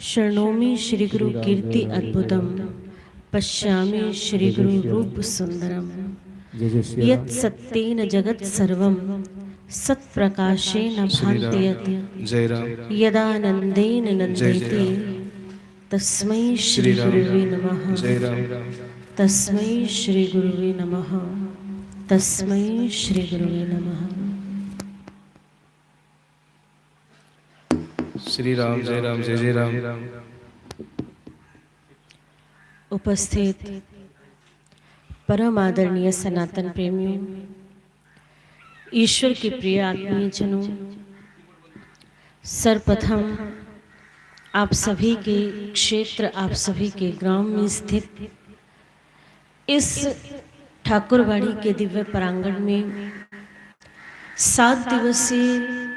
शरणोमि श्री गुरु कीर्ति अद्भुतम पश्यामि श्री गुरु रूप सुंदरम यत् सत्येन जगत् सर्वं सत्प्रकाशेन भान्ति यत् जय राम यदानन्देन नन्दयति तस्मै श्री गुरुवे नमः। जय राम तस्मै श्री गुरुवे नमः। तस्मै श्री गुरुवे नमः। श्री राम जय राम जय जय राम। उपस्थित परम आदरणीय सनातन प्रेमियों, ईश्वर के प्रिय आत्मीय जनों, सर्वप्रथम आप सभी के क्षेत्र, आप सभी के ग्राम में स्थित इस ठाकुरवाड़ी के दिव्य प्रांगण में 7 दिवसीय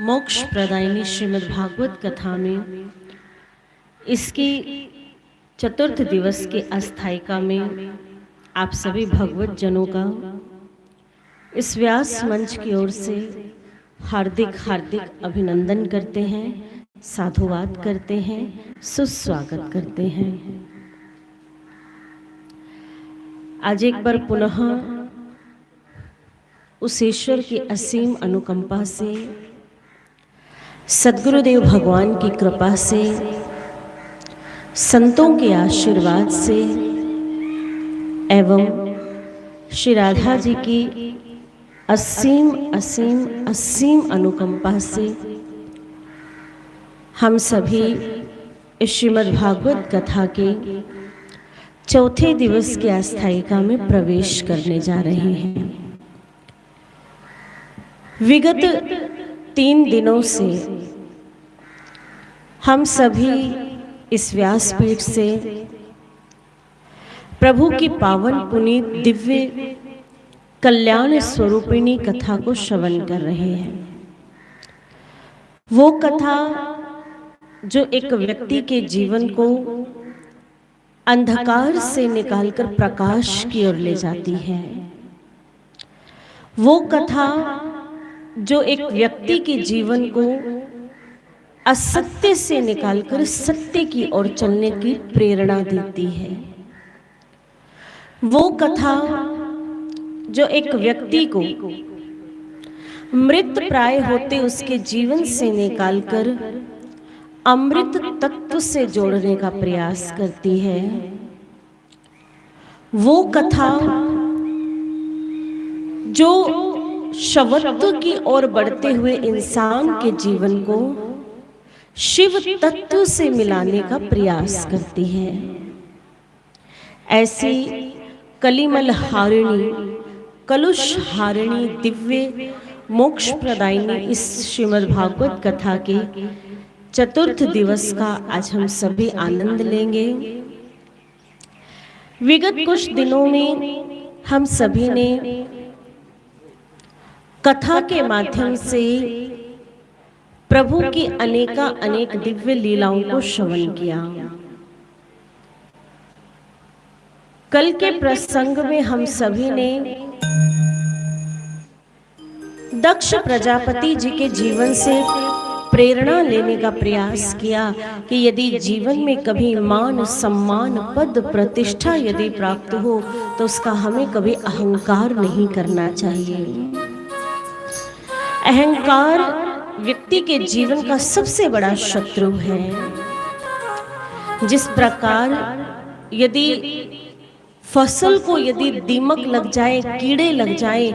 मोक्ष प्रदायिनी श्रीमद् भागवत कथा में इसकी चतुर्थ दिवस के अस्थायिका में आप सभी भगवत जनों का इस व्यास मंच की ओर से हार्दिक हार्दिक अभिनंदन करते हैं, साधुवाद करते हैं, सुस्वागत करते हैं। आज एक बार पुनः उस ईश्वर की असीम अनुकंपा से, सद्गुरुदेव भगवान की कृपा से, संतों के आशीर्वाद से एवं श्री राधा जी की असीम असीम असीम अनुकंपा से हम सभी इस श्रीमद् भागवत कथा के चौथे दिवस के अस्थायिका में प्रवेश करने जा रहे हैं। विगत 3 दिनों से हम सभी इस व्यासपीठ से प्रभु की पावन पुनीत दिव्य कल्याण स्वरूपिणी कथा को श्रवण कर रहे हैं। वो कथा जो एक व्यक्ति के जीवन को अंधकार से निकालकर प्रकाश की ओर ले जाती है। वो कथा जो एक व्यक्ति के जीवन को असत्य से निकालकर सत्य की ओर चलने की प्रेरणा देती है। वो कथा जो एक व्यक्ति को मृत प्राय होते उसके जीवन से निकालकर अमृत तत्व से जोड़ने का प्रयास करती है। वो कथा जो शवत्व की ओर बढ़ते हुए इंसान के जीवन को शिव तत्व से मिलाने का प्रयास करती है। ऐसी कलिमल हारिणी, कलुष हारिणी दिव्य मोक्ष प्रदायिनी इस श्रीमद् भागवत कथा के चतुर्थ दिवस का आज हम सभी आनंद लेंगे। विगत कुछ दिनों में हम सभी ने कथा के माध्यम से प्रभु की अनेक दिव्य लीलाओं को श्रवण किया। कल के प्रसंग में हम सभी ने दक्ष प्रजापति जी के जीवन से प्रेरणा लेने का प्रयास किया कि यदि जीवन में कभी मान, सम्मान, पद, प्रतिष्ठा यदि प्राप्त हो तो उसका हमें कभी अहंकार नहीं करना चाहिए। अहंकार व्यक्ति के जीवन का सबसे बड़ा शत्रु है। जिस प्रकार यदि फसल को यदि दीमक लग जाए, कीड़े लग जाए,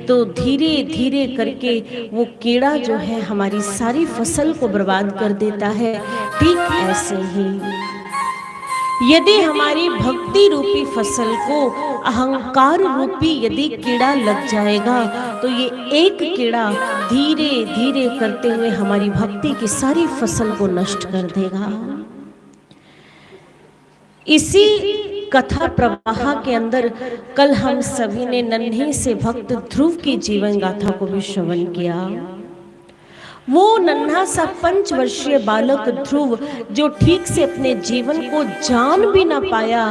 तो धीरे धीरे करके वो कीड़ा जो है हमारी सारी फसल को बर्बाद कर देता है। ठीक ऐसे ही यदि हमारी भक्ति रूपी फसल को अहंकार रूपी यदि कीड़ा लग जाएगा तो ये एक कीड़ा धीरे धीरे करते हुए हमारी भक्ति की सारी फसल को नष्ट कर देगा। इसी कथा प्रवाह के अंदर कल हम सभी ने नन्हे से भक्त ध्रुव की जीवन गाथा को भी श्रवण किया। वो नन्हा सा 5 वर्षीय बालक ध्रुव जो ठीक से अपने जीवन को जान भी ना पाया,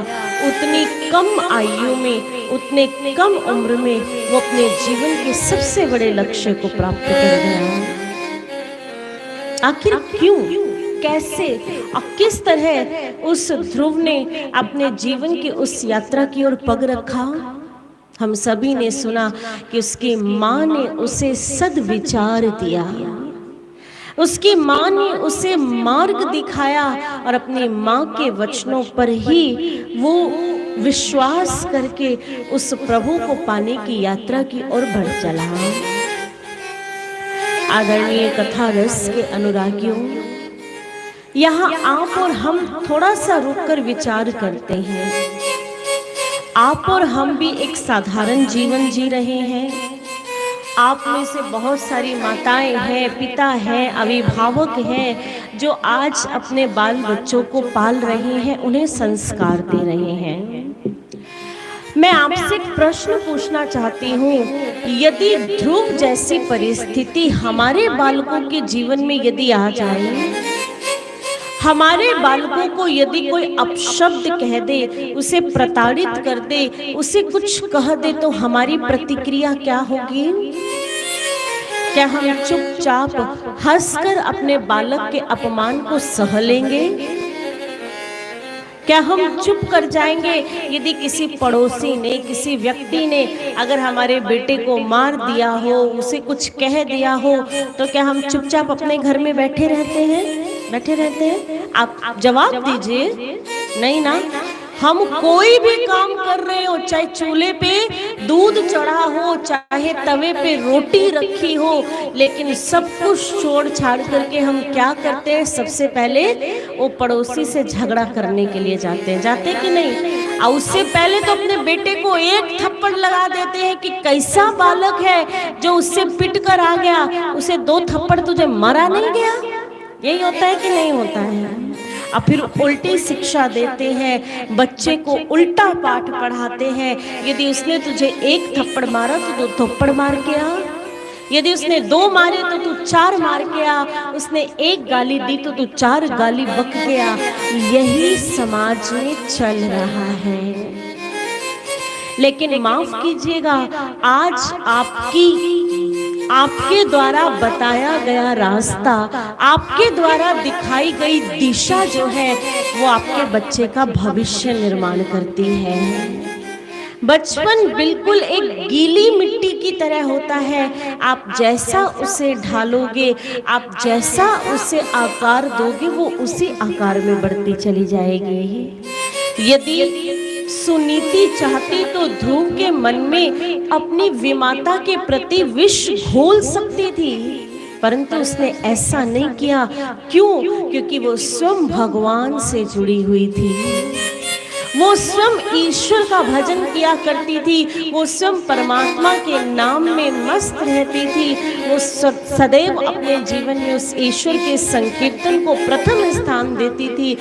उतनी कम आयु में, उतने कम उम्र में वो अपने जीवन के सबसे बड़े लक्ष्य को प्राप्त कर गया। आखिर क्यों, कैसे और किस तरह उस ध्रुव ने अपने जीवन की उस यात्रा की ओर पग रखा। हम सभी ने सुना कि उसकी माँ ने उसे सद्विचार दिया, उसकी माँ ने उसे मार्ग दिखाया और अपनी माँ के वचनों पर ही वो विश्वास करके उस प्रभु को पाने की यात्रा की ओर बढ़ चला। आदरणीय कथा रस के अनुरागियों, यहाँ आप और हम थोड़ा सा रुककर विचार करते हैं। आप और हम भी एक साधारण जीवन जी रहे हैं। आप में से बहुत सारी माताएं हैं, पिता हैं, अभिभावक हैं जो आज अपने बाल बच्चों को पाल रहे हैं, उन्हें संस्कार दे रहे हैं। मैं आपसे एक प्रश्न पूछना चाहती हूँ, यदि ध्रुव जैसी परिस्थिति हमारे बालकों के जीवन में यदि आ जाए, हमारे बालकों को यदि कोई अपशब्द कह दे, उसे प्रताड़ित कर दे, उसे कुछ कह दे, तो हमारी प्रतिक्रिया क्या होगी? क्या हम चुपचाप हंसकर अपने बालक के अपमान को सह लेंगे? क्या हम चुप कर जाएंगे यदि किसी पड़ोसी ने, किसी व्यक्ति ने अगर हमारे बेटे को मार दिया हो, उसे कुछ कह दिया हो, तो क्या हम चुपचाप अपने घर में बैठे रहते हैं? आप जवाब दीजिए, नहीं ना। हम कोई भी काम कर रहे हो, चाहे चूल्हे पे दूध चढ़ा हो, चाहे तवे पे रोटी रखी हो, लेकिन सब कुछ छोड़ छाड़ करके हम क्या करते हैं? सबसे पहले वो पड़ोसी से झगड़ा करने के लिए जाते कि नहीं? और उससे पहले तो अपने बेटे को एक थप्पड़ लगा देते हैं कि कैसा बालक है जो उससे पिट कर आ गया, उसे 2 थप्पड़ तुझे मारा नहीं गया। यही होता है कि नहीं होता है? और फिर उल्टी शिक्षा देते हैं, बच्चे को उल्टा पाठ पढ़ाते हैं। यदि उसने तुझे 1 थप्पड़ मारा तो 2 थप्पड़ मार के आ, यदि उसने 2 मारे तो तू 4 मार के आ, उसने 1 गाली दी तो तू 4 गाली बक के आ। यही समाज में चल रहा है। लेकिन माफ कीजिएगा, आज आपके द्वारा बताया गया रास्ता, आपके द्वारा दिखाई गई दिशा जो है, वो आपके बच्चे का भविष्य निर्माण करती है। बचपन बिल्कुल एक गीली मिट्टी की तरह होता है। आप जैसा उसे ढालोगे, आप जैसा उसे आकार दोगे, वो उसी आकार में बढ़ती चली जाएगी। यदि सुनीति चाहती तो ध्रुव के मन में अपनी विमाता के प्रति विष घोल सकती थी, परंतु उसने ऐसा नहीं किया। क्यों? क्योंकि वो स्वयं भगवान से जुड़ी हुई थी, वो स्वयं ईश्वर का भजन किया करती थी, वो स्वयं परमात्मा के नाम में मस्त रहती थी, वो सदैव अपने जीवन में उस ईश्वर के संकीर्तन को प्रथम स्थान देती थी।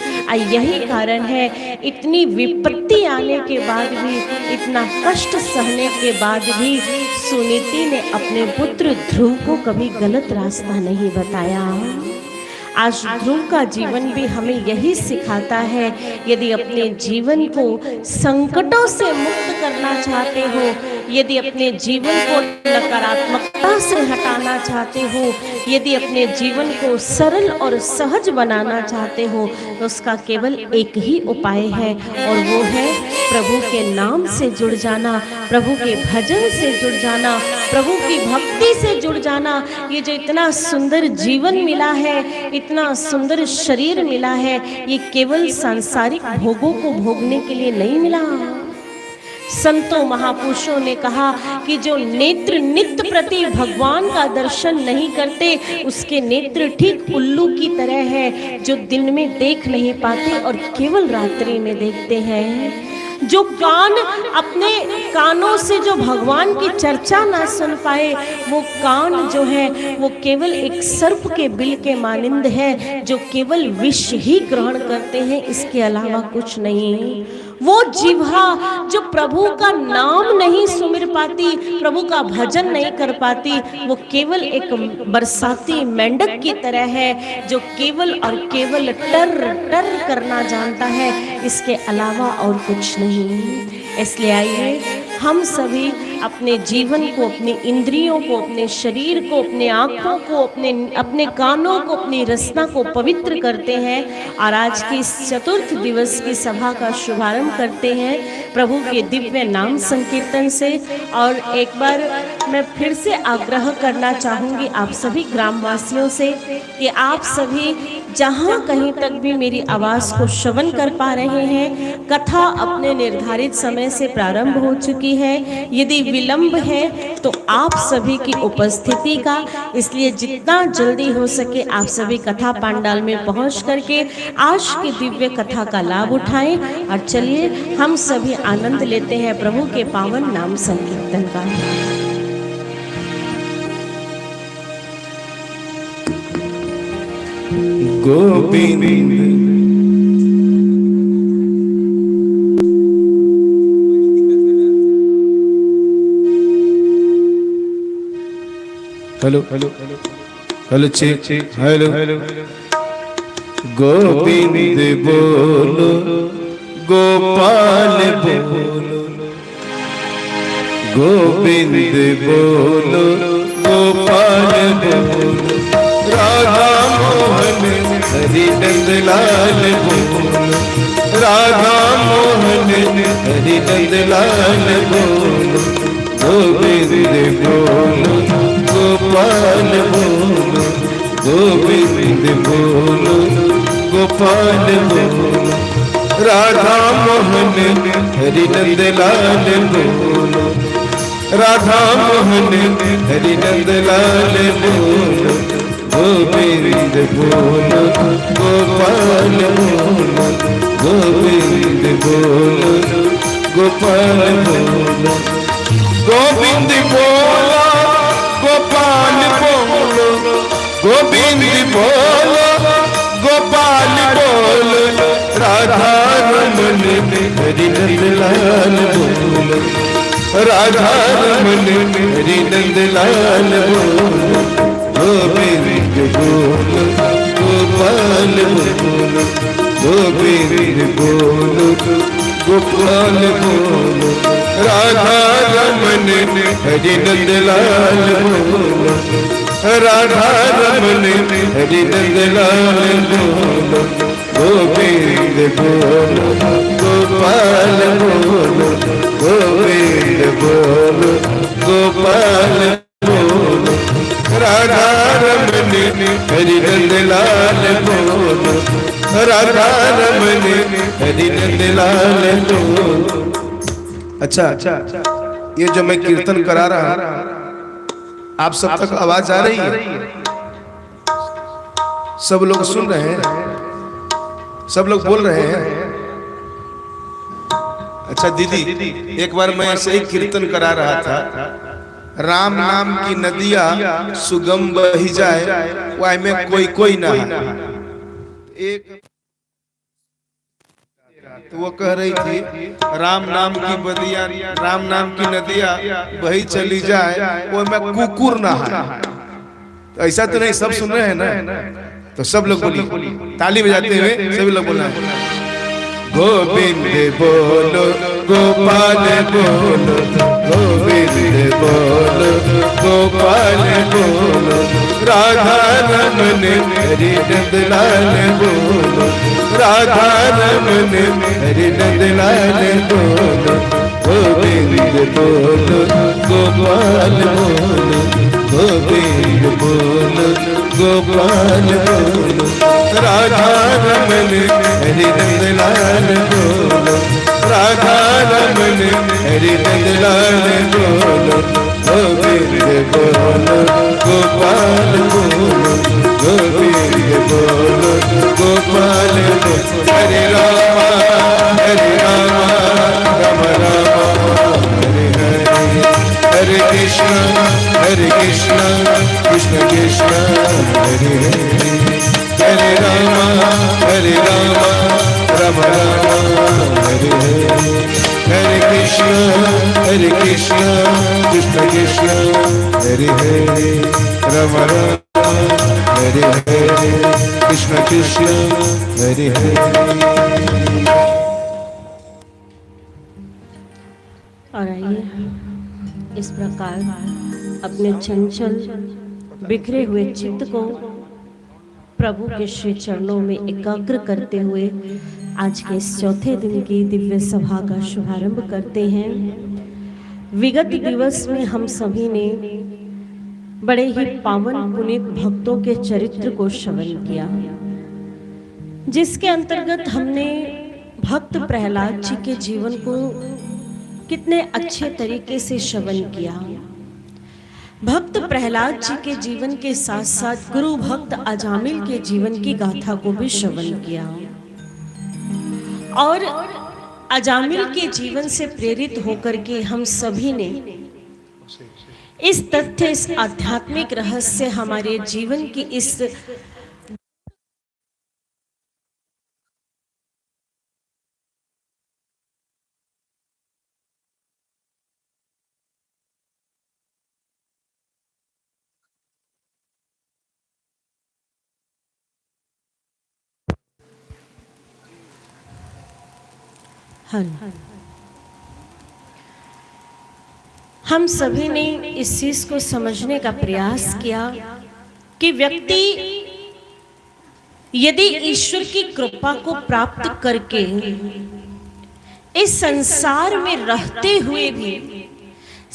यही कारण है, इतनी विपत्ति आने के बाद भी, इतना कष्ट सहने के बाद भी सुनीति ने अपने पुत्र ध्रुव को कभी गलत रास्ता नहीं बताया। आज ध्रुव का जीवन भी हमें यही सिखाता है। यदि अपने जीवन को संकटों से मुक्त करना चाहते हो, यदि अपने जीवन को नकारात्मकता से हटाना चाहते हो, यदि अपने जीवन को सरल और सहज बनाना चाहते हो, तो उसका केवल एक ही उपाय है, और वो है प्रभु के नाम से जुड़ जाना, प्रभु के भजन से जुड़ जाना, प्रभु की भक्ति से जुड़ जाना। ये जो इतना सुंदर जीवन मिला है, इतना सुंदर शरीर मिला है, ये केवल सांसारिक भोगों को भोगने के लिए नहीं मिला। संतों महापुरुषों ने कहा कि जो नेत्र नित्य प्रति भगवान का दर्शन नहीं करते, उसके नेत्र ठीक उल्लू की तरह है, जो दिन में देख नहीं पाते और केवल रात्रि में देखते हैं। जो कान अपने कानों से जो भगवान की चर्चा ना सुन पाए, वो कान जो है वो केवल एक सर्प के बिल के मानिंद है, जो केवल विष ही ग्रहण करते हैं, इसके अलावा कुछ नहीं। वो जिह्वा जो प्रभु का नाम नहीं सुमिर पाती, प्रभु का भजन नहीं कर पाती, वो केवल एक बरसाती मेंढक की तरह है, जो केवल और केवल टर टर करना जानता है, इसके अलावा और कुछ नहीं। इसलिए आइए हम सभी अपने जीवन को, अपनी इंद्रियों को, अपने शरीर को, अपने आँखों को, अपने कानों को, अपनी रसना को पवित्र करते हैं और आज की इस चतुर्थ दिवस की सभा का शुभारंभ करते हैं प्रभु के दिव्य नाम संकीर्तन से। और एक बार मैं फिर से आग्रह करना चाहूँगी आप सभी ग्रामवासियों से कि आप सभी जहाँ कहीं तक भी मेरी आवाज़ को श्रवण कर पा रहे हैं, कथा अपने निर्धारित समय से प्रारंभ हो चुकी है। यदि विलंब है तो आप सभी की उपस्थिति का, इसलिए जितना जल्दी हो सके आप सभी कथा पंडाल में पहुंच करके आज की दिव्य कथा का लाभ उठाएं। और चलिए हम सभी आनंद लेते हैं प्रभु के पावन नाम संकीर्तन का। Govind hello hello hello check hello Govind बोलो गोपाल बोलो गोविंद बोलो गोपाल बोलो राधा मोहन हरि नंदलाल बोलो राधा मोहन हरि नंदलाल बोलो गोविंद बोलो गोपाल बोलो गोविंद बोलो गोपाल बोलो राधा मोहन हरि नंदलाल बोलो राधा मोहन हरि नंदलाल बोलो गोविंद बोलो गोपाल बोलो गोविंद बोलो गोपाल बोलो गोविंद बोलो गोपाल बोलो गोविंद बोलो गोपाल बोलो राधा रमन हरि नंदलाल बोलो राधा रमन हरि नंदलाल बोलो गोविंद बोलो गोपाल बोलो गोविंद बोलो गोपाल बोलो राधा रमन हरि नंदलाल बोलो राधा रमन हरि नंदलाल बोलो गोविंद बोलो गोपाल बोलो गोविंद बोलो गोपाल बोलो राधा रमन हरि नंदलाल बोलो राधा रमन हरि नंदलाल बोलो। अच्छा, ये जो मैं कीर्तन करा रहा हूं आप सब तक आवाज आ रही है? सब लोग सुन रहे हैं, सब लोग बोल रहे हैं। अच्छा दीदी, एक बार मैं ऐसे ही कीर्तन करा रहा था, राम नाम की नदिया सुगम बही जाए वह में कोई कोई ना है। एक तो वो कह रही थी राम नाम की बदिया, राम नाम की नदिया बही चली जाए वो में कुकुर ना है। तो ऐसा तो नहीं, सब सुन रहे हैं ना? तो सब लोग बोली, ताली बजाते हुए सभी लोग बोलना है गोविंद बोलो गोपाल बोलो गोविंद बोलो गोपाल बोलो राधा रमन हरि नंदलाल बोलो राधा रमन हरि नंदलाल बोलो गोविंद बोलो गोपाल बोलो गोविंद बोलो गोपाल बोलो राधा रमन हरि नंदलाल बोलो राधा रमन हरि नंदलाल बोलो गोविंद बोलो गोपाल बोलो गोविंद बोलो गोपाल बोलो हरे रामा राम रामा हरे हरे हरे कृष्ण कृष्ण कृष्ण हरे हरे हरे रामा राम राम हरे हरे हरे कृष्ण कृष्ण कृष्ण हरे हरे राम राम हरे हरे कृष्ण कृष्ण हरे हरे। और आइए इस प्रकार अपने चंचल बिखरे हुए चित्त को प्रभु के श्री चरणों में एकाग्र करते हुए आज के इस चौथे दिन की दिव्य सभा का शुभारंभ करते हैं। विगत दिवस में हम सभी ने बड़े ही पावन पुनीत भक्तों के चरित्र को श्रवण किया, जिसके अंतर्गत हमने भक्त प्रहलाद जी के जीवन को कितने अच्छे तरीके से श्रवण किया। भक्त प्रहलाद जी के जीवन के साथ साथ गुरु भक्त अजामिल के जीवन की गाथा को भी श्रवण किया और अजामिल के जीवन से प्रेरित होकर के हम सभी ने इस तथ्य, इस आध्यात्मिक रहस्य हमारे जीवन की इस हम सभी ने इस चीज को समझने का प्रयास किया कि व्यक्ति यदि ईश्वर की कृपा को प्राप्त करके इस संसार में रहते हुए भी,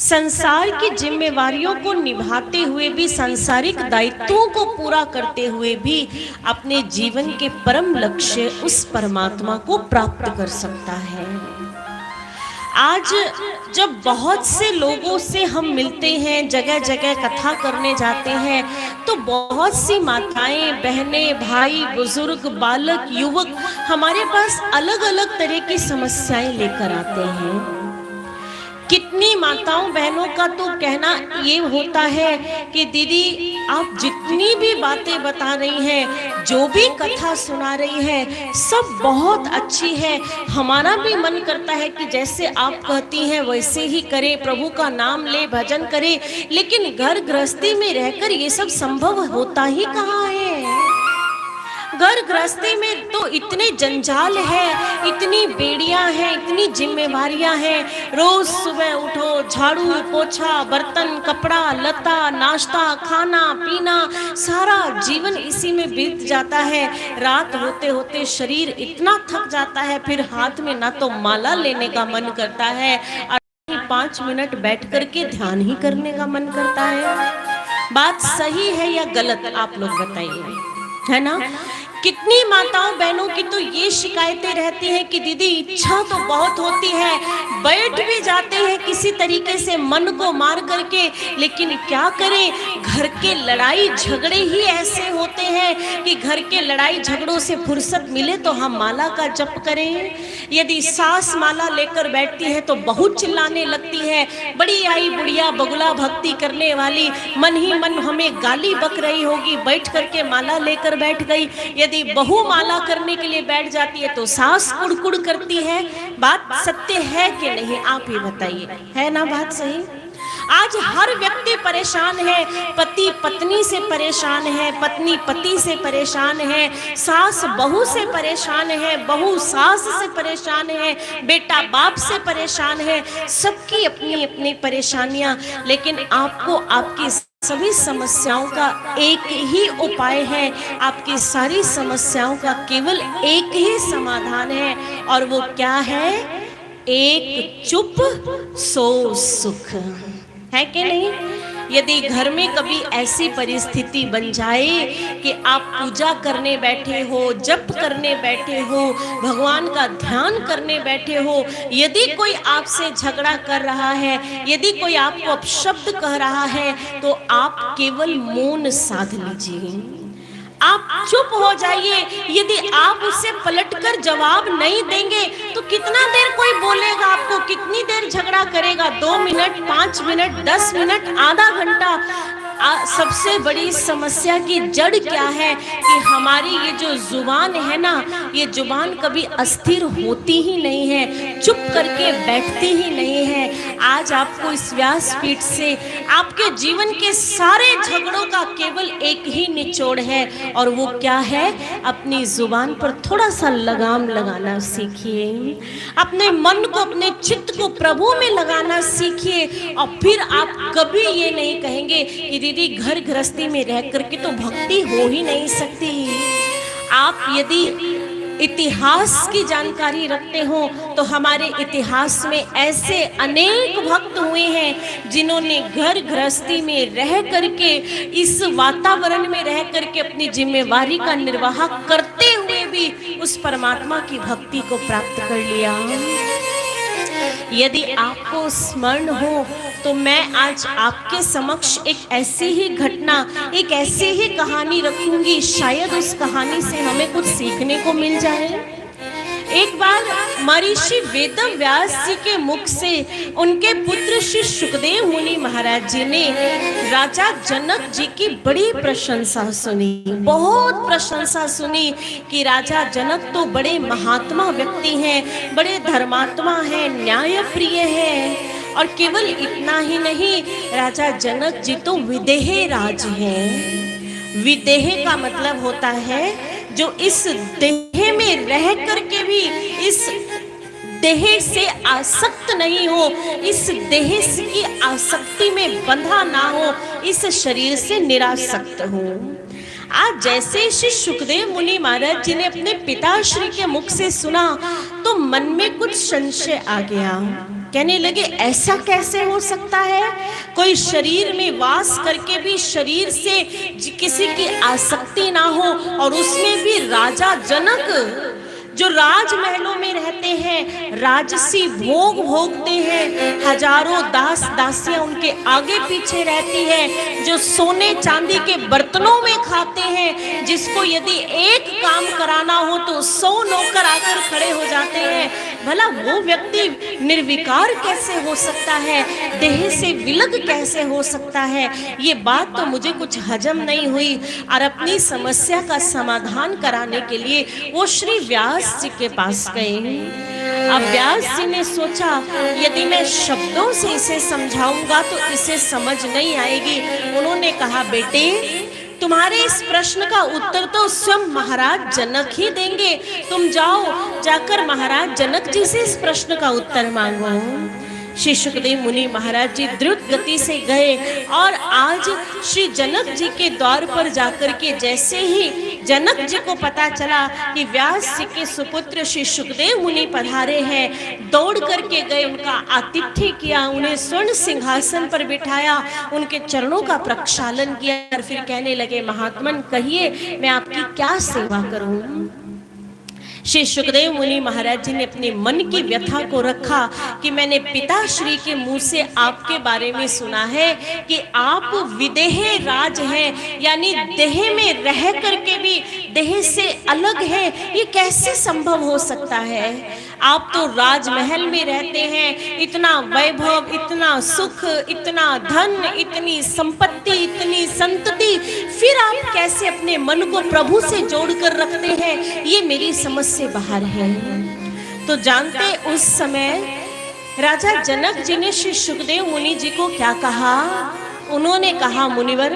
संसार की जिम्मेवारियों को निभाते हुए भी, सांसारिक दायित्वों को पूरा करते हुए भी अपने जीवन के परम लक्ष्य उस परमात्मा को प्राप्त कर सकता है। आज जब बहुत से लोगों से हम मिलते हैं, जगह जगह कथा करने जाते हैं, तो बहुत सी माताएं, बहनें, भाई, बुजुर्ग, बालक, युवक हमारे पास अलग अलग तरह की समस्याएं लेकर आते हैं। कितनी माताओं बहनों का तो कहना ये होता है कि दीदी आप जितनी भी बातें बता रही हैं, जो भी कथा सुना रही है, सब बहुत अच्छी है। हमारा भी मन करता है कि जैसे आप कहती हैं वैसे ही करें, प्रभु का नाम ले, भजन करें, लेकिन घर गृहस्थी में रहकर ये सब संभव होता ही कहाँ है। घर गृहस्थी में तो इतने जंजाल है, इतनी बेड़ियां हैं, इतनी जिम्मेवारियां हैं। रोज सुबह उठो, झाड़ू पोछा, बर्तन, कपड़ा लता, नाश्ता, खाना पीना, सारा जीवन इसी में बीत जाता है। रात होते होते शरीर इतना थक जाता है, फिर हाथ में ना तो माला लेने का मन करता है और 5 मिनट बैठ करके ध्यान ही करने का मन करता है। बात सही है या गलत, आप लोग बताइए, है ना। कितनी माताओं बहनों की तो ये शिकायतें रहती हैं कि दीदी इच्छा तो बहुत होती है, बैठ भी जाते हैं किसी तरीके से मन को मार करके, लेकिन क्या करें, घर के लड़ाई झगड़े ही ऐसे होते हैं कि घर के लड़ाई झगड़ों से फुर्सत मिले तो हम माला का जप करें। यदि सास माला लेकर बैठती है तो बहुत चिल्लाने लगती है, बड़ी आई बुढ़िया बगुला भक्ति करने वाली, मन ही मन हमें गाली बक रही होगी, बैठ करके माला लेकर बैठ गई। यदि बहू माला करने के लिए बैठ जाती है तो सास कुड़कुड़ करती है। बात सत्य है कि नहीं, आप ही बताइए, है ना बात सही। आज हर व्यक्ति परेशान है, पति पत्नी से परेशान है, पत्नी पति से परेशान है, सास बहू से परेशान है, बहू सास से परेशान है, बेटा बाप से परेशान है, सबकी अपनी अपनी परेशानियां। लेकिन आपको आपकी सभी समस्याओं का एक ही उपाय है, आपकी सारी समस्याओं का केवल एक ही समाधान है, और वो क्या है, एक चुप सो सुख, है कि नहीं। यदि घर में कभी ऐसी परिस्थिति बन जाए कि आप पूजा करने बैठे हो, जप करने बैठे हो, भगवान का ध्यान करने बैठे हो, यदि कोई आपसे झगड़ा कर रहा है, यदि कोई आपको अपशब्द कह रहा है, तो आप केवल मौन साध लीजिए, आप चुप हो जाइए। यदि आप उससे पलटकर जवाब नहीं देंगे तो कितना देर कोई बोलेगा आपको, कितनी देर झगड़ा करेगा, 2 मिनट, 5 मिनट, 10 मिनट, आधा घंटा, सबसे बड़ी समस्या की जड़ क्या है कि हमारी ये जो जुबान है ना, ये जुबान कभी अस्थिर होती ही नहीं है, चुप करके बैठती ही नहीं है। आज आपको इस व्यासपीठ से आपके जीवन के सारे झगड़ों का केवल एक ही निचोड़ है, और वो क्या है? अपनी जुबान पर थोड़ा सा लगाम लगाना सीखिए, अपने मन को, अपने चित्त को प्रभु में लगाना सीखिए, और फिर आप कभी ये नहीं कहेंगे कि दीदी घर गृहस्थी में रह करके तो भक्ति हो ही नहीं सकती। आप यदि इतिहास की जानकारी रखते हो तो हमारे इतिहास में ऐसे अनेक भक्त हुए हैं जिन्होंने घर गृहस्थी में रह करके, इस वातावरण में रह करके अपनी जिम्मेवारी का निर्वाह करते हुए भी उस परमात्मा की भक्ति को प्राप्त कर लिया। यदि आपको स्मरण हो तो मैं आज आपके समक्ष एक ऐसी ही घटना, एक ऐसी ही कहानी रखूंगी, शायद उस कहानी से हमें कुछ सीखने को मिल जाए। एक बार महर्षि वेद व्यास जी के मुख से उनके पुत्र श्री सुखदेव मुनि महाराज जी ने राजा जनक जी की बड़ी प्रशंसा सुनी, बहुत प्रशंसा सुनी कि राजा जनक तो बड़े महात्मा व्यक्ति हैं, बड़े धर्मात्मा हैं, न्याय प्रिय हैं। और केवल इतना ही नहीं, राजा जनक जी तो विदेह राज हैं। विदेह का मतलब होता है जो इस देह में रह करके भी इस देह से आसक्त नहीं हो, इस देह की आसक्ति में बंधा ना हो, इस शरीर से निरासक्त हो। आज जैसे श्री सुखदेव मुनि महाराज जी ने अपने पिताश्री के मुख से सुना तो मन में कुछ संशय आ गया। कहने लगे ऐसा कैसे हो सकता है, कोई शरीर में वास करके भी शरीर से किसी की आसक्ति ना हो, और उसमें भी राजा जनक जो राजमहलों में रहते हैं, राजसी भोग भोगते हैं, हजारों दास दासियां उनके आगे पीछे रहती है, जो सोने चांदी के बर्तनों में खाते हैं, जिसको यदि एक काम कराना हो तो 100 नौकर आकर खड़े हो जाते हैं। भला वो व्यक्ति निर्विकार कैसे हो सकता है, देह से विलग कैसे हो सकता है? ये बात तो मुझे कुछ हजम नहीं हुई, और अपनी समस्या का समाधान कराने के लिए वो श्री व्यास जी के पास गए। अब व्यास जी ने सोचा यदि मैं शब्दों से इसे समझाऊंगा तो इसे समझ नहीं आएगी। उन्होंने कहा बेटे, तुम्हारे इस प्रश्न का उत्तर तो स्वयं महाराज जनक ही देंगे, तुम जाओ जाकर महाराज जनक जी से इस प्रश्न का उत्तर मांगो। श्री सुखदेव मुनि महाराज जी द्रुत गति से गए, और आज श्री जनक जी के द्वार पर जाकर के जैसे ही जनक जी को पता चला कि व्यास जी के सुपुत्र श्री सुखदेव मुनि पधारे हैं, दौड़ करके गए, उनका आतिथ्य किया, उन्हें स्वर्ण सिंहासन पर बिठाया, उनके चरणों का प्रक्षालन किया, और फिर कहने लगे महात्मन कहिए मैं आपकी क्या सेवा करूं। श्री सुखदेव मुनि महाराज जी ने अपने मन की व्यथा को रखा कि मैंने पिताश्री के मुंह से आपके बारे में सुना है कि आप विदेह राज हैं, यानी देह में रह करके भी देह से अलग है। ये कैसे संभव हो सकता है? आप तो राजमहल में रहते हैं, इतना वैभव, इतना सुख, इतना धन, इतनी संपत्ति, इतनी संतति, फिर आप कैसे अपने मन को प्रभु से जोड़कर रखते हैं? ये मेरी समझ से बाहर है। तो जानते उस समय राजा जनक जी ने श्री सुखदेव मुनि जी को क्या कहा? उन्होंने कहा मुनिवर,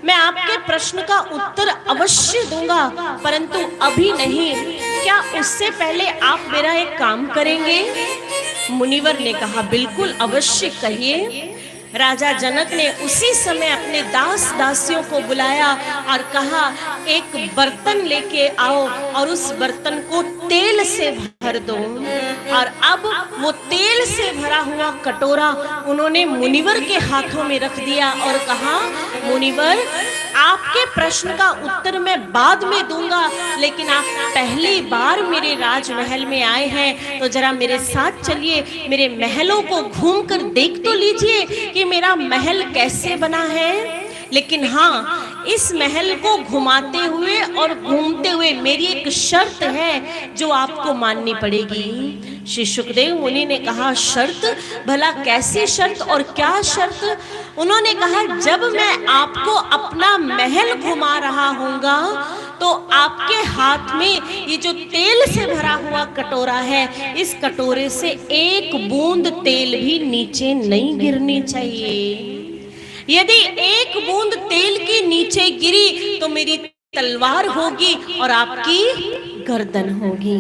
मैं आपके प्रश्न का उत्तर अवश्य दूंगा, परंतु अभी नहीं। क्या उससे पहले आप मेरा एक काम करेंगे? मुनिवर ने कहा बिल्कुल, अवश्य कहिए। राजा जनक ने उसी समय अपने दास दासियों को बुलाया और कहा एक बर्तन लेके आओ और उस बर्तन को तेल से भर दो। और अब वो तेल से भरा हुआ कटोरा उन्होंने मुनिवर के हाथों में रख दिया और कहा मुनिवर, आपके प्रश्न का उत्तर मैं बाद में दूंगा, लेकिन आप पहली बार मेरे राजमहल में आए हैं तो जरा मेरे साथ चलिए, मेरे महलों को घूमकर देख तो लीजिए कि मेरा महल कैसे बना है। लेकिन हाँ, इस महल को घुमाते हुए और घूमते हुए मेरी एक शर्त है जो आपको माननी पड़ेगी। श्री सुखदेव मुनि ने कहा, शर्त? भला कैसी शर्त और क्या शर्त? उन्होंने कहा, जब मैं आपको अपना महल घुमा रहा हूँगा तो आपके हाथ में ये जो तेल से भरा हुआ कटोरा है, इस कटोरे से एक बूंद तेल भी नीचे नहीं गिरनी चाहिए। यदि एक बूंद तेल की नीचे गिरी तो मेरी तलवार होगी और आपकी गर्दन होगी।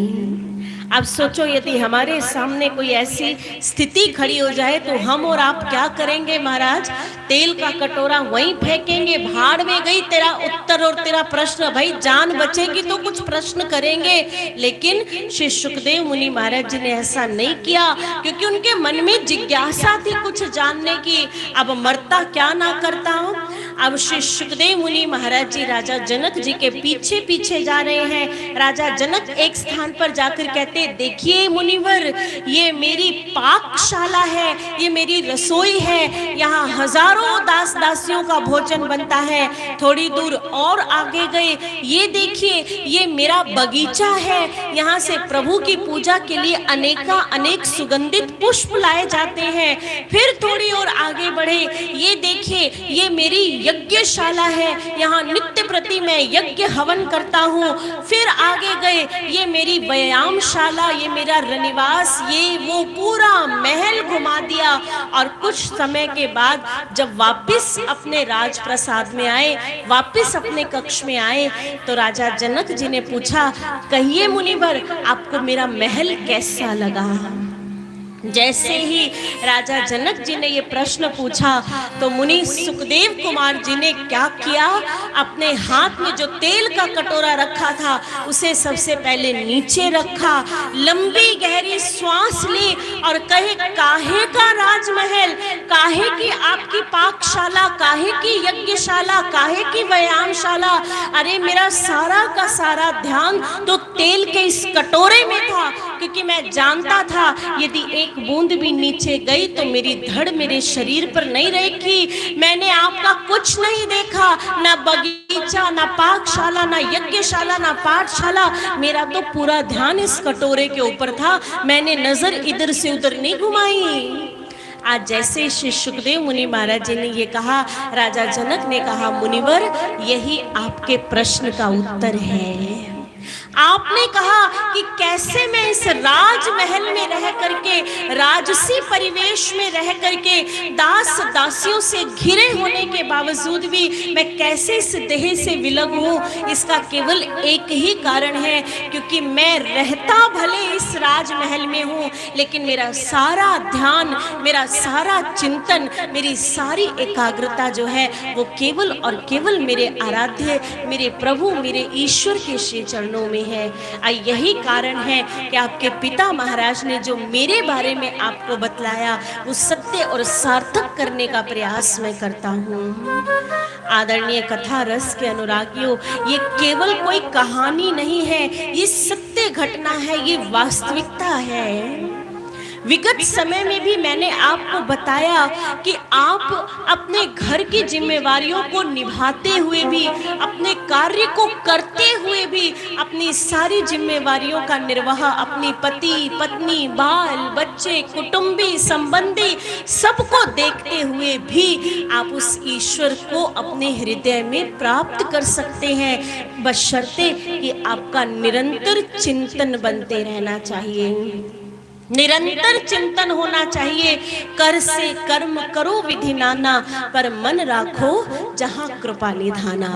अब सोचो, यदि हमारे सामने कोई ऐसी स्थिति खड़ी हो जाए तो हम और आप क्या करेंगे महाराज? तेल का कटोरा वहीं फेंकेंगे, भाड़ में गई तेरा उत्तर और तेरा प्रश्न। भाई जान बचेगी तो कुछ प्रश्न करेंगे, लेकिन श्री सुखदेव मुनि महाराज जी ने ऐसा नहीं किया, क्योंकि उनके मन में जिज्ञासा थी कुछ जानने की। अब मरता क्या ना करता हूँ। अब श्री सुखदेव मुनि महाराज जी राजा जनक जी के पीछे पीछे जा रहे हैं। राजा जनक एक स्थान पर जाकर कहते, देखिए मुनिवर, ये मेरी पाकशाला है, ये मेरी रसोई है, यहाँ हजारों दास दासियों का भोजन बनता है। थोड़ी दूर और आगे गए, ये देखिए, ये मेरा बगीचा है, यहाँ से प्रभु की पूजा के लिए अनेक सुगंधित पुष्प लाए जाते हैं। फिर थोड़ी और आगे बढ़े, ये देखिए, ये मेरी यज्ञशाला है, यहाँ नित्य प्रति मैं यज्ञ हवन करता हूँ। फिर आगे गए, ये मेरी व्यायामशाला, ये मेरा रनिवास, ये वो पूरा महल घुमा दिया। और कुछ समय के बाद जब वापस अपने राजप्रसाद में आए, वापस अपने कक्ष में आए, तो राजा जनक जी ने पूछा, कहिए मुनिवर, आपको मेरा महल कैसा लगा? जैसे ही राजा जनक जी ने ये प्रश्न पूछा तो मुनि सुखदेव कुमार जी ने क्या किया? अपने हाथ में जो तेल का कटोरा रखा था उसे सबसे पहले नीचे रखा, लंबी गहरी श्वास ली और कहे, काहे का राजमहल, काहे की आपकी पाकशाला, काहे की यज्ञशाला, काहे की व्यायामशाला? अरे मेरा सारा का सारा ध्यान तो तेल के इस कटोरे में था, क्योंकि मैं जानता था यदि एक बूंद भी नीचे गई तो मेरी धड़ मेरे शरीर पर नहीं रहेगी। मैंने आपका कुछ नहीं देखा, ना बगीचा, ना पाकशाला, ना यज्ञशाला, ना पाठशाला। मेरा तो पूरा ध्यान इस कटोरे के ऊपर था, मैंने नजर इधर से उधर नहीं घुमाई। आज जैसे श्री सुखदेव मुनि महाराज जी ने ये कहा, राजा जनक ने कहा, मुनिवर, यही आपके प्रश्न का उत्तर है। आपने कहा कि कैसे मैं इस राजमहल में रह करके, राजसी परिवेश में रह करके, दास दासियों से घिरे होने के बावजूद भी मैं कैसे इस देह से विलग हूँ। इसका केवल एक ही कारण है, क्योंकि मैं रहता भले इस राजमहल में हूँ, लेकिन मेरा सारा ध्यान, मेरा सारा चिंतन, मेरी सारी एकाग्रता जो है वो केवल और केवल मेरे आराध्य, मेरे प्रभु, मेरे ईश्वर के श्री चरणों में है। यही कारण है कि आपके पिता महाराज ने जो मेरे बारे में आपको बतलाया वो सत्य और सार्थक करने का प्रयास मैं करता हूँ। आदरणीय कथा रस के अनुरागियों, ये केवल कोई कहानी नहीं है, ये सत्य घटना है, ये वास्तविकता है। विगत समय में भी मैंने आपको बताया कि आप अपने घर की जिम्मेवारियों को निभाते हुए भी, अपने कार्य को करते हुए भी, अपनी सारी जिम्मेवारियों का निर्वाह अपनी पति, पत्नी, बाल बच्चे, कुटुंबी, संबंधी सबको देखते हुए भी आप उस ईश्वर को अपने हृदय में प्राप्त कर सकते हैं, बशर्ते कि आपका निरंतर चिंतन बनते रहना चाहिए, निरंतर चिंतन होना चाहिए। कर से कर्म करो विधि नाना, पर मन राखो जहाँ कृपा निधाना।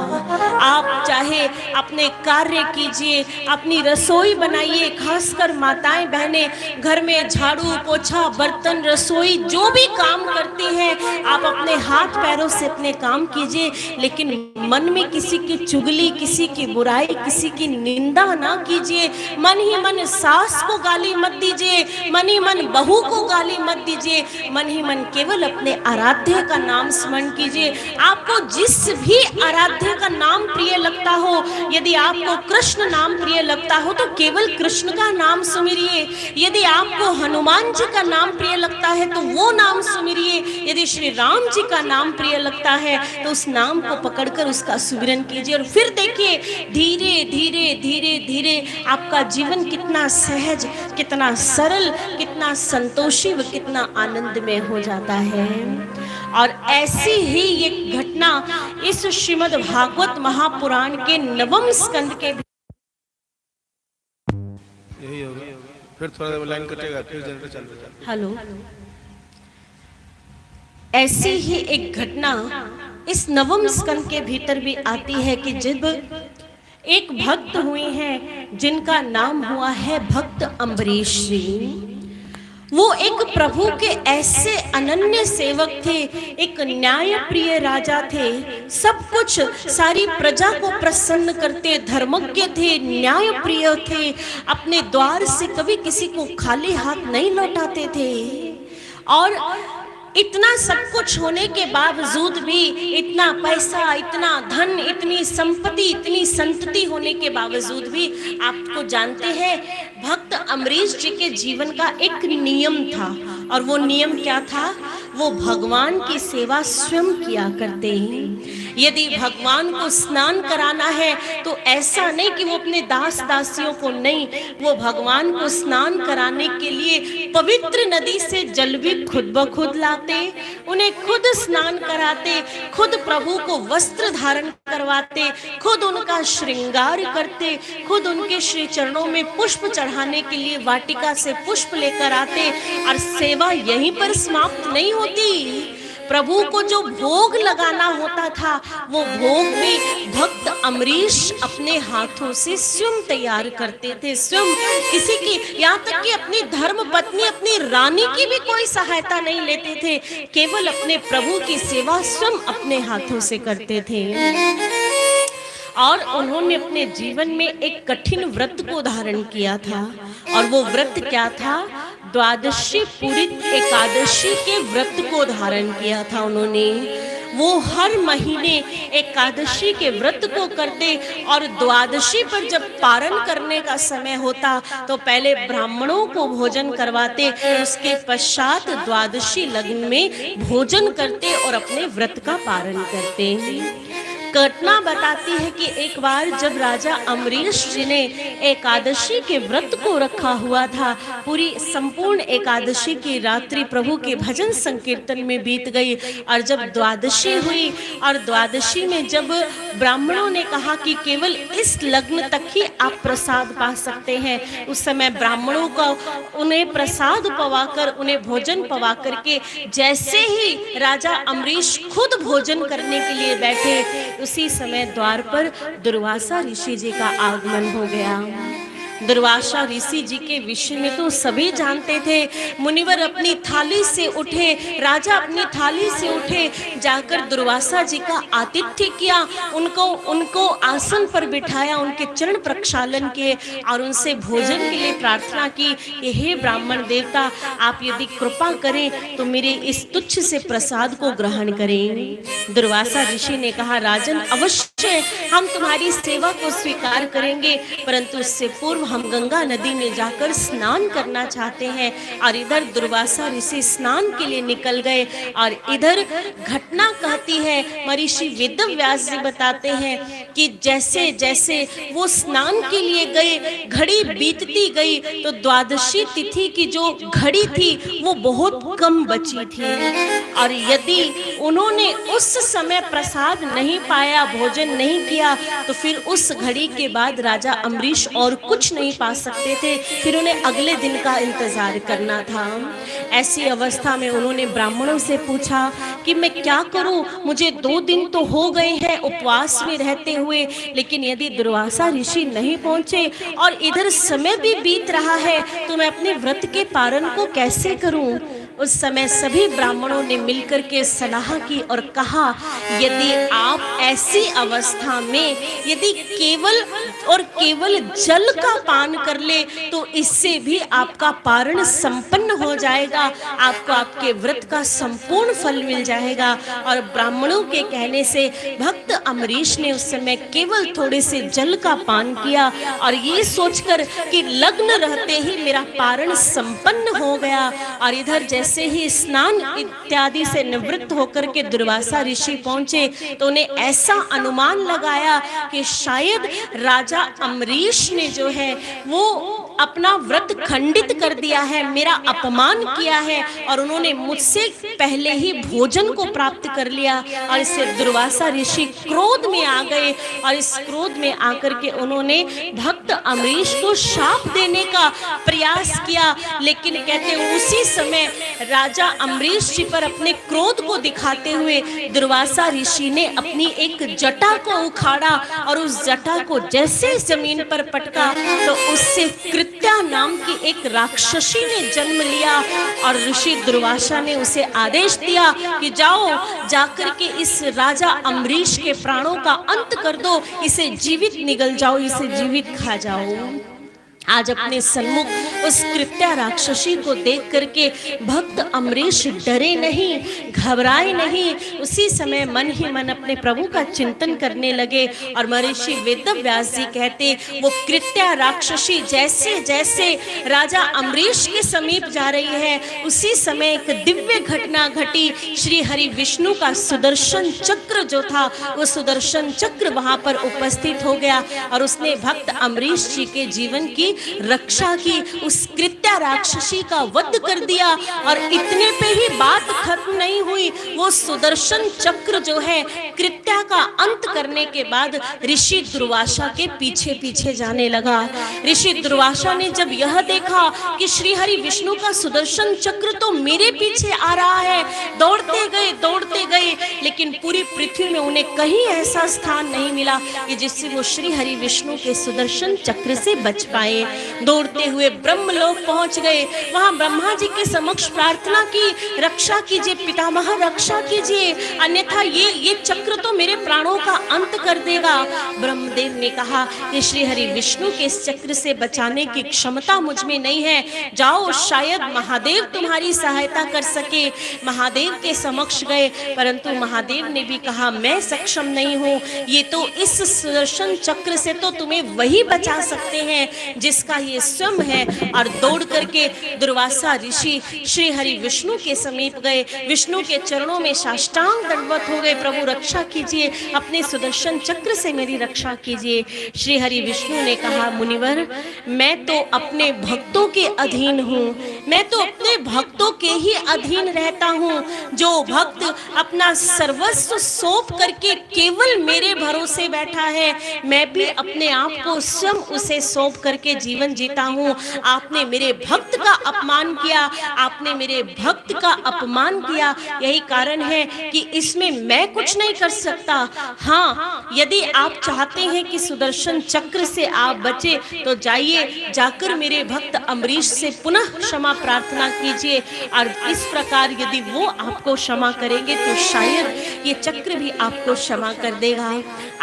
आप चाहे अपने कार्य कीजिए, अपनी रसोई बनाइए, खासकर माताएं बहनें घर में झाड़ू पोछा बर्तन रसोई जो भी काम करती हैं, आप अपने हाथ पैरों से अपने काम कीजिए, लेकिन मन में किसी की चुगली, किसी की बुराई, किसी की निंदा ना कीजिए। मन ही मन सास को गाली मत दीजिए, मन ही मन बहू को गाली मत दीजिए, मन ही मन केवल अपने आराध्य का नाम स्मरण कीजिए। आपको जिस भी आराध्य का नाम प्रिय लगता हो, यदि आपको कृष्ण नाम प्रिय लगता हो तो केवल कृष्ण का नाम सुमिरिए। यदि आपको हनुमान जी का नाम प्रिय लगता है तो वो नाम सुमिरिए। यदि श्री राम जी का नाम प्रिय लगता है तो उस नाम को पकड़कर उसका सुमिरन कीजिए, और फिर देखिए धीरे धीरे धीरे धीरे आपका जीवन कितना सहज, कितना सरल, कितना संतोषी व कितना आनंदमय हो जाता है। और ऐसी ही एक घटना इस श्रीमद् भागवत महापुराण के 9वें स्कंद के यही होगा। फिर थोड़ा देर लाइन कटेगा, फिर जनरेटर चालू हो जाएगा। हेलो, ऐसी ही एक घटना इस 9वें स्कंद के भीतर भी आती है कि जब एक भक्त हुए हैं जिनका नाम हुआ है भक्त अम्बरीश जी। वो एक प्रभु के ऐसे अनन्य सेवक थे, एक न्याय प्रिय राजा थे, सब कुछ सारी प्रजा को प्रसन्न करते, धर्मज्ञ थे, न्याय प्रिय थे, अपने द्वार से कभी किसी को खाली हाथ नहीं लौटाते थे। और इतना सब कुछ होने के बावजूद भी, इतना पैसा, इतना धन, इतनी संपत्ति, इतनी संतति होने के बावजूद भी, आपको जानते हैं भक्त अम्बरीश जी के जीवन का एक नियम था। और वो नियम क्या था? वो भगवान की सेवा स्वयं किया करते हैं। यदि भगवान को स्नान कराना है तो ऐसा नहीं कि वो अपने दास दासियों को नहीं, वो भगवान को स्नान कराने के लिए पवित्र नदी से जल भी खुद ब खुद लाते, उन्हें खुद स्नान कराते, खुद प्रभु को वस्त्र धारण करवाते, खुद उनका श्रृंगार करते, खुद उनके श्री चरणों में पुष्प चढ़ाने के लिए वाटिका से पुष्प लेकर आते। और सेवा यहीं पर समाप्त नहीं होती, प्रभु को जो भोग लगाना होता था वो भोग भी भक्त अम्बरीश अपने हाथों से स्वयं तैयार करते थे, स्वयं। किसी की, यहाँ तक कि अपनी धर्म पत्नी, अपनी रानी की भी कोई सहायता नहीं लेते थे, केवल अपने प्रभु की सेवा स्वयं अपने हाथों से करते थे। और उन्होंने अपने जीवन में एक कठिन व्रत को धारण किया था, और वो व्रत क्या था? द्वादशी पूरित एकादशी के व्रत को धारण किया था उन्होंने। वो हर महीने एकादशी के व्रत को करते, और द्वादशी पर जब पारण करने का समय होता तो पहले ब्राह्मणों को भोजन करवाते, उसके पश्चात द्वादशी लग्न में भोजन करते और अपने व्रत का पारण करते। घटना बताती है कि एक बार जब राजा अम्बरीश जी ने एकादशी के व्रत को रखा हुआ था, पूरी संपूर्ण एकादशी की रात्रि प्रभु के भजन संकीर्तन में बीत गई, और जब द्वादशी हुई और द्वादशी में जब ब्राह्मणों ने कहा कि केवल इस लग्न तक ही आप प्रसाद पा सकते हैं, उस समय ब्राह्मणों का उन्हें प्रसाद पवाकर, उन्हें भोजन पवा करके जैसे ही राजा अम्बरीश खुद भोजन करने के लिए बैठे, उसी समय द्वार पर दुर्वासा ऋषि जी का आगमन हो गया। दुर्वासा ऋषि जी के विषय में तो सभी जानते थे। मुनिवर अपनी थाली से उठे, राजा अपनी थाली से उठे, जाकर दुर्वासा जी का आतिथ्य किया, उनको आसन पर बिठाया, उनके चरण प्रक्षालन किए और उनसे भोजन के लिए प्रार्थना की कि हे ब्राह्मण देवता, आप यदि कृपा करें तो मेरे इस तुच्छ से प्रसाद को ग्रहण करें। दुर्वासा ऋषि ने कहा, राजन अवश्य हम तुम्हारी सेवा को स्वीकार करेंगे, परंतु उससे पूर्व हम गंगा नदी में जाकर स्नान करना चाहते हैं। और इधर दुर्वासा ऋषि स्नान के लिए निकल गए, और इधर घटना कहती है, महर्षि वेदव्यास जी बताते हैं कि जैसे जैसे वो स्नान के लिए गए, घड़ी बीतती गई तो द्वादशी तिथि की जो घड़ी थी वो बहुत कम बची थी, और यदि उन्होंने उस समय प्रसाद नहीं पाया, भोजन नहीं किया, तो फिर उस घड़ी के बाद राजा अम्बरीश और कुछ नहीं पा सकते थे, फिर उन्हें अगले दिन का इंतजार करना था। ऐसी अवस्था में उन्होंने ब्राह्मणों से पूछा कि मैं क्या करूं, मुझे 2 दिन तो हो गए हैं उपवास में रहते हुए, लेकिन यदि दुर्वासा ऋषि नहीं पहुंचे और इधर समय भी बीत रहा है तो मैं अपने व्रत के पारण को कैसे करूं। उस समय सभी ब्राह्मणों ने मिलकर के सलाह की और कहा, यदि आप ऐसी अवस्था में यदि केवल और केवल जल का पान कर ले तो इससे भी आपका पारण संपन्न हो जाएगा, आपको आपके व्रत का संपूर्ण फल मिल जाएगा। और ब्राह्मणों के कहने से भक्त अम्बरीश ने उस समय केवल थोड़े से जल का पान किया और ये सोचकर कि लग्न रहते ही मेरा पारण संपन्न हो गया। और इधर जैसे ही स्नान इत्यादि से निवृत्त होकर के दुर्वासा ऋषि पहुंचे तो उन्हें ऐसा अनुमान लगाया कि शायद राजा अम्बरीश ने जो है वो अपना व्रत खंडित कर दिया है, मेरा अपमान किया है और उन्होंने मुझसे पहले ही भोजन को प्राप्त कर लिया। और इससे दुर्वासा ऋषि क्रोध में आ गए और इस क्रोध में आकर के उन्होंने भक्त अम्बरीश को शाप देने का प्रयास किया। लेकिन कहते उसी समय राजा अम्बरीश जी पर अपने क्रोध को दिखाते हुए दुर्वासा ऋषि ने अपनी एक जटा को उखाड़ा और उस जटा को जैसे जमीन पर पटका तो उससे कृत्या नाम की एक राक्षसी ने जन्म लिया। और ऋषि दुर्वासा ने उसे आदेश दिया कि जाओ जाकर के इस राजा अम्बरीश के प्राणों का अंत कर दो, इसे जीवित निगल जाओ, इसे जीवित खा जाओ। आज अपने सन्मुख उस कृत्या राक्षसी को देख करके भक्त अम्बरीश डरे नहीं, घबराए नहीं, उसी समय मन ही मन अपने प्रभु का चिंतन करने लगे। और महर्षि वेदव्यास जी कहते वो कृत्या राक्षसी जैसे जैसे राजा अम्बरीश के समीप जा रही है उसी समय एक दिव्य घटना घटी। श्री हरि विष्णु का सुदर्शन चक्र जो था वो सुदर्शन चक्र वहां पर उपस्थित हो गया और उसने भक्त अम्बरीश जी के जीवन की रक्षा की, उस कृत्या राक्षसी का वध कर दिया। और इतने पे ही बात खत्म नहीं हुई, वो सुदर्शन चक्र जो है कृत्या का अंत करने के बाद ऋषि दुर्वासा के पीछे पीछे जाने लगा। ऋषि दुर्वासा ने जब यह देखा कि श्री हरि विष्णु का सुदर्शन चक्र तो मेरे पीछे आ रहा है, दौड़ते गए, लेकिन पूरी पृथ्वी में उन्हें कहीं ऐसा स्थान नहीं मिला कि जिससे वो श्री हरि विष्णु के सुदर्शन चक्र से बच पाए। दौड़ते हुए ब्रह्मलोक पहुंच गए, वहां ब्रह्मा जी के समक्ष प्रार्थना की, रक्षा कीजिए पितामह, रक्षा कीजिए, अन्यथा ये चक्र तो मेरे प्राणों का अंत कर देगा। ब्रह्मदेव ने कहा कि श्री हरि विष्णु के इस चक्र से बचाने की क्षमता मुझ में नहीं है, जाओ शायद महादेव तुम्हारी सहायता कर सके। महादेव के समक्ष गए परंतु महादेव ने भी कहा मैं सक्षम नहीं हूँ, ये तो इस सुदर्शन चक्र से तो तुम्हें वही बचा सकते हैं जिसका ये स्वयं है। और दौड़ करके दुर्वासा ऋषि श्री हरि विष्णु के समीप गए, विष्णु के चरणों में साष्टांग दंडवत हो गए, प्रभु रक्षा कीजिए, अपने सुदर्शन चक्र से मेरी रक्षा कीजिए। श्री हरि विष्णु ने कहा मुनिवर मैं तो अपने भक्तों के अधीन हूँ, मैं तो अपने भक्तों के ही अधीन रहता हूँ। जो भक्त अपना सर्वस्व सौंप करके केवल मेरे भरोसे बैठा है मैं भी अपने आप को स्वयं उसे सौंप करके जीवन जीता हूँ। आपने मेरे भक्त का अपमान किया, आपने मेरे भक्त का अपमान किया, यही कारण है कि इसमें मैं कुछ नहीं कर सकता। हाँ यदि आप चाहते हैं कि सुदर्शन चक्र से आप बचे तो जाइए, जाकर मेरे भक्त अम्बरीश से पुनः क्षमा प्रार्थना कीजिए और इस प्रकार यदि वो आपको क्षमा करेंगे तो शायद ये चक्र भी आपको क्षमा कर देगा।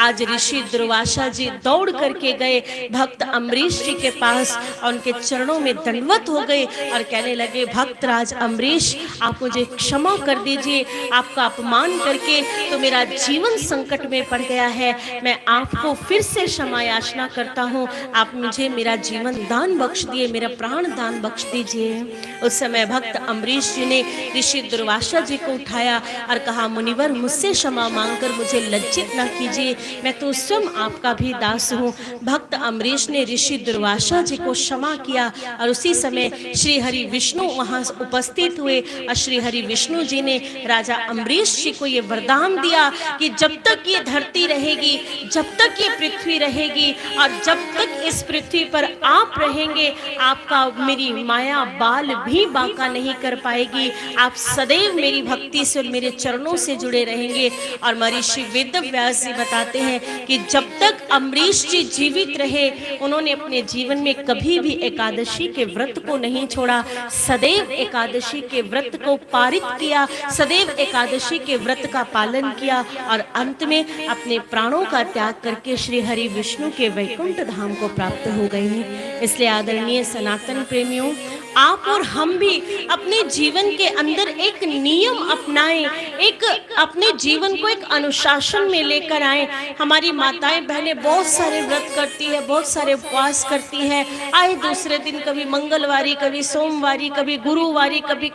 आज ऋषि दुर्वासा जी दौड़ करके गए भक्त अम्बरीश जी के पास और उनके चरणों में दंडवत हो गए और कहने लगे भक्तराज अम्बरीश आप मुझे क्षमा कर दीजिए, आपका अपमान करके तो मेरा जीवन संकट में पड़ गया है, मैं आपको फिर से क्षमा याचना करता हूँ, आप मुझे मेरा जीवन दान बख्श दिए, मेरा प्राण दान बख्श दीजिए। उस समय भक्त अम्बरीश जी ने ऋषि दुर्वासा जी को उठाया और कहा मुनिवर मुझसे क्षमा मांगकर मुझे लज्जित न कीजिए, मैं तो स्वयं आपका भी दास हूँ। भक्त अम्बरीश ने ऋषि दुर्वासा जी को क्षमा किया और उसी समय श्री हरि विष्णु वहां उपस्थित हुए और श्री हरि विष्णु जी ने राजा अम्बरीश जी को ये वरदान दिया कि जब तक ये धरती रहेगी, जब तक ये पृथ्वी रहेगी और जब तक इस पृथ्वी पर आप रहेंगे आपका मेरी माया बाल भी बांका नहीं कर पाएगी। आप सदैव मेरी भक्ति से और मेरे चरणों से जुड़े रहेंगे। और महर्षि वेद व्यास जी बताते हैं कि जब तक अम्बरीश जी जीवित रहे उन्होंने अपने जीवन में कभी भी एकादशी के व्रत को नहीं छोड़ा, सदैव एकादशी के व्रत को पारित किया, सदैव एकादशी के व्रत का पालन किया और अंत में अपने प्राणों का त्याग करके श्री हरि विष्णु के वैकुंठ धाम को प्राप्त हो गए हैं। इसलिए आदरणीय सनातन प्रेमियों, आप और हम भी अपने जीवन के अंदर एक नियम अपनाएं, एक अपने जीवन को एक अनुशासन में लेकर आए। हमारी माताएं बहनें बहुत सारे व्रत करती है, बहुत सारे उपवास करती है, आए दूसरे दिन कभी मंगलवारी, कभी सोमवारी, कभी गुरुवारी, कभी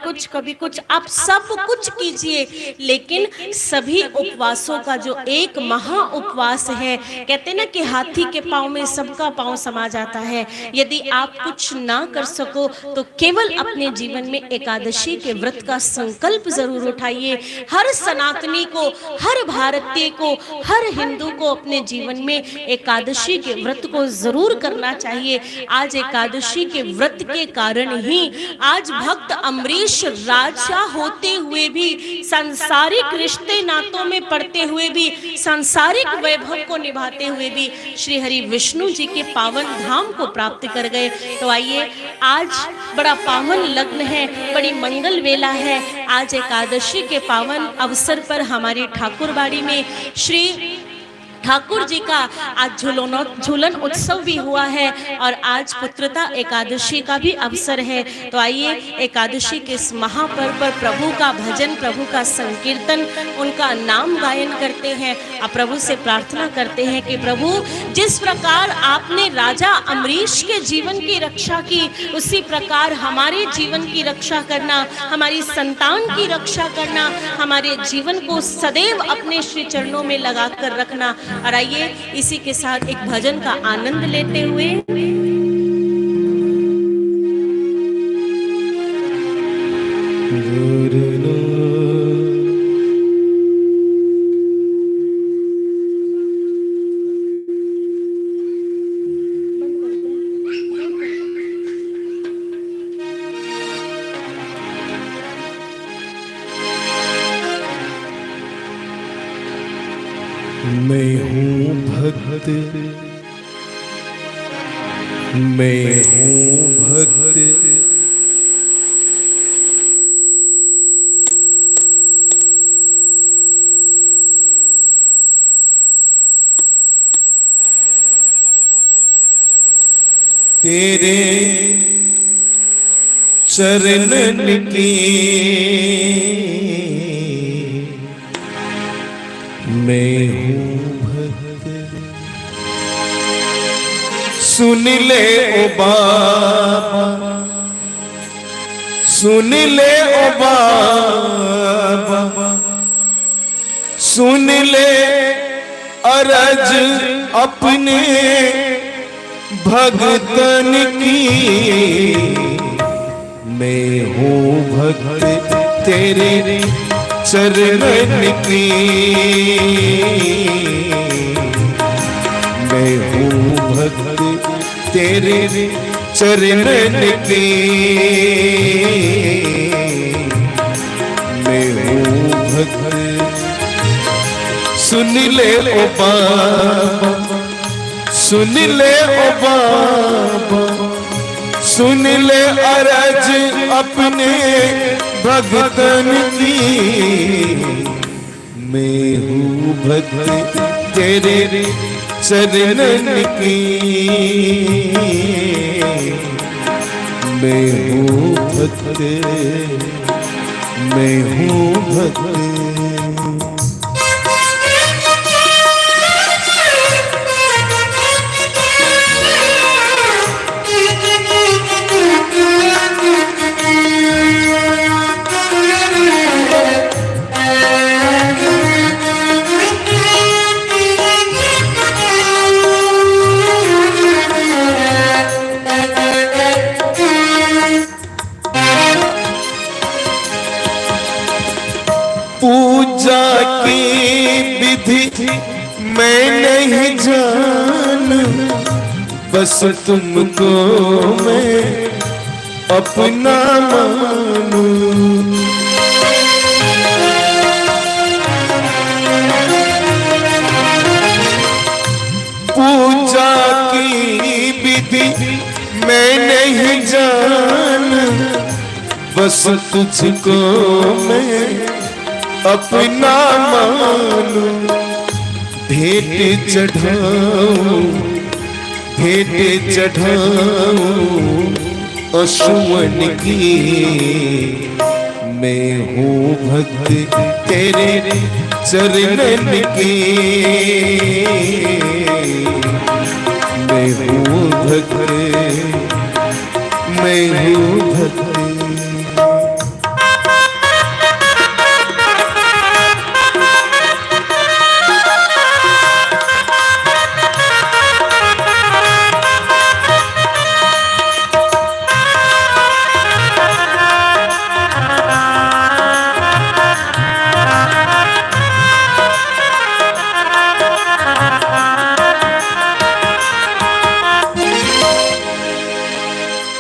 कुछ। आप सब कुछ कीजिए, लेकिन सभी उपवासों का जो एक महा उपवास है, कहते ना कि हाथी के पांव में सबका पांव समा जाता है। यदि आप कुछ ना कर सको तो केवल अपने जीवन में एकादशी के व्रत का संकल्प जरूर उठाइए। हर सनातनी को, हर भारतीय को, हर हिंदू को अपने जीवन में एकादशी के व्रत को जरूर करना चाहिए। आज एकादशी के व्रत के कारण ही आज भक्त अम्बरीश राजा होते हुए भी, सांसारिक रिश्ते नातों में पड़ते हुए भी, सांसारिक वैभव को निभाते हुए भी श्री हरि विष्णु जी के पावन धाम को प्राप्त कर गए। तो आइए, आज बड़ा पावन लग्न है, बड़ी मंगल वेला है। आज एकादशी के पावन अवसर पर हमारी ठाकुरबाड़ी में श्री ठाकुर जी का आज झूलन उत्सव भी हुआ है और आज पुत्रता एकादशी का भी अवसर है। तो आइए, एकादशी के इस महापर्व पर प्रभु का भजन, प्रभु का संकीर्तन, उनका नाम गायन करते हैं और प्रभु से प्रार्थना करते हैं कि प्रभु, जिस प्रकार आपने राजा अम्बरीश के जीवन की रक्षा की, उसी प्रकार हमारे जीवन की रक्षा करना, हमारी संतान की रक्षा करना, हमारे जीवन को सदैव अपने श्री चरणों में लगा कर रखना। और आइए, इसी के साथ एक भजन का आनंद लेते हुए मैं हूँ भक्त, मैं हूँ भक्त, तेरे चरणन की मैं हूँ भक्त। सुन ले ओ बाबा, सुन ले ओ बाबा, सुन ले अरज अपने भगतन की। मैं हूँ भक्त तेरे चरणन की, मैं हूँ भक्त तेरे चरणन की, मैं हूँ भक्त। सुन ले ओ बाबा, सुन ले ओ बाबा, सुन ले अरज अपने भगतन की। मैं हूँ भक्त तेरे चरणन की, मैं हूँ भक्त, मैं हूँ भक्त। पूजा की विधि मैं नहीं जानू, बस तुमको मैं अपना मानू। पूजा की विधि मैं नहीं जान, बस तुझको मैं अपना मानू। भेंट चढ़ाऊं, भेंट चढ़ाऊं अश्वन की, मैं हूँ भक्त तेरे चरणन की। मैं हूँ भक्त, मैं हूँ भक्त।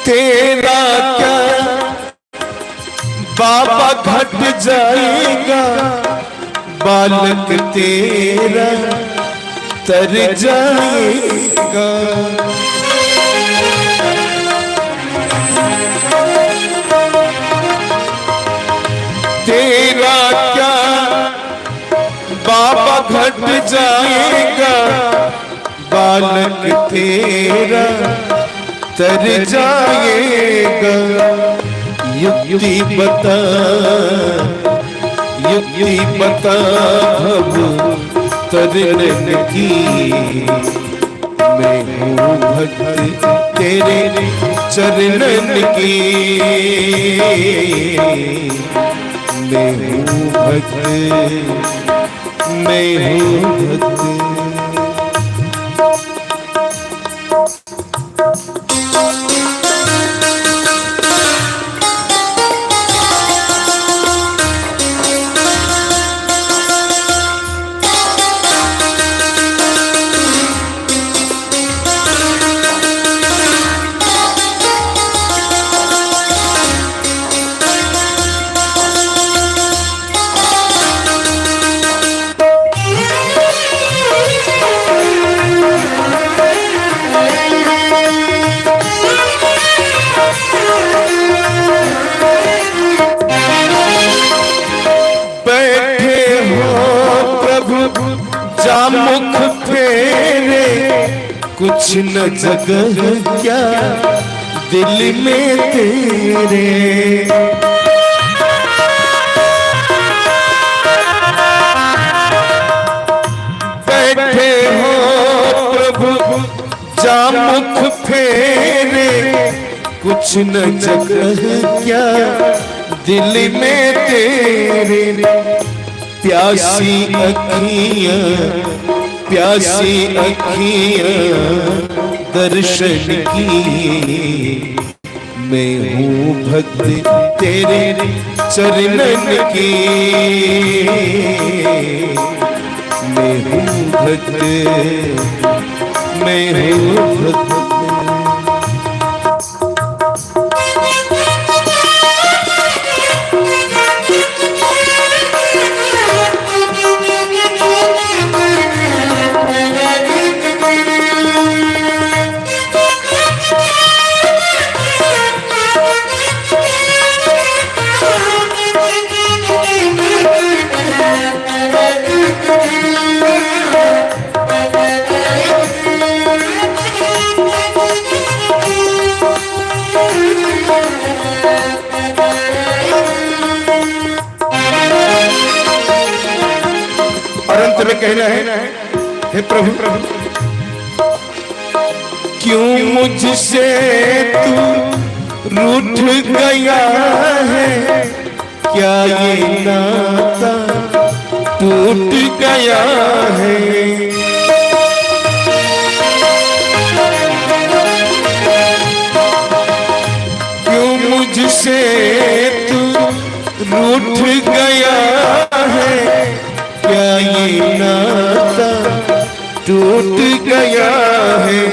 तेरा क्या बाबा घट जाएगा, बालक तेरा तर जाएगा। तेरा क्या बाबा घट जाएगा, बालक तेरा तर जाएगा। युक्ति बता, युक्ति बता भव तरन की, मैं हूँ भक्त तेरे चरणन की। मैं हूँ भक्त, मैं हूँ भक्त। मुख फेरे कुछ न जगह क्या दिल में तेरे। बैठे हो प्रभु जा मुख फेरे कुछ न जगह क्या दिल में तेरे। प्यासी अखियां, प्यासी अखियां दर्शन की, मैं हूँ भक्त तेरे चरणन की। मैं हूँ भक्त, मैं हूँ भक्त। और अंत में कहना है, हे प्रभु क्यों मुझसे तू रूठ गया है, क्या ये नाता टूट गया है। क्यों मुझसे तू रूठ गया है, क्या ये नाता टूट गया है।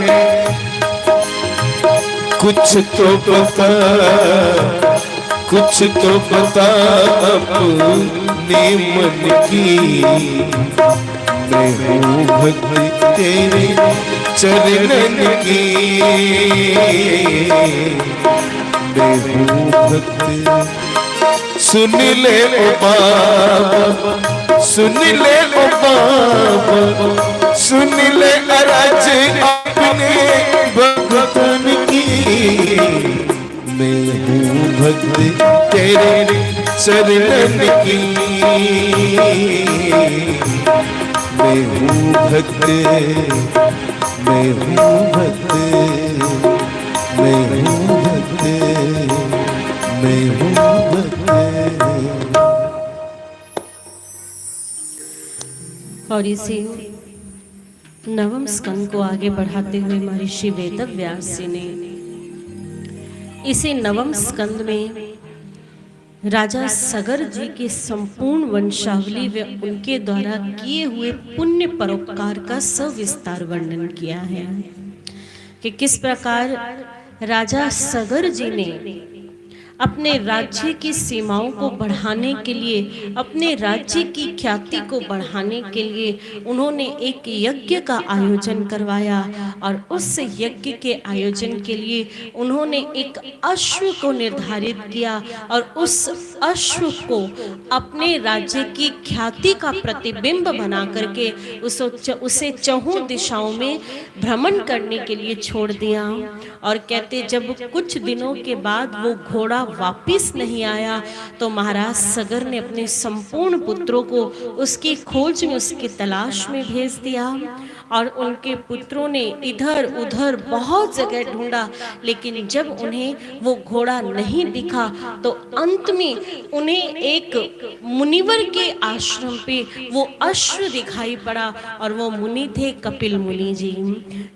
कुछ तो बता, कुछ तो बता अपने मन की। मैं हूँ भक्त तेरे चरणन की, मैं हूँ भक्त। सुन ले ओ बाबा, सुन ले ओ बाबा, सुन ले अरज अपने भगतन की। मैं हूँ भक्त तेरे चरणन की, मैं हूँ भक्त, मैं हूँ भक्त, मैं हूँ भक्त, मैं हूँ भक्त। और इसी नवम स्कंद को आगे बढ़ाते हुए महर्षि वेदव्यास जी ने इसी नवम स्कंद में राजा सगर जी की संपूर्ण वंशावली व उनके द्वारा किए हुए पुण्य परोपकार का सविस्तार वर्णन किया है कि किस प्रकार राजा सगर जी ने अपने राज्य की सीमाओं को बढ़ाने के लिए, अपने राज्य की ख्याति को बढ़ाने के लिए उन्होंने एक यज्ञ का आयोजन करवाया और उस यज्ञ के आयोजन के लिए उन्होंने एक अश्व को निर्धारित किया और उस अश्व को अपने राज्य की ख्याति का प्रतिबिंब बना करके उसे चहुं दिशाओं में भ्रमण करने के लिए छोड़ दिया। और कहते जब कुछ दिनों के बाद वो घोड़ा वापिस नहीं आया तो महाराज सगर ने अपने संपूर्ण पुत्रों को उसकी खोज में, उसकी तलाश में भेज दिया और उनके पुत्रों ने इधर उधर बहुत जगह ढूंढा, लेकिन जब उन्हें वो घोड़ा नहीं दिखा तो अंत में उन्हें एक मुनिवर के आश्रम पे वो अश्व दिखाई पड़ा और वो मुनि थे कपिल मुनि जी।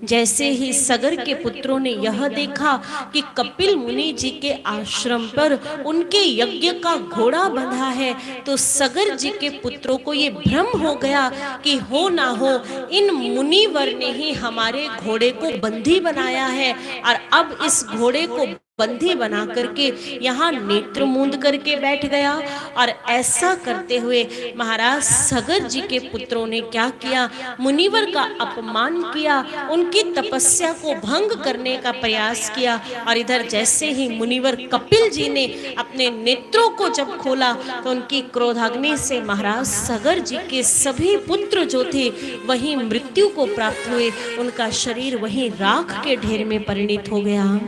जैसे ही सगर के पुत्रों ने यह देखा कि कपिल मुनि जी के आश्रम पर उनके यज्ञ का घोड़ा बंधा है तो सगर जी के पुत्रों को ये भ्रम हो गया कि हो ना हो इन मुनिवर ने ही हमारे घोड़े को बंधी बनाया है और अब इस घोड़े को बंधी बना करके यहाँ नेत्र मूंद करके बैठ गया। और ऐसा करते हुए महाराज सगर जी के पुत्रों ने क्या किया, मुनिवर का अपमान किया, उनकी तपस्या को भंग करने का प्रयास किया। और इधर जैसे ही मुनिवर कपिल जी ने अपने नेत्रों को जब खोला तो उनकी क्रोधाग्नि से महाराज सगर जी के सभी पुत्र जो थे वही मृत्यु को प्राप्त हुए, उनका शरीर वही राख के ढेर में परिणित हो गया।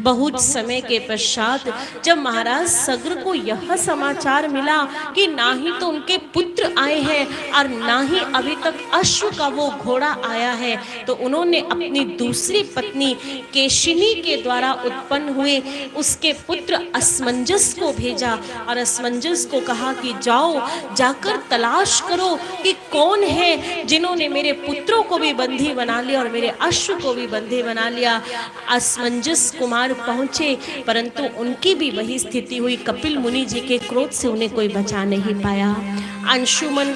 बहुत समय के पश्चात जब महाराज सगर को यह समाचार मिला कि ना ही तो उनके पुत्र आए हैं और ना ही अभी तक अश्व का वो घोड़ा आया है, तो उन्होंने अपनी दूसरी पत्नी केशिनी के द्वारा उत्पन्न हुए उसके पुत्र असमंजस को भेजा और असमंजस को कहा कि जाओ जाकर तलाश करो कि कौन है जिन्होंने मेरे पुत्रों को भी बंधी बना लिया और मेरे अश्व को भी बंधी बना लिया। असमंजस कुमार पहुंचे परंतु उनकी भी वही स्थिति हुई, कपिल मुनि जी के क्रोध से उन्हें कोई बचा नहीं पाया। अंशुमन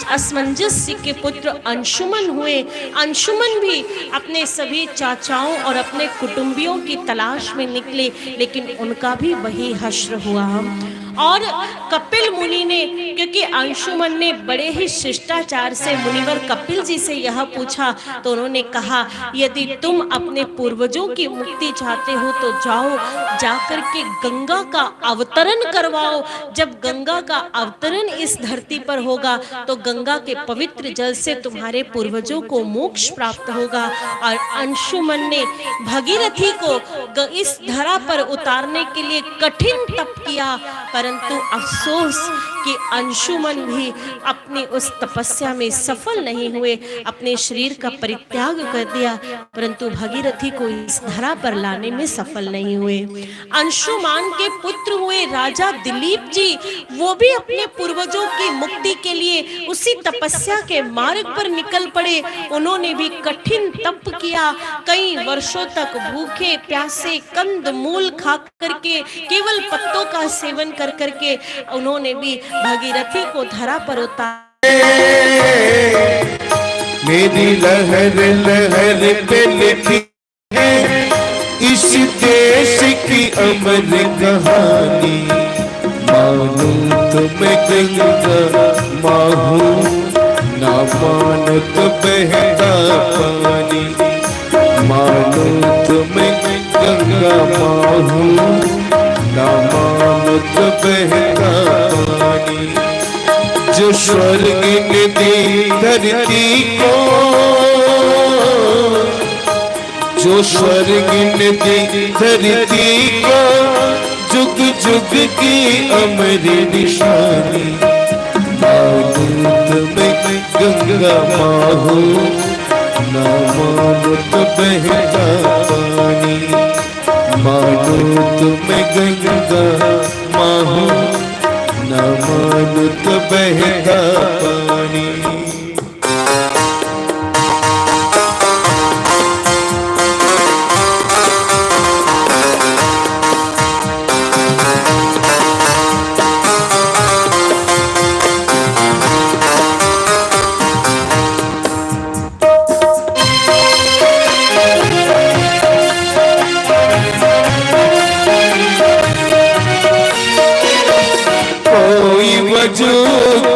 असमंजस के पुत्र अंशुमन हुए, अंशुमन भी अपने सभी चाचाओं और अपने कुटुंबियों की तलाश में निकले लेकिन उनका भी वही हश्र हुआ। और कपिल मुनि ने, क्योंकि अंशुमन ने बड़े ही शिष्टाचार से मुनिवर कपिल जी से यह पूछा तो उन्होंने कहा यदि तुम अपने पूर्वजों की मुक्ति चाहते हो तो जाओ जाकर के गंगा का अवतरण करवाओ। जब गंगा का अवतरण इस धरती पर होगा तो गंगा के पवित्र जल से तुम्हारे पूर्वजों को मोक्ष प्राप्त होगा। और अंशुमन ने भगीरथी को इस धरा पर उतारने के लिए कठिन तप किया, परंतु अफसोस कि अंशुमन भी अपनी उस तपस्या में सफल नहीं हुए, अपने शरीर का परित्याग कर दिया, परंतु भगीरथी को इस धरा पर लाने में सफल नहीं हुए। अंशुमान के पुत्र हुए राजा दिलीप जी, वो भी अपने पूर्वजों की मुक्ति के लिए उसी तपस्या के मार्ग पर निकल पड़े। उन्होंने भी कठिन तप किया, कई वर्षों तक भूखे प्यासे कंद मूल खा करके केवल पत्तों का सेवन कर करके उन्होंने भी भागीरथी को धरा पर उतारा। मेरी लहर लहर पे लिखी है इस देश की अमर कहानी, मानो तुम्हें गंगा माहू, ना मानो तो बहता पानी, मानो तुम्हें गंगा माहू, ना मानो तो बहता पानी। जो स्वर्ग ने दी धरती को, जो स्वर्ग ने दी धरती को, जुग जुग की अमर निशानी, मानो तुम्हें गंगा माहू, ना मानो तो बहता पानी, मानो तुम्हें गंगा माहू, ना मानो तो बहता पानी। वजू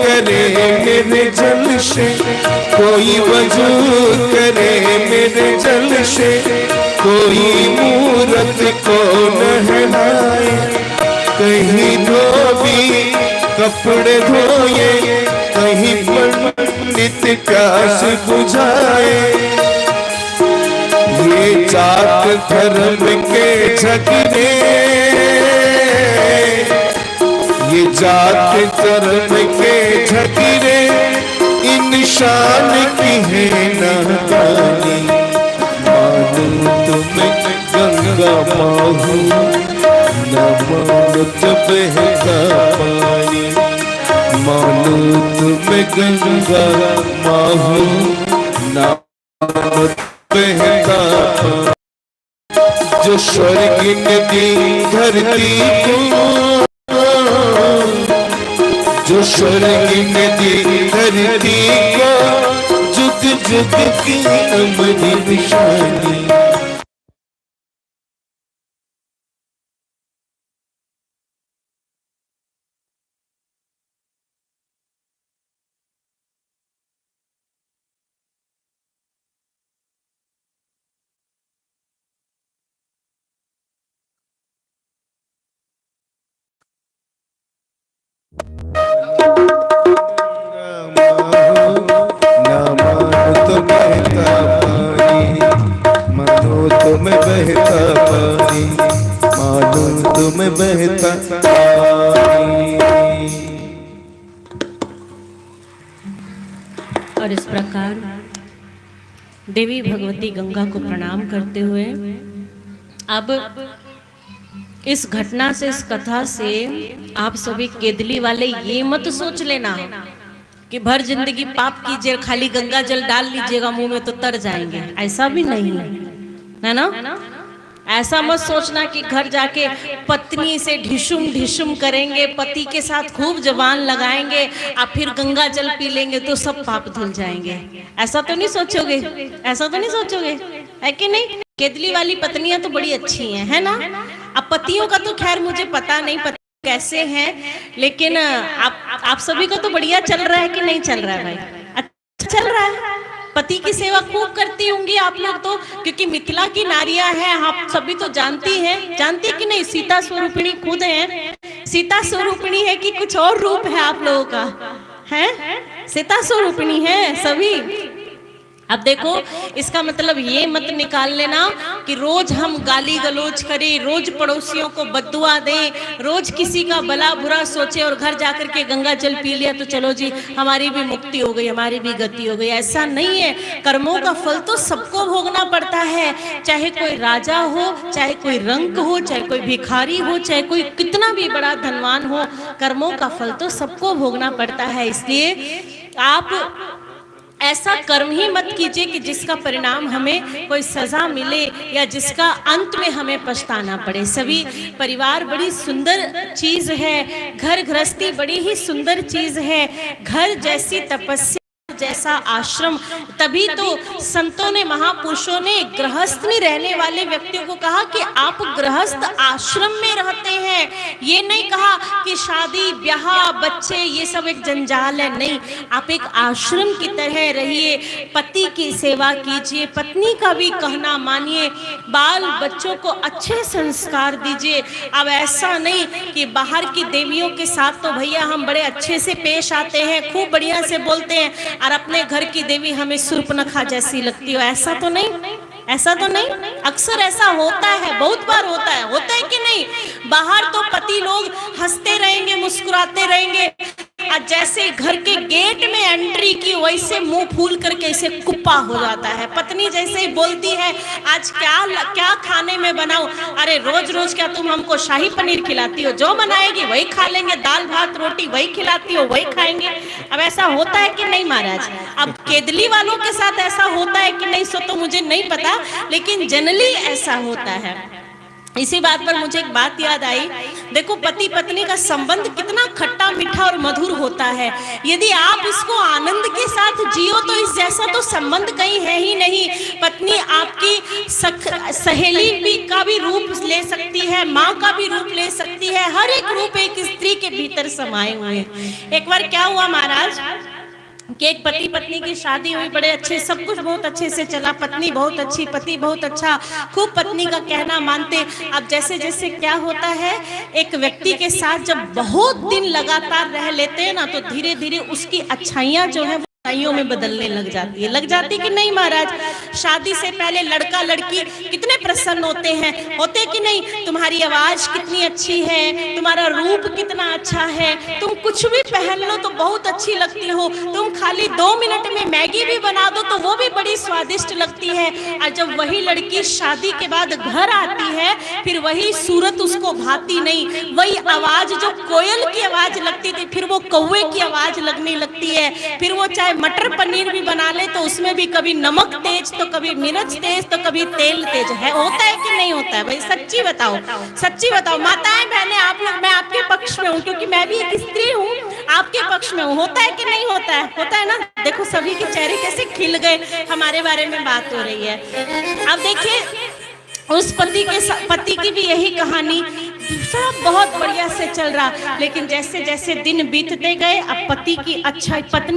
करे मेरे जल से, कोई वजू करे मेरे जल से, कोई मूरत को नहलाए, कहीं धोबी कपड़े धोए, कहीं पंडित प्यास बुझाए। ये जात धर्म के झगड़े, ये जात धर्म के झगड़े, इंसान की है नादानी, मानो तुम्हें गंगा माहू, ना मानो तो बहता पानी, मानो तुम्हें गंगा माहू, ना मानो बहता पानी। जो स्वर्ग ने दी धरती को, जो स्वर्ग ने दी धरती को, जुग जुग की अमर निशानी। तुम्हें बहता पानी, मानो तुम्हें बहता पानी। और इस प्रकार देवी भगवती गंगा को प्रणाम करते हुए अब इस घटना से, इस कथा से आप सभी केदली वाले ये मत सोच लेना कि भर जिंदगी पाप कीजिए, खाली गंगा जल डाल लीजिएगा मुंह में तो तर जाएंगे। ऐसा भी नहीं है ना। ऐसा मत सोचना कि घर जाके पत्नी से ढिशुम ढिशुम करेंगे, पति के साथ खूब जबान लगाएंगे और फिर गंगा जल पी लेंगे तो सब पाप धुल जाएंगे। ऐसा तो नहीं सोचोगे, ऐसा तो नहीं सोचोगे, है कि नहीं। केदली वाली पत्नियां तो बड़ी अच्छी हैं, है ना। अब पतियों का तो खैर मुझे पता नहीं पति कैसे हैं, लेकिन आप सभी को तो बढ़िया चल रहा है कि नहीं चल रहा है भाई? अच्छा चल रहा है। पति की सेवा खूब करती होंगी आप लोग तो, क्योंकि मिथिला की नारियां हैं, आप सभी तो जानती है कि नहीं। सीता स्वरूपिणी खुद है, सीता स्वरूपिणी है कि कुछ और रूप है आप लोगों का? है सीता स्वरूपिणी है सभी। अब देखो, इसका मतलब ये मत निकाल लेना कि रोज हम गाली गलौज करें, रोज पड़ोसियों को बद्दुआ दें, रोज किसी का भला बुरा सोचे और घर जाकर के गंगा जल पी लिया तो चलो जी हमारी भी मुक्ति हो गई, हमारी भी गति हो गई। ऐसा नहीं है। कर्मों का फल तो सबको भोगना पड़ता है, चाहे कोई राजा हो, चाहे कोई रंक हो, चाहे कोई भिखारी हो, चाहे कोई कितना भी बड़ा धनवान हो, कर्मों का फल तो सबको भोगना पड़ता है। इसलिए आप ऐसा कर्म ही मत कीजिए कि जिसका परिणाम हमें कोई सजा मिले या जिसका अंत में हमें पछताना पड़े। सभी परिवार बड़ी सुंदर चीज है, घर गृहस्थी बड़ी ही सुंदर चीज है। घर जैसी तपस्या, जैसा आश्रम। तभी तो संतों ने, महापुरुषों ने गृहस्थ में रहने वाले व्यक्तियों को कहा कि आप गृहस्थ आश्रम में रहते हैं। ये नहीं कहा कि शादी ब्याह बच्चे ये सब एक जंजाल है, नहीं, आप एक आश्रम की तरह रहिए, पति की सेवा कीजिए, पत्नी का भी कहना मानिए, बाल बच्चों को अच्छे संस्कार दीजिए। अब ऐसा नहीं कि बाहर की देवियों के साथ तो भैया हम बड़े अच्छे से पेश आते हैं, खूब बढ़िया से बोलते हैं, और अपने घर की देवी हमें सूर्पनखा जैसी लगती हो, ऐसा तो नहीं, ऐसा तो नहीं। अक्सर ऐसा होता है, बहुत बार होता है कि नहीं। बाहर तो पति लोग हंसते रहेंगे, मुस्कुराते रहेंगे, और जैसे घर के गेट में एंट्री की वैसे मुंह फूल करके ऐसे कुप्पा हो जाता है। पत्नी जैसे ही बोलती है आज क्या खाने में बनाऊं, अरे रोज रोज क्या तुम हमको शाही पनीर खिलाती हो, जो बनाएगी वही खा लेंगे, दाल भात रोटी वही खिलाती हो वही खाएंगे। अब ऐसा होता है कि नहीं महाराज? अब केदली वालों के साथ ऐसा होता है कि नहीं सो तो मुझे नहीं पता, लेकिन जनरली ऐसा होता है। इसी बात पर मुझे एक बात याद आई, देखो पति पत्नी का संबंध कितना खट्टा मीठा और मधुर होता है। यदि आप इसको आनंद के साथ जियो तो इस जैसा तो संबंध कहीं है ही नहीं। पत्नी आपकी सहेली भी का भी रूप ले सकती है, माँ का भी रूप ले सकती है, हर एक रूप एक स्त्री के भीतर समाये हुए हैं। एक बार क्या हुआ महाराज कि एक पति पत्नी की शादी हुई, बड़े अच्छे, सब कुछ बहुत अच्छे से चला, पत्नी बहुत अच्छी, पति बहुत अच्छा, खूब पत्नी का कहना मानते। अब जैसे जैसे क्या होता है, एक व्यक्ति के साथ जब बहुत दिन लगातार रह लेते हैं ना, तो धीरे धीरे उसकी अच्छाइयाँ जो है बुराइयों में बदलने लग जाती कि नहीं महाराज? शादी से पहले लड़का लड़की कितने प्रसन्न होते कि नहीं? तुम्हारी आवाज कितनी अच्छी है, तुम्हारा रूप कितना अच्छा है, तुम कुछ भी पहन लो तो बहुत अच्छी लगती हो, तुम खाली 2 मिनट में मैगी भी बना दो तो वो भी बड़ी स्वादिष्ट लगती है। और जब वही लड़की शादी के बाद घर आती है, फिर वही सूरत उसको भाती नहीं, वही आवाज जो कोयल की आवाज लगती थी फिर वो कौवे की आवाज लगने लगती है। फिर वो चाहे मटर पनीर भी बना ले तो उसमें भी कभी नमक तेज तो कभी मिर्च तेज तो कभी तेल तेज है। होता है कि नहीं होता है भाई? सच्ची बताओ, सच्ची बताओ माताएं बहनें, आप लोग, मैं आपके पक्ष में हूँ क्योंकि मैं भी एक स्त्री हूँ, आपके पक्ष में हूँ। होता है कि नहीं होता है? होता है ना? देखो सभी के चेहरे कैसे खिल गए, हमारे बारे में बात हो रही है। अब देखिए उस पति की भी यही कहानी, सब बहुत बढ़िया से चल रहा, लेकिन जैसे जैसे दिन बीतते गए अब पत्नी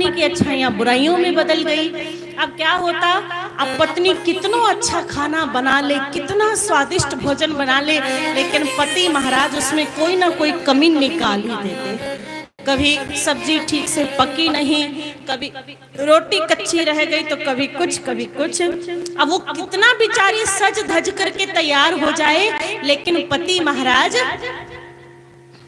की अच्छाइयाँ बुराइयों में बदल गई। अब क्या होता, अब पत्नी कितना अच्छा खाना बना ले, कितना स्वादिष्ट भोजन बना ले, लेकिन पति महाराज उसमें कोई ना कोई कमी निकाल ही देते। कभी सब्जी ठीक से पकी नहीं, कभी रोटी कच्ची रह गई तो कभी कुछ कभी कुछ। अब वो कितना बेचारी सज धज करके तैयार हो जाए, लेकिन पति महाराज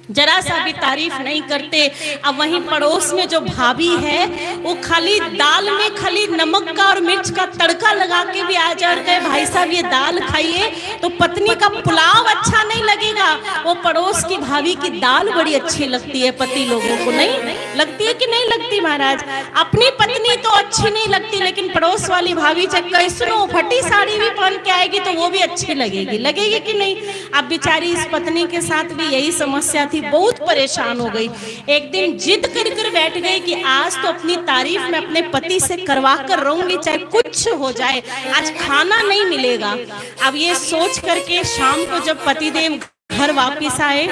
जरा सा भी तारीफ नहीं करते। अब वहीं पड़ोस में जो भाभी है वो खाली दाल में खाली नमक का और मिर्च का तड़का लगा के भी आ जा रहे, भाई साहब ये दाल खाइए तो पत्नी का पुलाव अच्छा नहीं लगेगा, वो पड़ोस की भाभी की दाल बड़ी अच्छी लगती है। पति लोगों को नहीं लगती है कि नहीं लगती महाराज? अपनी पत्नी तो अच्छी नहीं लगती, लेकिन पड़ोस वाली भाभी चाहे कैसनो फटी साड़ी भी पहन के आएगी तो वो भी अच्छी लगेगी कि नहीं? अब बेचारी इस पत्नी के साथ भी यही समस्या थी, बहुत परेशान हो गई। एक दिन जिद कर बैठ गई कि आज तो अपनी तारीफ मैं अपने पति से करवा कर रहूंगी, चाहे कुछ हो जाए, आज खाना नहीं मिलेगा। अब ये सोच करके शाम को जब पतिदेव घर वापिस आए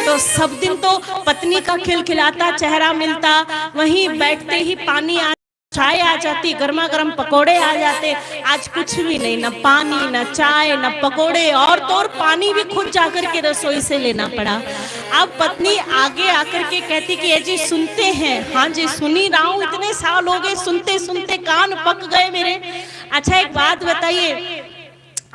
तो सब दिन तो पत्नी का खिलखिलाता चेहरा मिलता, वहीं बैठते ही पानी चाय आ जाती, गर्मा गर्म पकोड़े आ जाते। आज कुछ भी नहीं, ना पानी ना चाय ना पकोड़े, और तो और पानी भी खुद जाकर के रसोई से लेना पड़ा। अब पत्नी आगे आकर के कहती कि ये जी सुनते हैं? हाँ जी सुनी रहा हूँ, इतने साल हो गए सुनते सुनते कान पक गए मेरे। अच्छा एक बात बताइए,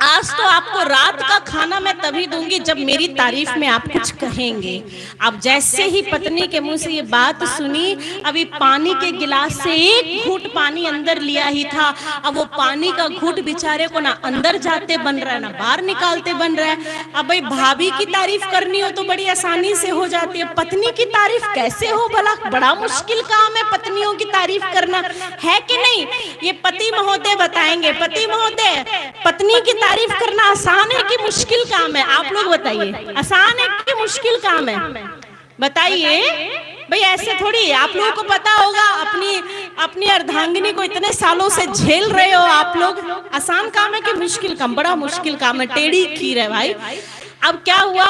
आज तो आपको रात का खाना मैं तभी दूंगी जब मेरी तारीफ में आप कुछ कहेंगे। अब जैसे ही पत्नी के मुंह से ये बात सुनी, अभी पानी के गिलास से एक घूंट पानी अंदर लिया ही था, अब वो पानी का घूंट बेचारे को ना अंदर जाते बन रहा है ना बाहर निकालते बन रहा है। अब भाई भाभी की तारीफ करनी हो तो बड़ी आसानी से हो जाती है, पत्नी की तारीफ कैसे हो भला? बड़ा मुश्किल काम है पत्नियों की तारीफ करना, है कि नहीं? ये पति महोदय बताएंगे। पति महोदय, पत्नी की तारीफ करना आसान है कि मुश्किल काम है? आप लोग बताइए, आसान है कि मुश्किल काम है? बताइए भाई, ऐसे थोड़ी। आप लोगों को पता होगा अपनी अपनी अर्धांगिनी को इतने सालों से झेल रहे हो आप लोग, आसान काम है कि मुश्किल काम? बड़ा मुश्किल काम है, टेढ़ी खीर है भाई। अब क्या हुआ,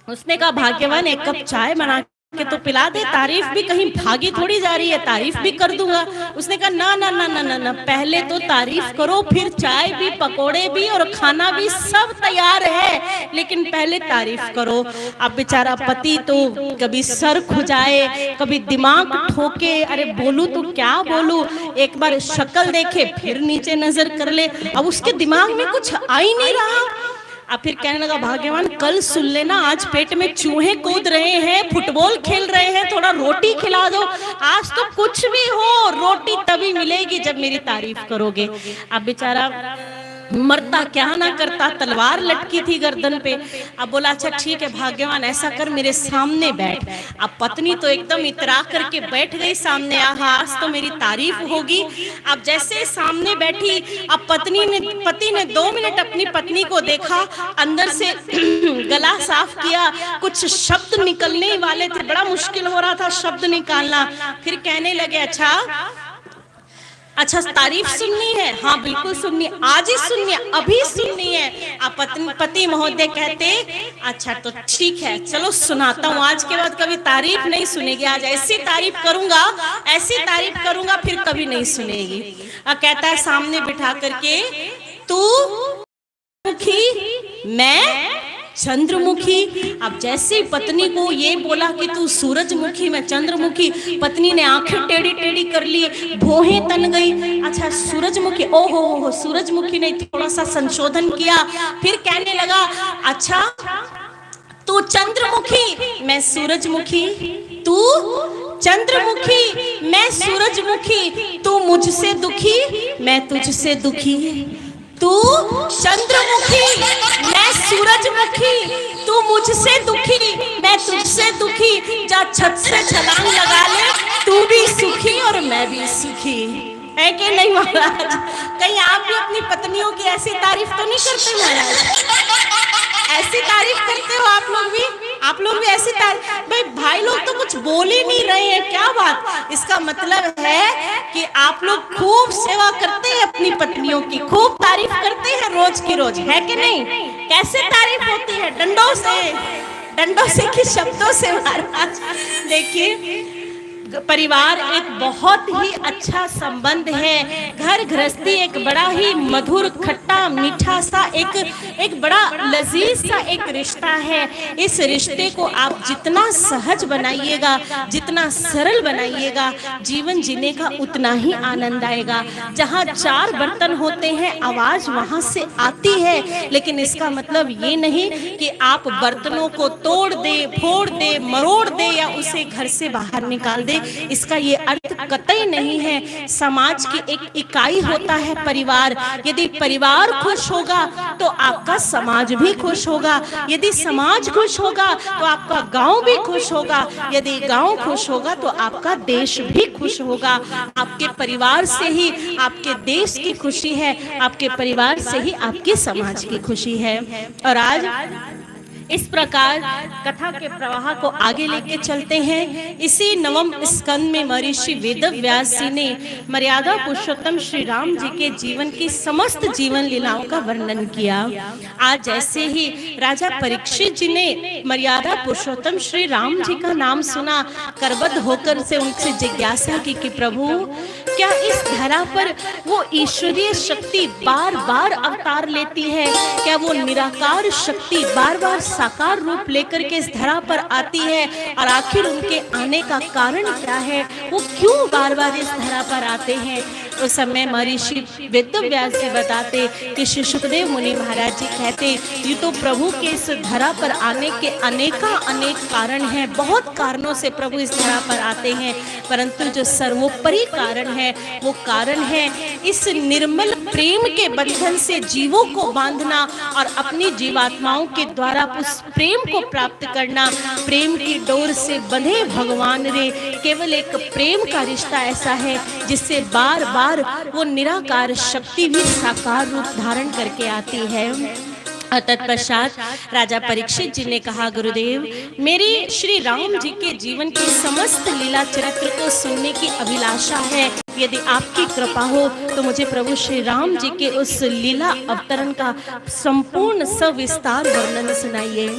उसने कहा भाग्यवान एक कप चाय बना के तो पिला दे, तारीफ भी कहीं भागी थोड़ी जा रही है, तारीफ भी कर दूंगा। उसने कहा ना ना ना ना ना ना, पहले तो तारीफ करो, फिर चाय भी, पकोड़े भी और खाना भी सब तैयार है, लेकिन पहले तारीफ करो। अब बेचारा पति तो कभी सर खुजाए, कभी दिमाग ठोके, अरे बोलूं तो क्या बोलूं, एक बार शक्ल देखे फिर नीचे नजर कर ले, अब उसके दिमाग में कुछ आ ही नहीं रहा। अब फिर कहने लगा भाग्यवान कल सुन लेना, आज पेट में चूहे कूद रहे हैं, फुटबॉल खेल रहे हैं, थोड़ा रोटी खिला दो, आज तो कुछ भी हो रोटी तभी मिलेगी जब मेरी तारीफ करोगे। अब बेचारा मरता क्या ना करता, तलवार लटकी थी गर्दन पे। अब बोला अच्छा ठीक है भाग्यवान ऐसा कर मेरे सामने बैठ। अब पत्नी तो एकदम इतरा करके बैठ गई सामने, आहा आज तो मेरी तारीफ होगी। अब जैसे सामने बैठी, अब पति ने 2 मिनट अपनी पत्नी को देखा, अंदर से गला साफ किया, कुछ शब्द निकलने वाले थे, बड़ा मुश्किल हो रहा था शब्द निकालना। फिर कहने लगे अच्छा तारीफ सुननी है? हाँ बिल्कुल सुननी है, आज ही सुननी है, अभी सुननी है। आप पति महोदय कहते अच्छा तो ठीक है चलो सुनाता हूँ, आज के बाद कभी तारीफ नहीं सुनेगी, आज ऐसी तारीफ करूंगा फिर कभी नहीं सुनेगी। कहता है सामने बिठा करके तू मुखी मैं चंद्रमुखी। अब जैसे पत्नी को ये बोला कि तू सूरजमुखी मैं चंद्रमुखी, पत्नी ने आंखें टेढ़ी टेढ़ी कर ली, भौहें तन गई। अच्छा सूरजमुखी, ओहो सूरजमुखी ने थोड़ा सा संशोधन किया, फिर कहने लगा अच्छा तू चंद्रमुखी मैं सूरजमुखी, तू चंद्रमुखी मैं सूरजमुखी, तू मुझसे दुखी मैं तुझसे दुखी, तू चंद्रमुखी मैं सूरजमुखी, तू मुझसे दुखी मैं तुझसे दुखी, जा छत से छलांग लगा ले, तू भी सुखी और मैं भी सुखी। है कि नहीं महाराज? कहीं आप भी अपनी पत्नियों की ऐसी तारीफ तो नहीं करते महाराज? ऐसी तारीफ करते हो आप लोग भी ऐसी तारीफ? भाई लोग तो कुछ बोल ही नहीं रहे हैं, क्या बात? इसका मतलब है कि आप लोग खूब सेवा करते हैं अपनी पत्नियों की, खूब तारीफ करते हैं रोज की रोज, है कि नहीं? कैसे तारीफ होती है? डंडों से कि शब्दों से महाराज? देखिए परिवार एक बहुत ही अच्छा संबंध है, घर गृहस्थी एक बड़ा ही मधुर खट्टा मीठा सा एक बड़ा लजीज सा एक रिश्ता है। इस रिश्ते को आप जितना सहज बनाइएगा, जितना सरल बनाइएगा, जीवन जीने का उतना ही आनंद आएगा। जहाँ 4 बर्तन होते हैं आवाज वहां से आती है, लेकिन इसका मतलब ये नहीं कि आप बर्तनों को तोड़ दे, फोड़ दे, मरोड़ दे या उसे घर से बाहर निकाल दे, इसका ये अर्थ कतई नहीं है। समाज की एक इकाई होता है परिवार, यदि परिवार खुश होगा तो आपका समाज भी खुश होगा, यदि समाज खुश होगा तो आपका गांव भी खुश होगा, यदि गांव खुश होगा तो आपका देश भी खुश होगा। आपके परिवार से ही आपके देश की खुशी है, आपके परिवार से ही आपके समाज की खुशी है। और आज इस प्रकार कथा के प्रवाह को आगे लेके चलते हैं। इसी 9वें स्कंद में महर्षि वेदव्यास जी ने मर्यादा पुरुषोत्तम श्री राम जी के जीवन की समस्त जीवन लीलाओं का वर्णन किया। आज जैसे ही राजा परीक्षित जी ने मर्यादा पुरुषोत्तम श्री राम जी का नाम सुना, करबद्ध होकर से उनसे जिज्ञासा की कि प्रभु क्या इस धरा पर वो ईश्वरीय शक्ति बार बार अवतार लेती है? क्या वो निराकार शक्ति बार बार साकार रूप लेकर के इस धरा पर आती है? और आखिर उनके आने का कारण क्या है? वो क्यों बार बार इस धरा पर आते हैं? उस समय महर्षि वेदव्यास जी बताते कि श्री सुखदेव मुनि महाराज जी कहते ये तो प्रभु के इस धरा पर आने के अनेक कारण हैं, बहुत कारणों से प्रभु इस धरा पर आते हैं, परंतु जो सर्वोपरि कारण है वो कारण है इस निर्मल प्रेम के बंधन से जीवों को बांधना और अपनी जीवात्माओं के द्वारा उस प्रेम को प्राप्त करना। प्रेम की डोर से बंधे भगवान रे, केवल एक प्रेम का रिश्ता ऐसा है जिससे बार बार वो निराकार शक्ति भी साकार रूप धारण करके आती है। और तत्पश्चात राजा परीक्षित जी ने कहा, गुरुदेव, मेरी श्री राम जी के जीवन की समस्त लीला चरित्र को सुनने की अभिलाषा है। यदि आपकी कृपा हो तो मुझे प्रभु श्री राम जी के उस लीला अवतरण का संपूर्ण सविस्तार वर्णन सुनाइए।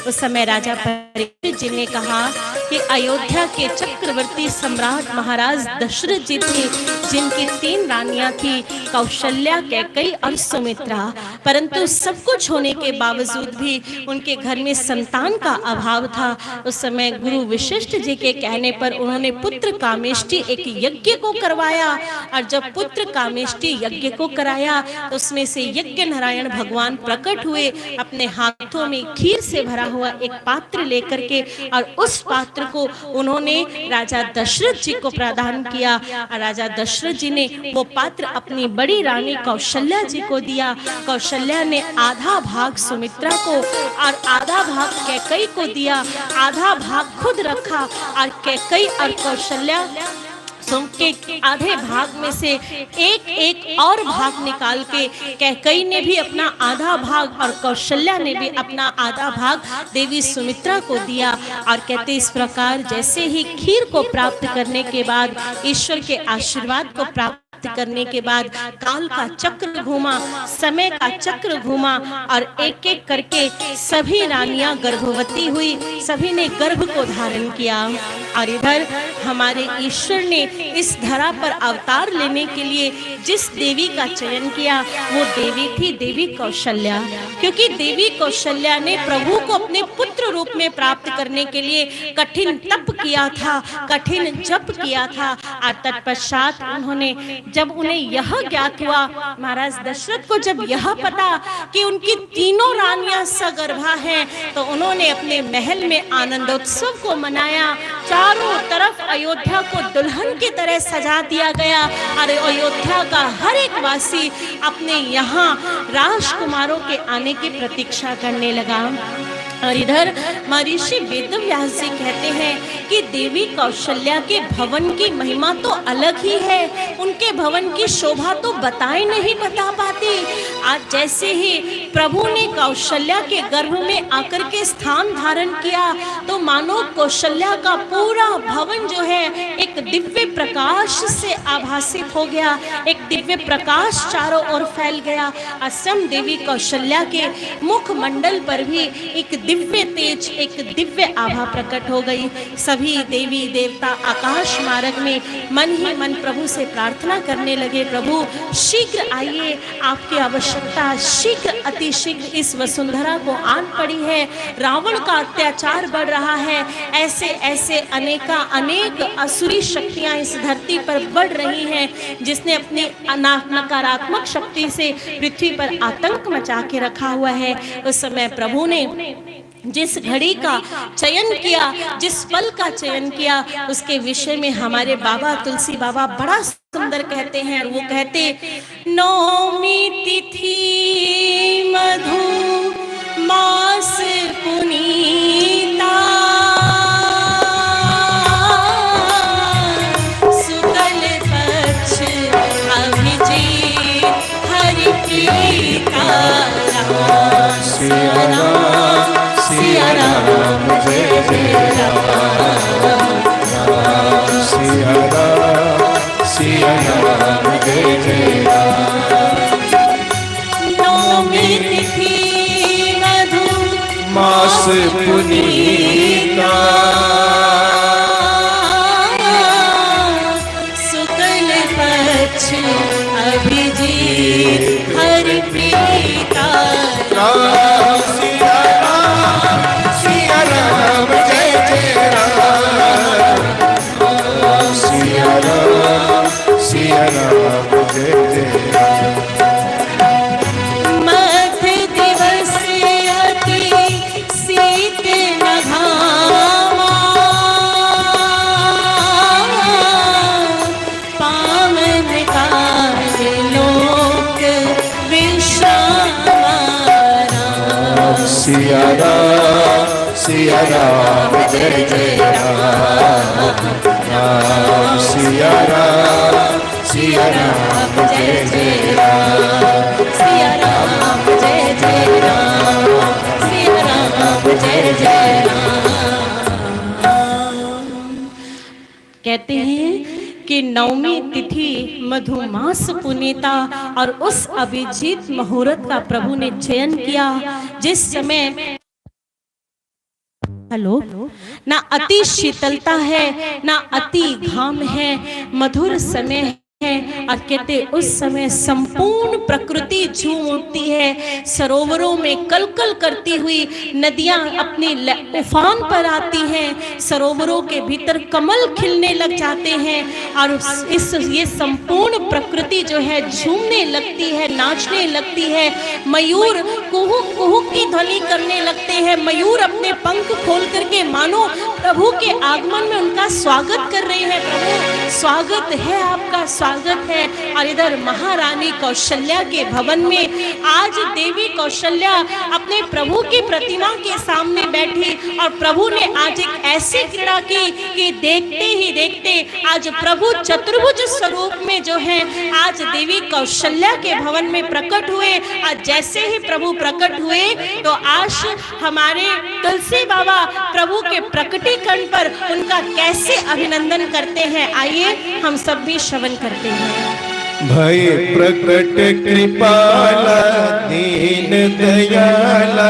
उस समय राजा परीक्षित जी ने कहा कि अयोध्या के चक्रवर्ती सम्राट महाराज दशरथ जी थे, जिनकी 3 रानियां थी, कौशल्या, कैकेयी और सुमित्रा। परंतु सब कुछ होने के बावजूद भी उनके घर में संतान का अभाव था। उस समय गुरु वशिष्ठ जी के कहने पर उन्होंने पुत्र कामेष्टि एक यज्ञ को करवाया, और जब पुत्र कामेष्टि यज्ञ को कराया तो उसमें से यज्ञ नारायण भगवान प्रकट हुए, अपने हाथों में खीर से भरा हुआ एक पात्र लेकर के, और उस पात्र को उन्होंने राजा दशरथ जी को प्रदान किया। और राजा दशरथ जी ने वो पात्र अपनी बड़ी रानी कौशल्या जी को दिया। कौशल्या ने आधा भाग सुमित्रा को और आधा भाग कैकेयी को दिया, आधा भाग खुद रखा, और कैकेयी और कौशल्या के आधे भाग में से एक और भाग निकाल के कैकेयी ने भी अपना आधा भाग और कौशल्या ने भी अपना आधा भाग देवी सुमित्रा को दिया। और कहते इस प्रकार जैसे ही खीर को प्राप्त करने के बाद, ईश्वर के आशीर्वाद को प्राप्त करने के बाद, काल का चक्र घूमा, समय का चक्र घूमा, और एक एक करके सभी रानियां गर्भवती हुई, सभी ने गर्भ को धारण किया। और इधर हमारे ईश्वर ने इस धरा पर अवतार लेने के लिए जिस देवी का चयन किया वो देवी थी देवी कौशल्या, क्योंकि देवी कौशल्या ने प्रभु को अपने पुत्र रूप में प्राप्त करने के लिए कठिन तप किया था, कठिन जप किया था। और तत्पश्चात उन्होंने, जब उन्हें यह ज्ञात हुआ, महाराज दशरथ को जब यह पता कि उनकी 3 रानियां सगर्भा हैं, तो उन्होंने अपने महल में आनंदोत्सव को मनाया। चारों तरफ अयोध्या को दुल्हन की तरह सजा दिया गया, और अयोध्या का हर एक वासी अपने यहाँ राजकुमारों के आने की प्रतीक्षा करने लगा। और इधर महर्षि वेदव्यास जी कहते हैं कि देवी कौशल्या के भवन की महिमा तो अलग ही है, उनके भवन की शोभा तो बताए नहीं बता पाती। आज जैसे ही प्रभु ने कौशल्या के गर्भ में आकर के स्थान धारण किया, तो मानो कौशल्या का पूरा भवन जो है एक दिव्य प्रकाश से आभासित हो गया, एक दिव्य प्रकाश चारों ओर फैल गया। असम देवी कौशल्या के मुखमंडल पर भी एक दिव्य तेज, एक दिव्य आभा प्रकट हो गई। सभी देवी देवता आकाश मार्ग में मन ही मन प्रभु से प्रार्थना करने लगे, प्रभु शीघ्र आइए, आपकी आवश्यकता शीघ्र अति शीघ्र इस वसुंधरा को आन पड़ी है। रावण का अत्याचार बढ़ रहा है, ऐसे ऐसे अनेक असुरी शक्तियां इस धरती पर बढ़ रही हैं, जिसने अपनी नकारात्मक शक्ति से पृथ्वी पर आतंक मचा के रखा हुआ है। उस समय प्रभु ने जिस घड़ी का चयन किया, जिस पल का चयन किया, उसके विषय में हमारे बाबा तुलसी बाबा बड़ा सुंदर कहते हैं। वो कहते, नौमी तिथि मधु मास पुनीता, शुक्ल पक्ष अभिजीत हरि प्रीता। सिया राम सिया राम जय जय राम, सिया राम जय जय राम। नौमी तिथि मधु मास पुनीता, शुक्ल पक्ष अभिजीत हरि प्रीता। मध्य दिवस अति शीत न घामा, पावन काज लोक विश्राम। सिया राम जय जय राम, सिया राम जय जय राम, सिया राम जय जय राम। जय जय कहते हैं कि नवमी तिथि मधुमास पुनीता और उस अभिजीत मुहूर्त का प्रभु ने चयन किया जिस समय हेलो ना अति शीतलता है ना अति घाम है, मधुर समय है और कहते उस समय संपूर्ण प्रकृति झूम उठती है। सरोवरों में कलकल करती हुई नदियां अपनी उफान पर आती हैं, सरोवरों के भीतर कमल खिलने लग जाते हैं और ये संपूर्ण प्रकृति जो है झूमने लगती है, नाचने लगती है। मयूर कुहुक कुहुक की ध्वनि करने लगते हैं, मयूर अपने पंख खोल करके मानो प्रभु के आगमन में उनका स्वागत कर रहे हैं। प्रभु स्वागत है, आपका स्वागत है। और इधर महारानी कौशल्या के भवन में आज देवी कौशल्या अपने प्रभु की प्रतिमा के सामने बैठी और प्रभु ने आज एक ऐसी क्रीड़ा की कि देखते ही देखते आज प्रभु चतुर्भुज स्वरूप में जो है आज देवी कौशल्या के भवन में प्रकट हुए। आज जैसे ही प्रभु प्रकट हुए तो आज हमारे तुलसी बाबा प्रभु के प्रकटीकरण पर उनका कैसे अभिनंदन करते हैं, आइए हम सब भी श्रवण करते हैं। भय प्रकट कृपाला दीन दयाला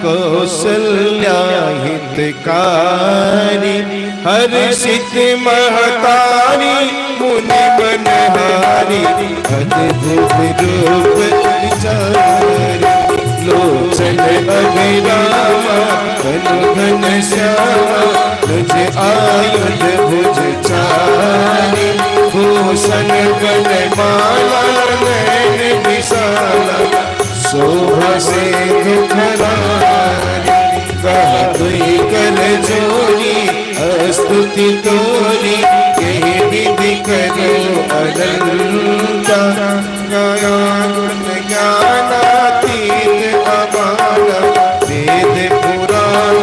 कौशल्या हितकारी हर्षित महतारी मुनि बनहारी अद्भुत रूप विचारी लोचन अभिरामा घन घन श्यामा तुझे आयुध भुज चारी भूषण गण माला नैन विशाला शोभा से धरारी कहा तुई कर जोरी स्तुति तोरी यही विधि करो अनंता ज्ञानातीत अपार वेद पुराण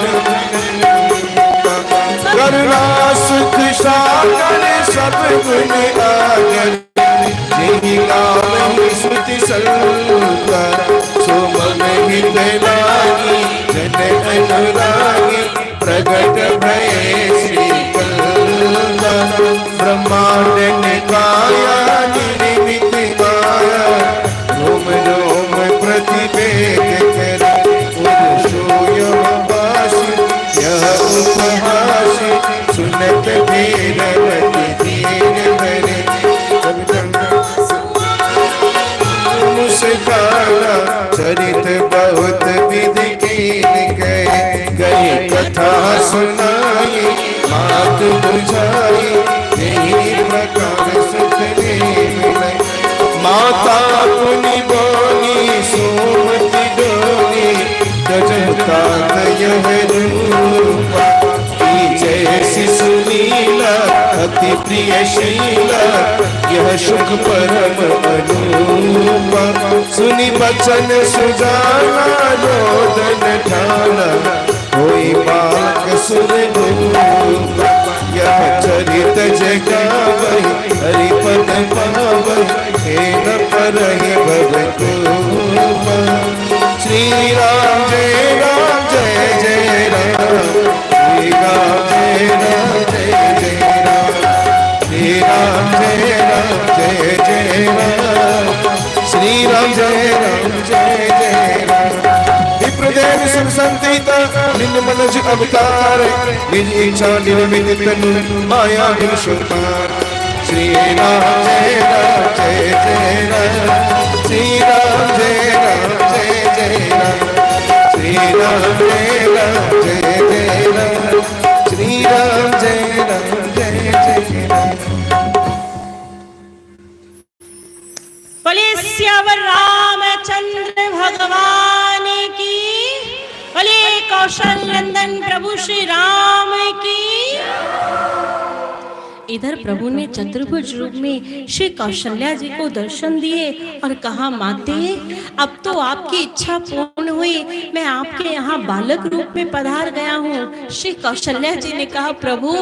करुणा सुख सागर सब गुण आगर जिहि गावहि स्तुति सल्लुकार सो मन हृदय लागी जन अनुरागी प्रगट भय श्री कल्ला ब्रह्मांड निकाया निर्मित माया रोम रोम प्रतिवेद करे उदशोयवासी यह उपहासी सुनत भीरवती दीन भरे मुस्काना चरित बहुत विधि कीन गए कथा सुनाई बात बुझाई यही प्रकार सुख मिले माता पुनि बोली सोमति डोली गजता यह रूपा जैसी सुनीला अति प्रिय शीला यह सुख परम अनुपा सुनी बचन सुजाना रोदन ठाना कोई बाक सुर रूपा यह चरित जगावहि हरि पद पावहि हे न परहि भवतोपा श्री राम जय जय राम श्री राम जय जय राम श्री राम जय जय राम श्री राम जय राम विप्रदेव सुख संतीता निन मनज अवतार निज इच्छा निर्मित तनु माया बिन सुतार श्री राम जय राम श्री राम जय राम श्री राम जय राम श्री राम जय राम बोले सियावर रामचंद्र भगवान की, बोले कौशल नंदन प्रभु श्री राम की। इधर प्रभु ने चतुर्भुज रूप में श्री कौशल्या जी को दर्शन दिए और कहा, माते अब तो आपकी इच्छा पूर्ण हुई, मैं आपके यहाँ बालक रूप में पधार गया हूँ। श्री कौशल्या जी ने कहा, प्रभु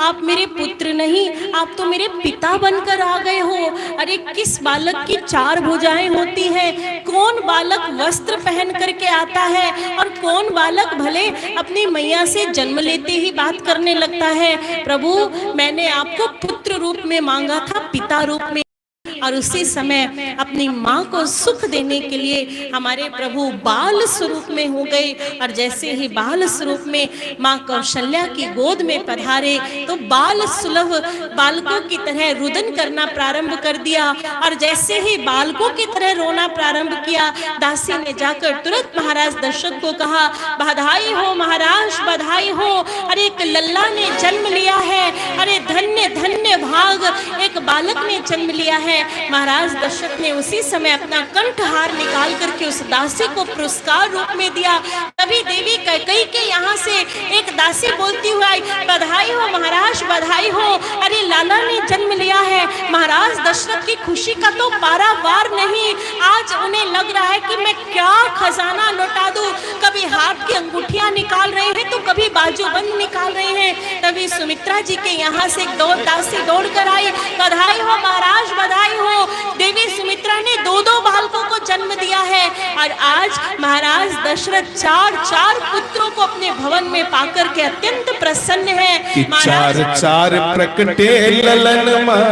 आप मेरे पुत्र नहीं, आप तो मेरे पिता बनकर आ गए हो। अरे किस बालक की 4 भुजाएं होती है, कौन बालक वस्त्र पहन करके आता है और कौन बालक भले अपनी मैया से जन्म लेते ही बात करने लगता है। प्रभु मैंने आपको पुत्र रूप में मांगा था, पिता रूप में, और उसी समय अपनी माँ को सुख देने के लिए हमारे प्रभु बाल स्वरूप में हो गए। और जैसे ही बाल स्वरूप में माँ कौशल्या की गोद में पधारे तो बाल सुलभ बालकों की तरह रुदन करना प्रारंभ कर दिया। और जैसे ही बालकों की तरह रोना प्रारंभ किया, दासी ने जाकर तुरंत महाराज दशरथ को कहा, बधाई हो महाराज, बधाई हो, अरे एक लल्ला ने जन्म लिया है, अरे धन्य धन्य भाग, एक बालक ने जन्म लिया है। महाराज दशरथ ने उसी समय अपना कंठहार निकाल करके उस दासी को पुरस्कार रूप में दिया। तभी देवी कैकेयी के यहाँ से एक दासी बोलती हुई आई, बधाई हो महाराज, बधाई हो, अरे लाला ने जन्म लिया है। महाराज दशरथ की खुशी का तो पारावार नहीं। आज उन्हें लग रहा है कि मैं क्या खजाना लौटा दूं। कभी हाथ की अंगूठियां निकाल रहे हैं तो कभी बाजूबंद निकाल रहे हैं। तभी सुमित्रा जी के यहाँ से एक दासी दौड़ कर आई, बधाई हो महाराज, बधाई हो, देवी सुमित्रा ने 2 बालकों को जन्म दिया है। और आज महाराज दशरथ 4 पुत्रों को अपने भवन में पाकर के अत्यंत प्रसन्न है। 4 प्रकटे ललन मां,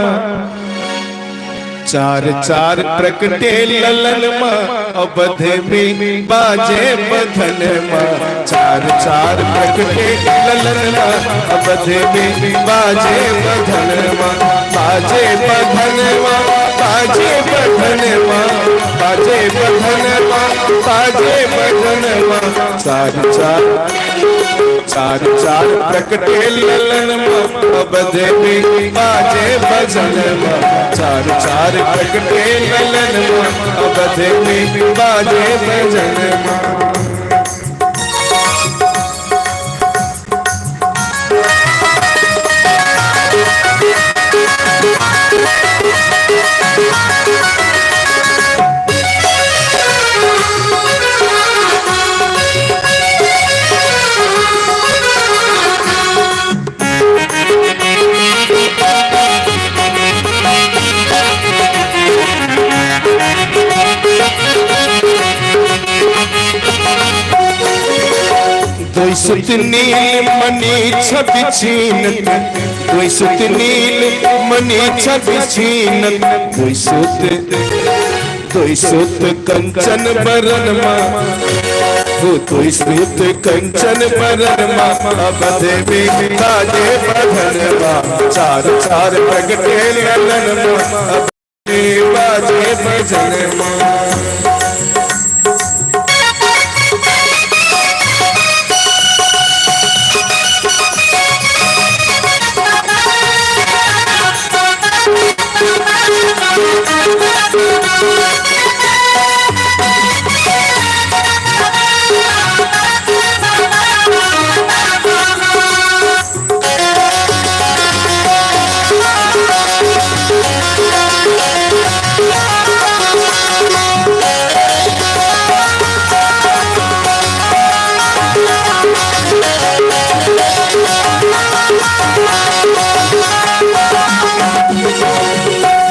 4 प्रकटे ललन मां, अवधे में बाजे बधन मां। 4 प्रकटे ललन मां, अवधे में बाजे बधन मां। बाजे बधन मां, बाजे बधन मां, बाजे बधन मां, बाजे बधन मां। 4 प्रकटे ललन मां, अवधे में बाजे बधन मां। 4 प्रकटे ललन मां, अवधे में बाजे बधन मां। सुत नील मणि छवि छीनत, कोई सुत नील मणि छवि छीनत, कोई सुत कंचन बरन मां, कोई सुत कंचन बरन मां, अवधे में बाजे बधन मां। 4 प्रगटे ललन मां, अवधे में बाजे बधन मां।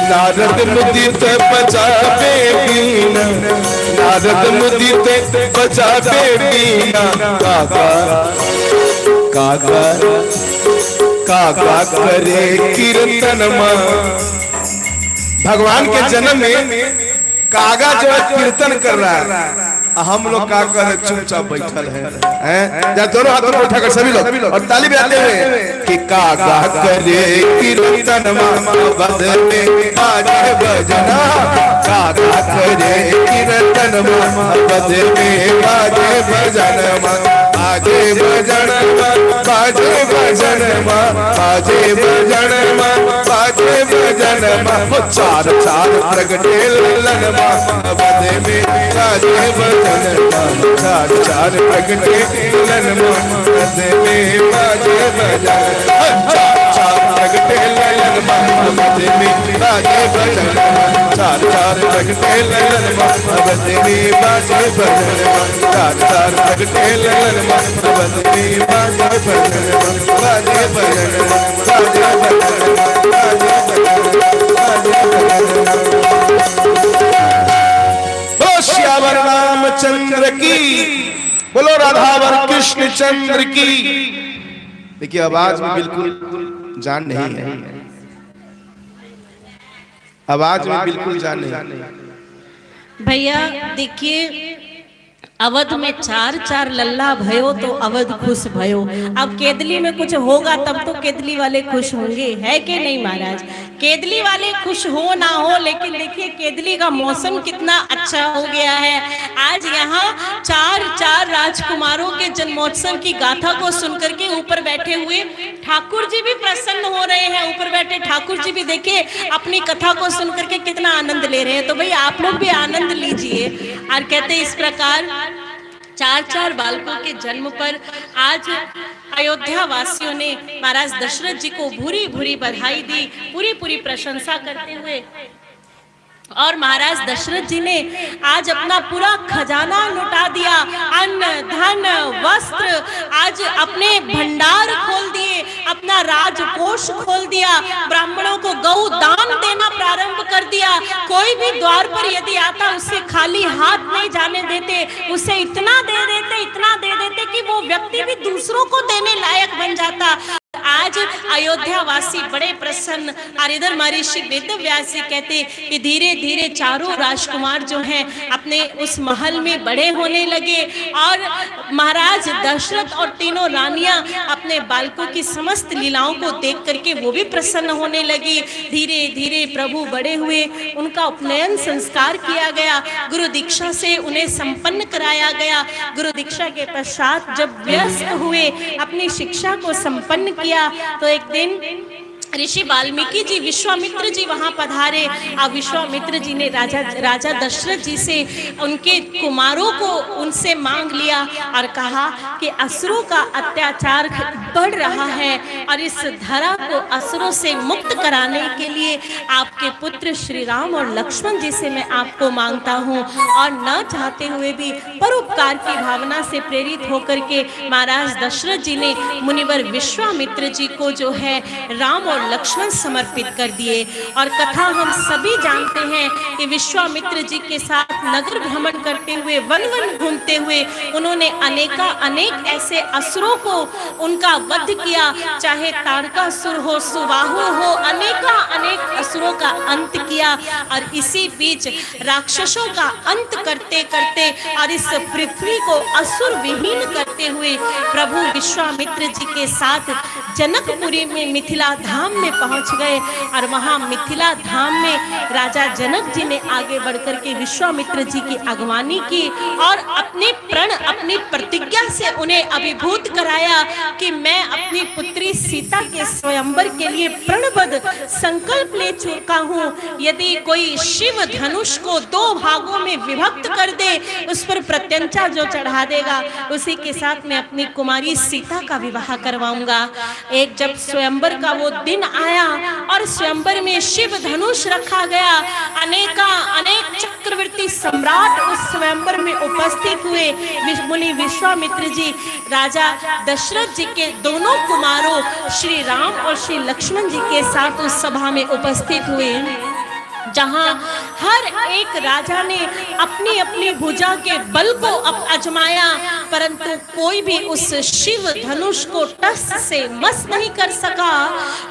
नारद मुदित बजावे बीना, नारद मुदित बजावे बीना। काका करे कीर्तन मां। भगवान के जन्म में कागा जो कीर्तन कर रहा है, हम लोग का कर चुपचाप बैठल हैं। जा दोनों हाथों को उठाकर सभी लोग और ताली बजाते हुए कि कागा करे कीर्तन मां, अवधे में बाजे बजना। कागा करे कीर्तन मां, अवधे में बाजे बजन मां। बाजे बजन मां, बाजे बजन मां, बाजे बजन मां, बाजे बजन मां। 4 प्रगटे ललन मां, अवधे में बाजे बजन मां। 4 प्रगटे ललन मां, अवधे में बाजे बजन। 4 प्रगटे ललन चार चार प्रगटे ललन अवध में बाजे भजन चार चार प्रगटे ललन अवध में बाजे भजन बाजे भजन बाजे भजन बाजे भजन श्यावर रामचंद्र की बोलो राधावर कृष्ण चंद्र की। देखिए आवाज में बिल्कुल जान नहीं है, आवाज में बिल्कुल जान नहीं। भैया देखिए अवध में चार चार लल्ला भयो तो अवध खुश भयो। अब केदली में कुछ होगा तब तो केदली वाले खुश होंगे, है कि नहीं महाराज? केदली वाले खुश हो ना हो, लेकिन देखिए केदली का मौसम कितना अच्छा हो गया है। आज यहाँ चार चार राजकुमारों के जन्मोत्सव की गाथा को सुनकर के ऊपर बैठे हुए ठाकुर जी भी प्रसन्न हो रहे हैं। ऊपर बैठे ठाकुर जी भी देखिए अपनी कथा को सुनकर के कितना आनंद ले रहे हैं। तो भाई आप लोग भी आनंद लीजिए। और कहते इस प्रकार चार चार बालकों के जन्म पर आज अयोध्या वासियों ने महाराज दशरथ जी को भूरी भूरी बधाई दी, पूरी पूरी प्रशंसा करते हुए। और महाराज दशरथ जी ने आज अपना पूरा खजाना लुटा दिया, अन्न धन वस्त्र, आज अपने भंडार खोल दिए, अपना राजकोष खोल दिया, ब्राह्मणों को गौ दान देना प्रारंभ कर दिया। कोई भी द्वार पर यदि आता उसे खाली हाथ नहीं जाने देते, उसे इतना दे देते कि वो व्यक्ति भी दूसरों को देने लायक बन जाता। आज अयोध्या वासी बड़े प्रसन्न। और इधर महर्षि वेदव्यास जी कहते कि धीरे धीरे चारों राजकुमार जो हैं अपने उस महल में बड़े होने लगे और महाराज दशरथ और तीनों रानियां अपने बालकों की समस्त लीलाओं को देख करके वो भी प्रसन्न होने लगी। धीरे धीरे प्रभु बड़े हुए, उनका उपनयन संस्कार किया गया, गुरु दीक्षा से उन्हें संपन्न कराया गया। गुरु दीक्षा के पश्चात जब व्यस्त हुए, अपनी शिक्षा को संपन्न किया, तो एक दिन ऋषि वाल्मीकि जी विश्वामित्र जी वहां पधारे। और विश्वामित्र जी ने राजा दशरथ जी से उनके कुमारों को उनसे मांग लिया और कहा कि असुरों का अत्याचार बढ़ रहा है और इस धरा को असुरों से मुक्त कराने के लिए आपके पुत्र श्री राम और लक्ष्मण जी से मैं आपको मांगता हूँ। और न चाहते हुए भी परोपकार की भावना से प्रेरित होकर के महाराज दशरथ जी ने मुनिवर विश्वामित्र जी को जो है राम और लक्ष्मण समर्पित कर दिए। और कथा हम सभी जानते हैं कि विश्वामित्र जी के साथ नगर भ्रमण करते हुए, वन वन घूमते हुए उन्होंने अनेक ऐसे असुरों को उनका वध किया, चाहे तारकासुर हो, सुबाहु हो, अनेक असुरों का अंत किया। और इसी बीच राक्षसों का अंत करते करते और इस पृथ्वी को असुर विहीन करते हुए प्रभु विश्वामित्र जी के साथ जनकपुरी में मिथिला धाम में पहुंच गए। और वहां मिथिला धाम में राजा जनक जी ने आगे बढ़कर के विश्वामित्र जी की अगवानी की और अपनी प्रतिज्ञा से उन्हें अभिभूत कराया कि मैं अपनी पुत्री सीता के स्वयंवर के लिए प्रणबद्ध संकल्प ले चुका हूँ। यदि कोई शिव धनुष को दो भागों में विभक्त कर दे, उस पर प्रत्यंचा जो चढ़ा देगा, उसी के साथ मैं अपनी कुमारी सीता का विवाह करवाऊंगा। एक जब स्वयंवर का वो दिन आया और स्वयंवर में शिव धनुष रखा गया, अनेक चक्रवर्ती सम्राट उस स्वयंवर में उपस्थित हुए। मुनि विश्वामित्र जी राजा दशरथ जी के दोनों कुमारों श्री राम और श्री लक्ष्मण जी के साथ उस सभा में उपस्थित हुए, जहां हर एक राजा ने अपनी अपनी भुजा के बल को आजमाया, परंतु कोई भी उस शिव धनुष को टस से मस नहीं कर सका।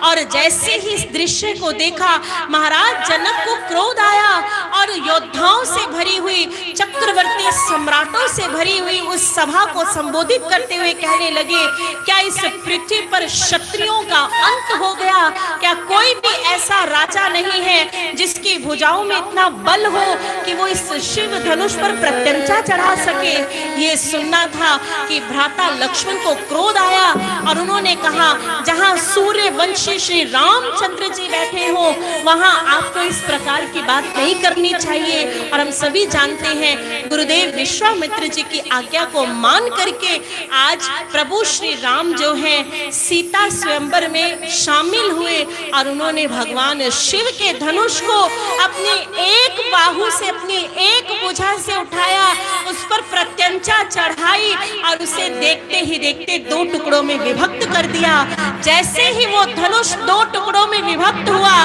और जैसे ही इस दृश्य को देखा, महाराज जनक को क्रोध आया और योद्धाओं से भरी हुई, चक्रवर्ती सम्राटों से भरी हुई उस सभा को संबोधित करते हुए कहने लगे, क्या इस पृथ्वी पर क्षत्रियों का अंत हो गया? क्या कोई भी ऐसा राजा नहीं है जिसकी भुजाओं में इतना बल हो कि वो इस शिव धनुष पर प्रत्यंचा चढ़ा सके? ये सुनना था कि भ्राता लक्ष्मण को क्रोध आया और उन्होंने कहा जहां सूर्यवंशी श्री रामचंद्र जी बैठे हो वहां आपको इस प्रकार की बात नहीं करनी चाहिए। और हम सभी जानते हैं गुरुदेव विश्वामित्र जी की आज्ञा को मान करके आज प्रभु श्री राम जो है सीता स्वयंवर में शामिल हुए और उन्होंने भगवान शिव के धनुष को अपनी एक बाहु से, अपनी एक भुजा से उठाया, उस पर प्रत्यंचा चढ़ाई और उसे देखते ही देखते दो टुकड़ों में विभक्त कर दिया। जैसे ही वो धनुष दो टुकड़ों में विभक्त हुआ,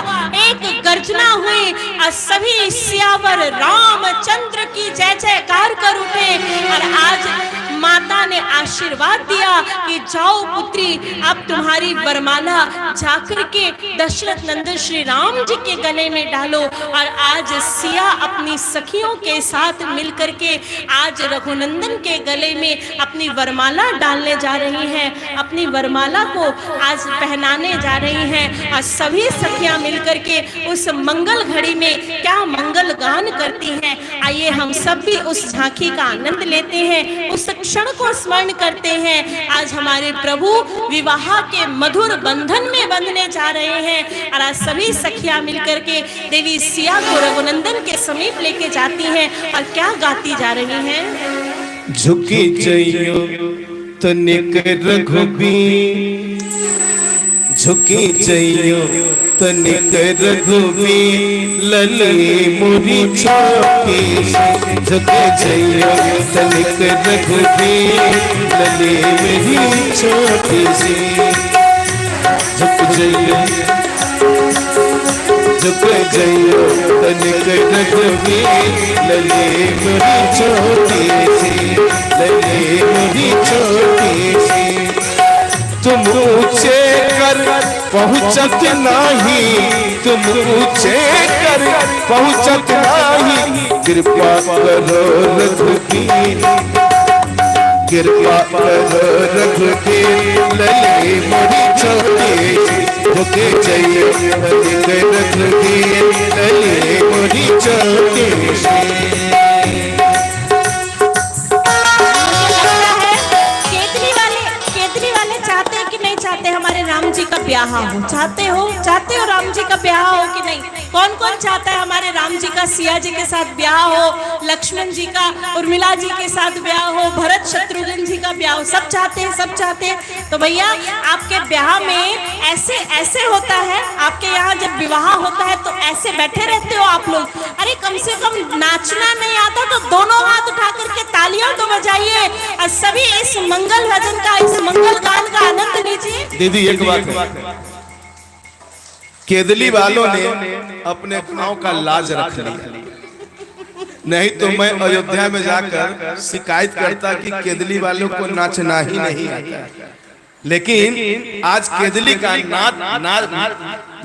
एक गर्जना हुई और सभी सियावर रामचंद्र की जय जयकार कर उठे। और आज माता ने आशीर्वाद दिया कि जाओ पुत्री, अब तुम्हारी वरमाला जाकर के दशरथ नंदन श्री राम जी के गले में डालो। और आज सिया अपनी सखियों के साथ मिलकर के आज रघुनंदन के गले में अपनी वरमाला डालने जा रही हैं, अपनी वरमाला को आज पहनाने जा रही हैं। और सभी सखियां मिलकर के उस मंगल घड़ी में क्या मंगल गान करती हैं। आइए हम सब भी उस झांकी का आनंद लेते हैं, उस क्षण को स्मरण करते हैं। आज हमारे प्रभु विवाह के मधुर बंधन में बंधने जा रहे हैं और आज सभी सखियां मिलकर के देवी सिया को रघुनंदन के समीप लेके जाती हैं और क्या गाती जा रही हैं। झुकी जइयो तनिक रघुबीर, झुकी जइयो तनिक रघुबीर, लले मोरी छोटी झुके जइयो तनिक रघुबीर, लले मेरी छोटी सी। झुक जइयो, झुक जइयो तनिक रघुबीर, लले मेरी छोटी सी, लले मेरी छोटी सी। तुम ऊंचे कर पहुंचत नहीं, तुम ऊंचे कर पहुंचत नहीं, कृपा करो रघुबीर, कृपा करो रघुबीर, लले मोरी छोटी झुके जइयो तनिक रघुबीर, लले मोरी छोटी। हमारे राम जी का ब्याह हो, चाहते हो राम जी का ब्याह हो कि नहीं? कौन कौन चाहता है हमारे राम जी का सिया जी के साथ ब्याह हो, लक्ष्मण जी का उर्मिला जी के साथ ब्याह हो, भरत शत्रुघ्न जी का ब्याह हो? सब चाहते हैं, सब चाहते हैं। तो भैया आपके ब्याह में ऐसे ऐसे होता है, आपके यहाँ जब विवाह होता है तो ऐसे बैठे रहते हो आप लोग? अरे कम से कम नाचना नहीं आता तो दोनों हाथ उठा करके तालियां तो बजाइए और सभी इस मंगल भजन का, इस मंगल गान का आनंद लीजिए। दीदी एक बात है, केदली वालों ने अपने गांव का लाज रख लिया, नहीं तो मैं अयोध्या में जाकर शिकायत करता कि केदली वालों को नाचना ही नहीं आता। लेकिन आज केदली का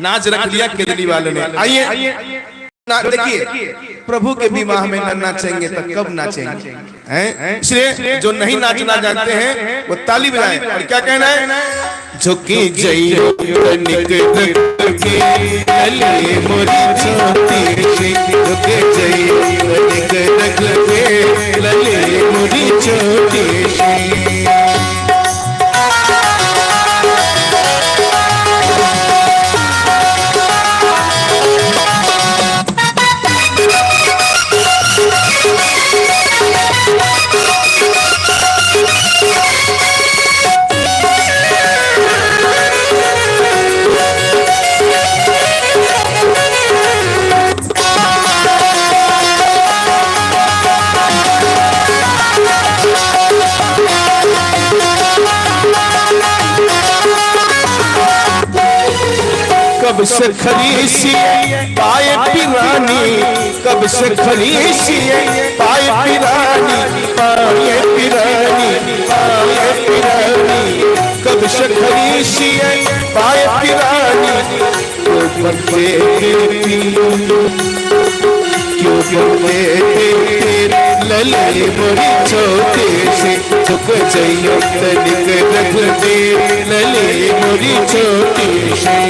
नाच रख लिया केदली वालों ने। आइए देखिए, प्रभु के विवाह में न नाचेंगे तो कब नाचेंगे? हैं? इसलिए जो नहीं नाचना जानते हैं वो ताली बजाएं। और क्या कहना है? झुकी जइयो तनिक रघुबीर, लले मोरी छोटी सी, झुके जइयो तनिक रघुबीर, लले मोरी छोटी सी। कब से खरीसी पाए पिरानी, कब से खरीसी पाए पिरानी, पाए पिरानी, पाए पिरानी, कब से खरीसी पाए पिरानी। क्यों बनते क्यों बनते लले मोरी छोटी सी, झुक जइयो तनिक रघुबीर, लले मोरी छोटी सी।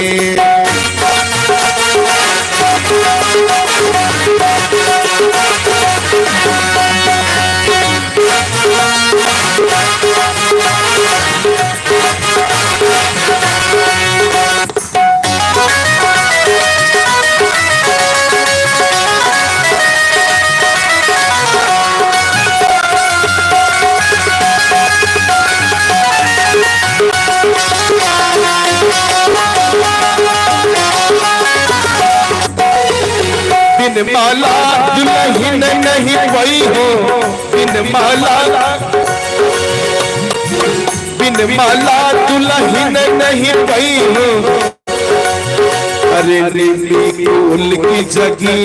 माला दुल्हन नहीं वही हो, बिन माला दुल्हन नहीं वही हो। अरे लिली फूल की जगी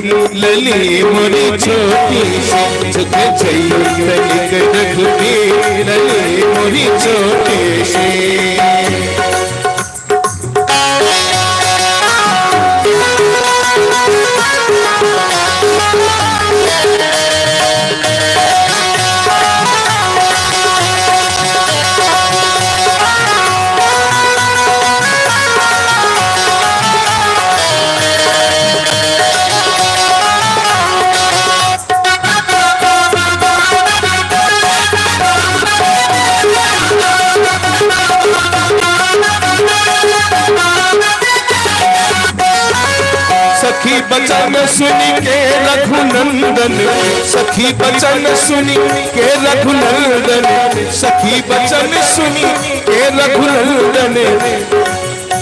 लली मोरी छोटी सी, झुक जाइयो तनिक रघुबीर लली मोरी छोटी सी। सखी बचन सुनी के रघुनंदन, सखी बचन सुनी के रघुनंदन, सखी बचन सुनी के रघुनंदन,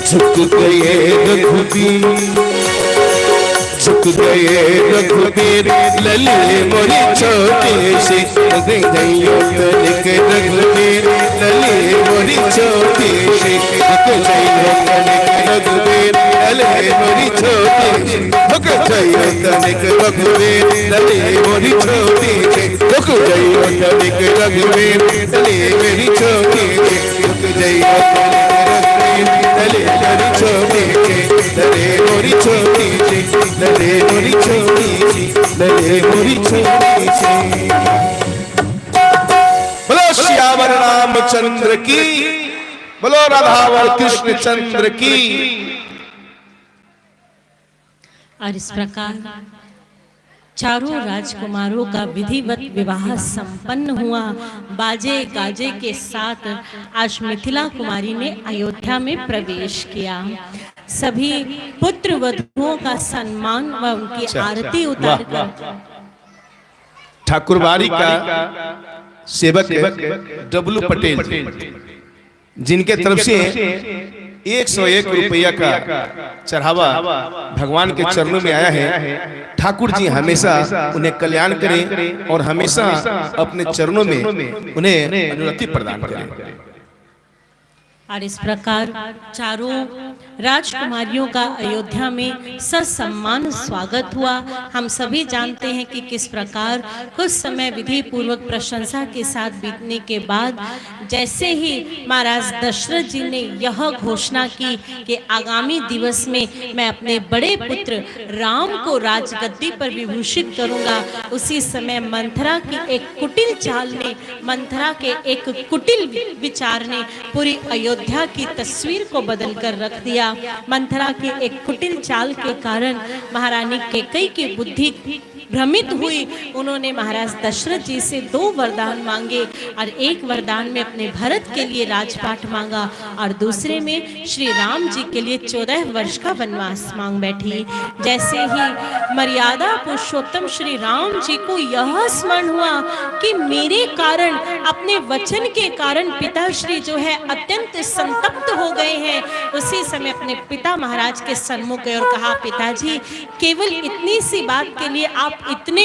झुक गए रघुबीर, झुक गए रघुबीर लली मोरी छोटी सी, झुक गइयो तनिक रघुबीर लली मोरी छोटी सी, झुक गइयो तनिक रघुबीर लली मोरी छोटी सी, झुक जाइयो तनिक रघुबीर लली मोरी छोटी सी, झुक जाइयो तनिक रघुबीर लली मेरी छोटी सी, झुक जाइयो तनिक रघुबीर लली मोरी छोटी सी, लली मोरी छोटी सी, लली मोरी छोटी सी। बोलो श्यावर रामचंद्र की, बोलो राधावर कृष्ण चंद्र की। और इस प्रकार चारों राजकुमारों का विधिवत विवाह संपन्न हुआ। बाजे गाजे के साथ आज मिथिला कुमारी ने अयोध्या में प्रवेश किया। सभी पुत्र वधुओं का सम्मान व उनकी आरती उतारकर ठाकुरबाड़ी का सेवक डब्लू पटेल जिनके तरफ से 101 रुपया का चढ़ावा भगवान के चरणों में आया है। ठाकुर जी हमेशा उन्हें कल्याण करें और हमेशा अपने चरणों में उन्हें अनुरति प्रदान करें। और इस प्रकार चारों राजकुमारियों का अयोध्या में ससम्मान स्वागत हुआ। हम सभी जानते हैं कि किस प्रकार कुछ समय विधि पूर्वक प्रशंसा के साथ बीतने के बाद जैसे ही महाराज दशरथ जी ने यह घोषणा की कि आगामी दिवस में मैं अपने बड़े पुत्र राम को राजगद्दी पर विभूषित करूंगा, उसी समय मंथरा की एक कुटिल चाल ने, मंथरा के एक कुटिल विचार ने पूरी अयोध्या की तस्वीर को बदल कर रख दिया। मंथरा की एक कुटिल चाल के कारण महारानी कैकेयी की बुद्धि भ्रमित हुई। उन्होंने महाराज दशरथ जी से 2 वरदान मांगे और एक वरदान में अपने भरत के लिए राजपाट मांगा और दूसरे में श्री राम जी के लिए 14 वर्ष का वनवास मांग बैठी। जैसे ही मर्यादा पुरुषोत्तम श्री राम जी को यह स्मरण हुआ कि मेरे कारण, अपने वचन के कारण पिताश्री जो है अत्यंत संतप्त हो गए हैं, उसी समय अपने पिता महाराज के सन्मुख और कहा, पिताजी केवल इतनी सी बात के लिए आप इतने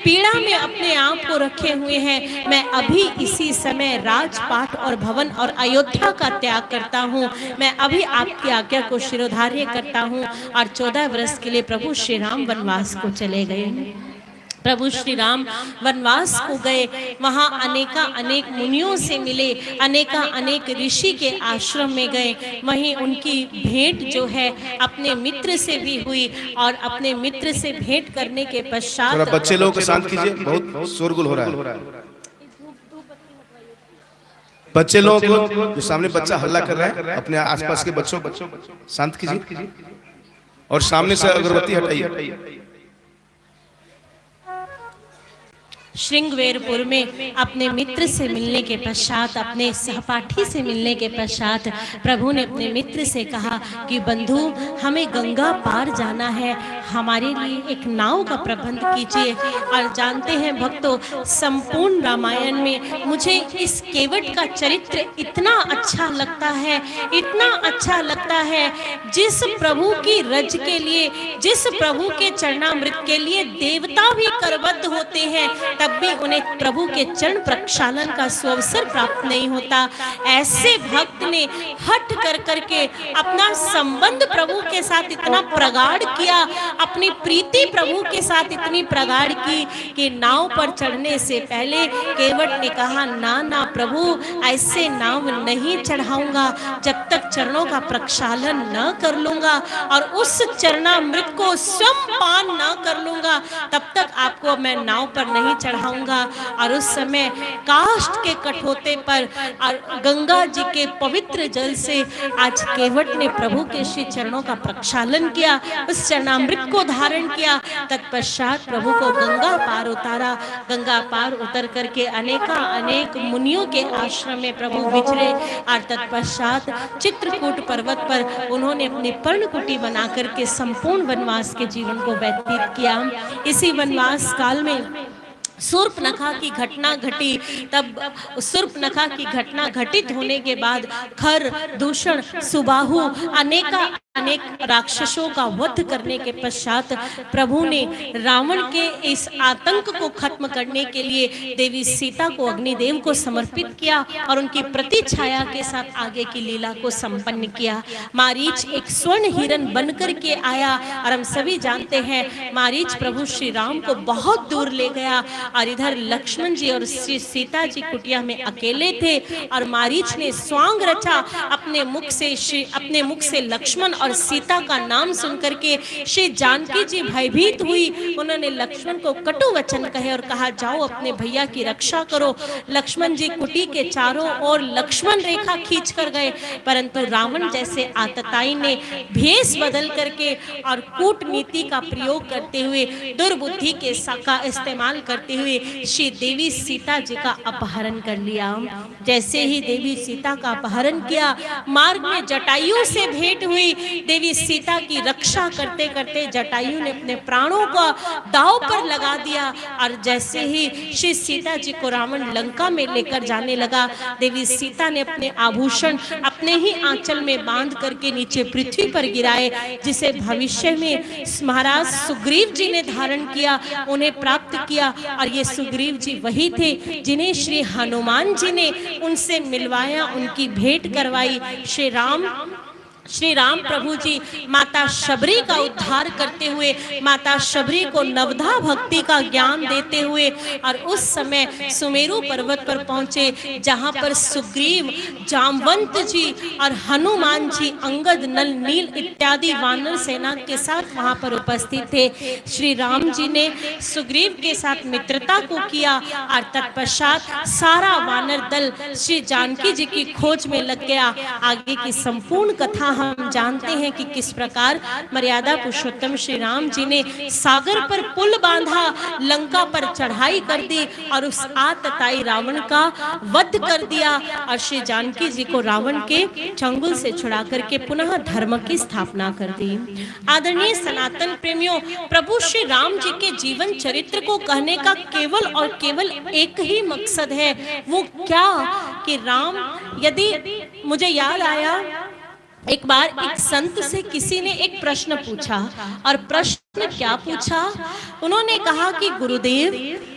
पीड़ा में अपने आप को रखे हुए हैं। मैं अभी इसी समय राजपाट और भवन और अयोध्या का त्याग करता हूँ। मैं अभी आपकी आज्ञा को शिरोधार्य करता हूँ। और 14 वर्ष के लिए प्रभु श्री राम वनवास को चले गए। प्रभु श्री राम वनवास को गए, वहाँ अनेक मुनियों से मिले, अनेक ऋषि के आश्रम में गए। वहीं उनकी भेंट जो है अपने मित्र से भी हुई और अपने मित्र से भेंट करने के पश्चात बच्चे लोगों को शांत कीजिए, बहुत शोरगुल हो रहा है। बच्चे लोगों को, जो सामने बच्चा हल्ला कर रहा है, अपने आसपास के बच्चों शांत कीजिए और सामने से अगरबत्ती हटाइए। श्रृंगवेरपुर में अपने मित्र से मिलने के पश्चात, अपने सहपाठी से मिलने के पश्चात प्रभु ने अपने मित्र से कहा कि बंधु, हमें गंगा पार जाना है, हमारे लिए एक नाव का प्रबंध कीजिए। और जानते हैं भक्तों, संपूर्ण रामायण में मुझे इस केवट का चरित्र इतना अच्छा लगता है, इतना अच्छा लगता है। जिस प्रभु की रज के लिए, जिस प्रभु के चरणामृत के लिए देवता भी करबद्ध होते हैं, तब भी उन्हें प्रभु के चरण प्रक्षालन का सुअवसर प्राप्त नहीं होता। ऐसे भक्त ने हट कर करके अपना संबंध प्रभु के साथ इतना प्रगाढ़ किया, अपनी प्रीति प्रभु के साथ इतनी प्रगाढ़ की कि नाव पर चढ़ने से पहले केवट ने कहा, ना ना प्रभु, ऐसे नाव नहीं चढ़ाऊंगा जब तक चरणों का प्रक्षालन न कर लूंगा और उस चरणामृत को स्वयं पान न कर लूंगा, तब तक आपको मैं नाव पर नहीं चढ़ाऊंगा। और उस समय काष्ठ के कठोते पर और गंगा जी के पवित्र जल से आज केवट ने प्रभु के श्री चरणों का प्रक्षालन किया, उस चरणामृत को धारण किया। तत्पश्चात प्रभु को गंगा पार उतारा। गंगा पार उतर करके अनेक मुनियों के आश्रम में प्रभु विचरे और तत्पश्चात चित्रकूट पर्वत पर उन्होंने अपनी पर्णकुटी बना करके संपूर्ण वनवास के जीवन को व्यतीत किया। इसी वनवास काल में शूर्पणखा की घटना घटी। तब शूर्पणखा की घटना घटित होने के बाद खर, दूषण, सुबाहु अनेक राक्षसों का वध करने के पश्चात प्रभु ने रावण के इस आतंक को खत्म करने के लिए देवी सीता को अग्निदेव को समर्पित किया और उनकी प्रतिछाया के साथ आगे की लीला को संपन्न किया। मारीच एक स्वर्ण हिरण बनकर के आया और हम सभी जानते हैं मारीच प्रभु श्री राम को बहुत दूर ले गया और इधर लक्ष्मण जी और श्री सीता जी कुटिया में अकेले थे और मारीच ने स्वांग रचा। अपने मुख से लक्ष्मण और सीता का नाम सुनकर के श्री जानकी जी भयभीत हुई। उन्होंने लक्ष्मण को कटु वचन कहे और कहा, जाओ अपने भैया की रक्षा करो। लक्ष्मण जी कुटी के चारों ओर लक्ष्मण रेखा खींच कर गए, परंतु रावण जैसे आतताई ने भेष बदल करके और कूटनीति का प्रयोग करते हुए, दुर्बुद्धि के का इस्तेमाल करते हुए श्री देवी सीता जी का अपहरण कर लिया। जैसे ही देवी सीता का अपहरण किया, मार्ग में जटायु से भेंट हुई। देवी सीता की रक्षा करते करते जटायु ने अपने प्राणों को दांव पर लगा दिया और जैसे ही श्री सीता जी को रावण लंका में लेकर जाने लगा, देवी सीता ने अपने आभूषण अपने ही आंचल में बांध करके नीचे पृथ्वी पर गिराए, जिसे भविष्य में महाराज सुग्रीव जी ने धारण किया, उन्हें प्राप्त किया। और ये सुग्रीव जी वही थे जिन्हें श्री हनुमान जी ने उनसे मिलवाया, उनकी भेंट करवाई। श्री राम प्रभु जी माता शबरी का उद्धार करते हुए, माता शबरी को नवधा भक्ति का ज्ञान देते हुए और उस समय सुमेरु पर्वत पर पहुंचे, जहां पर सुग्रीव, जामवंत जी और हनुमान जी, अंगद, नल, नील इत्यादि वानर सेना के साथ वहां पर उपस्थित थे। श्री राम जी ने सुग्रीव के साथ मित्रता को किया और तत्पश्चात सारा वानर दल श्री जानकी जी की खोज में लग गया। आगे की संपूर्ण कथा हम जानते हैं कि किस प्रकार मर्यादा पुरुषोत्तम श्री राम जी ने सागर पर पुल बांधा, लंका पर चढ़ाई कर दी और उस आतताई रावण का वध कर दिया और श्री जानकी जी को रावण के चंगुल से छुड़ा करके पुनः धर्म की स्थापना कर दी। आदरणीय सनातन प्रेमियों, प्रभु श्री राम जी के जीवन चरित्र को कहने का केवल और केवल एक ही मकसद है। वो क्या कि राम, यदि मुझे याद आया एक बार एक संत से किसी ने एक प्रश्न पूछा और प्रश्न क्या पूछा, उन्होंने कहा कि गुरुदेव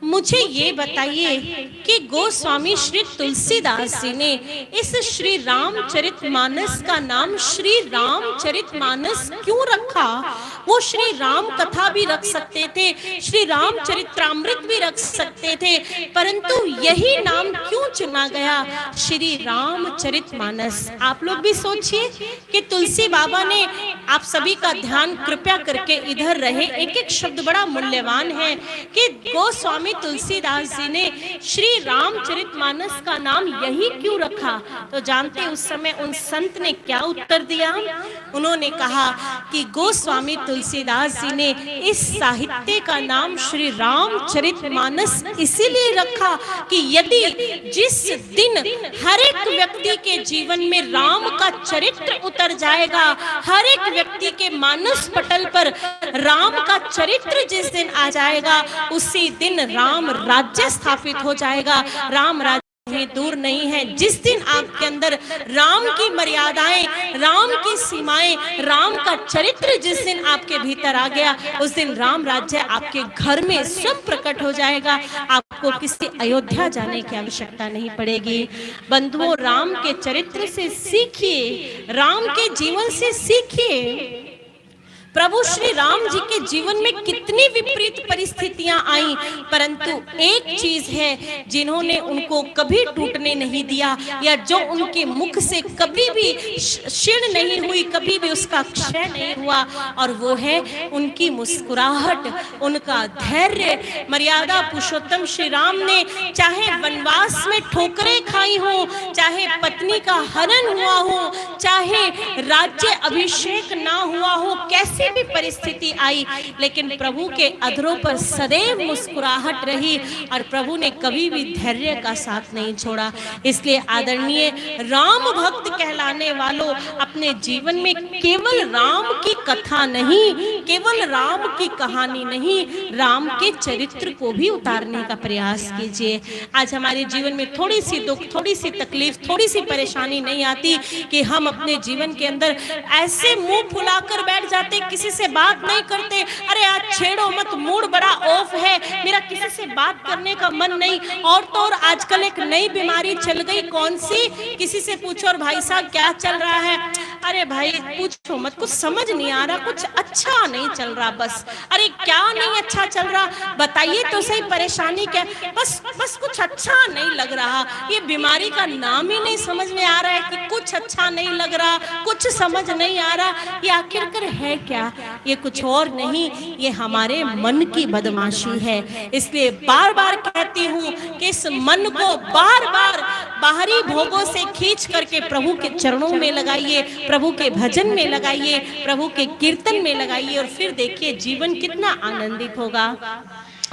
मुझे ये बताइए कि गोस्वामी श्री तुलसीदास जी ने इस श्री रामचरितमानस का नाम श्री रामचरितमानस क्यों रखा? वो श्री राम कथा भी रख सकते थे, श्री रामचरित्रामृत भी रख सकते थे, परंतु यही नाम क्यों चुना गया, श्री रामचरितमानस? आप लोग भी सोचिए कि तुलसी बाबा ने आप सभी का ध्यान कृपया करके इधर रहे। एक एक शब्द बड़ा मूल्यवान है कि गोस्वामी तुलसीदास जी ने श्री रामचरितमानस का नाम यही क्यों रखा। तो जानते उस समय उन संत ने क्या उत्तर दिया। उन्होंने कहा कि गोस्वामी तुलसीदास जी ने इस साहित्य का नाम श्री रामचरितमानस इसीलिए रखा कि यदि जिस दिन हर एक व्यक्ति के जीवन में राम का चरित्र उतर जाएगा, हर एक व्यक्ति के मानस पटल पर राम का चरित्र जिस दिन आ जाएगा, उसी दिन राम राज्य स्थापित हो जाएगा। राम राज्य दूर नहीं है। जिस दिन आपके अंदर राम की मर्यादाएं, राम की सीमाएं, राम का चरित्र जिस दिन आपके भीतर आ गया, उस दिन राम राज्य आपके घर में स्वयं प्रकट हो जाएगा। आपको किसी अयोध्या जाने की आवश्यकता नहीं पड़ेगी। बंधुओं, राम के चरित्र से सीखिए, राम के जीवन से सीखिए। प्रभु श्री राम जी के जीवन में कितनी विपरीत परिस्थितियां आई, परंतु एक चीज है जिन्होंने उनको कभी टूटने नहीं दिया, या जो उनके मुख से कभी भी क्षीण नहीं हुई, कभी भी उसका क्षय नहीं हुआ, और वो है उनकी मुस्कुराहट, उनका धैर्य। मर्यादा पुरुषोत्तम श्री राम ने चाहे वनवास में ठोकरें खाई हो, चाहे पत्नी का हनन हुआ हो, चाहे राज्य अभिषेक ना हुआ हो, कैसी भी परिस्थिति आई, लेकिन प्रभु के अधरों पर सदैव मुस्कुराहट रही और प्रभु ने कभी भी धैर्य का साथ नहीं छोड़ा। इसलिए आदरणीय राम भक्त कहलाने वालों, अपने जीवन में केवल राम की कथा नहीं, केवल राम की कहानी नहीं, राम के चरित्र को भी उतारने का प्रयास कीजिए। आज हमारे जीवन में थोड़ी सी दुख, थोड़ी सी तकलीफ, थोड़ी सी परेशानी नहीं आती कि हम अपने जीवन के अंदर ऐसे मुंह फुलाकर बैठ जाते, किसी से बात नहीं करते। अरे आज छेड़ो मत, मूड बड़ा ऑफ है, मेरा किसी से बात करने का मन नहीं। और तो और आजकल एक नई बीमारी चल गई, कौन सी? किसी से पूछो और भाई साहब क्या चल रहा है, अरे भाई पूछो मत, कुछ समझ नहीं आ रहा, कुछ अच्छा नहीं चल रहा बस। अरे क्या नहीं अच्छा चल रहा, बताइए तो सही, परेशानी क्या? बस कुछ अच्छा नहीं लग रहा। ये बीमारी का नाम ही नहीं समझ में आ रहा है कि कुछ अच्छा नहीं लग रहा, कुछ समझ नहीं आ रहा। ये आखिरकार है क्या? ये कुछ और नहीं, ये हमारे मन की बदमाशी है। इसलिए बार बार कहती हूँ कि इस मन को बार बार बाहरी भोगों से खींच करके प्रभु के चरणों में लगाइए, प्रभु के भजन में लगाइए, प्रभु के कीर्तन में लगाइए, और फिर देखिए जीवन कितना आनंदित होगा।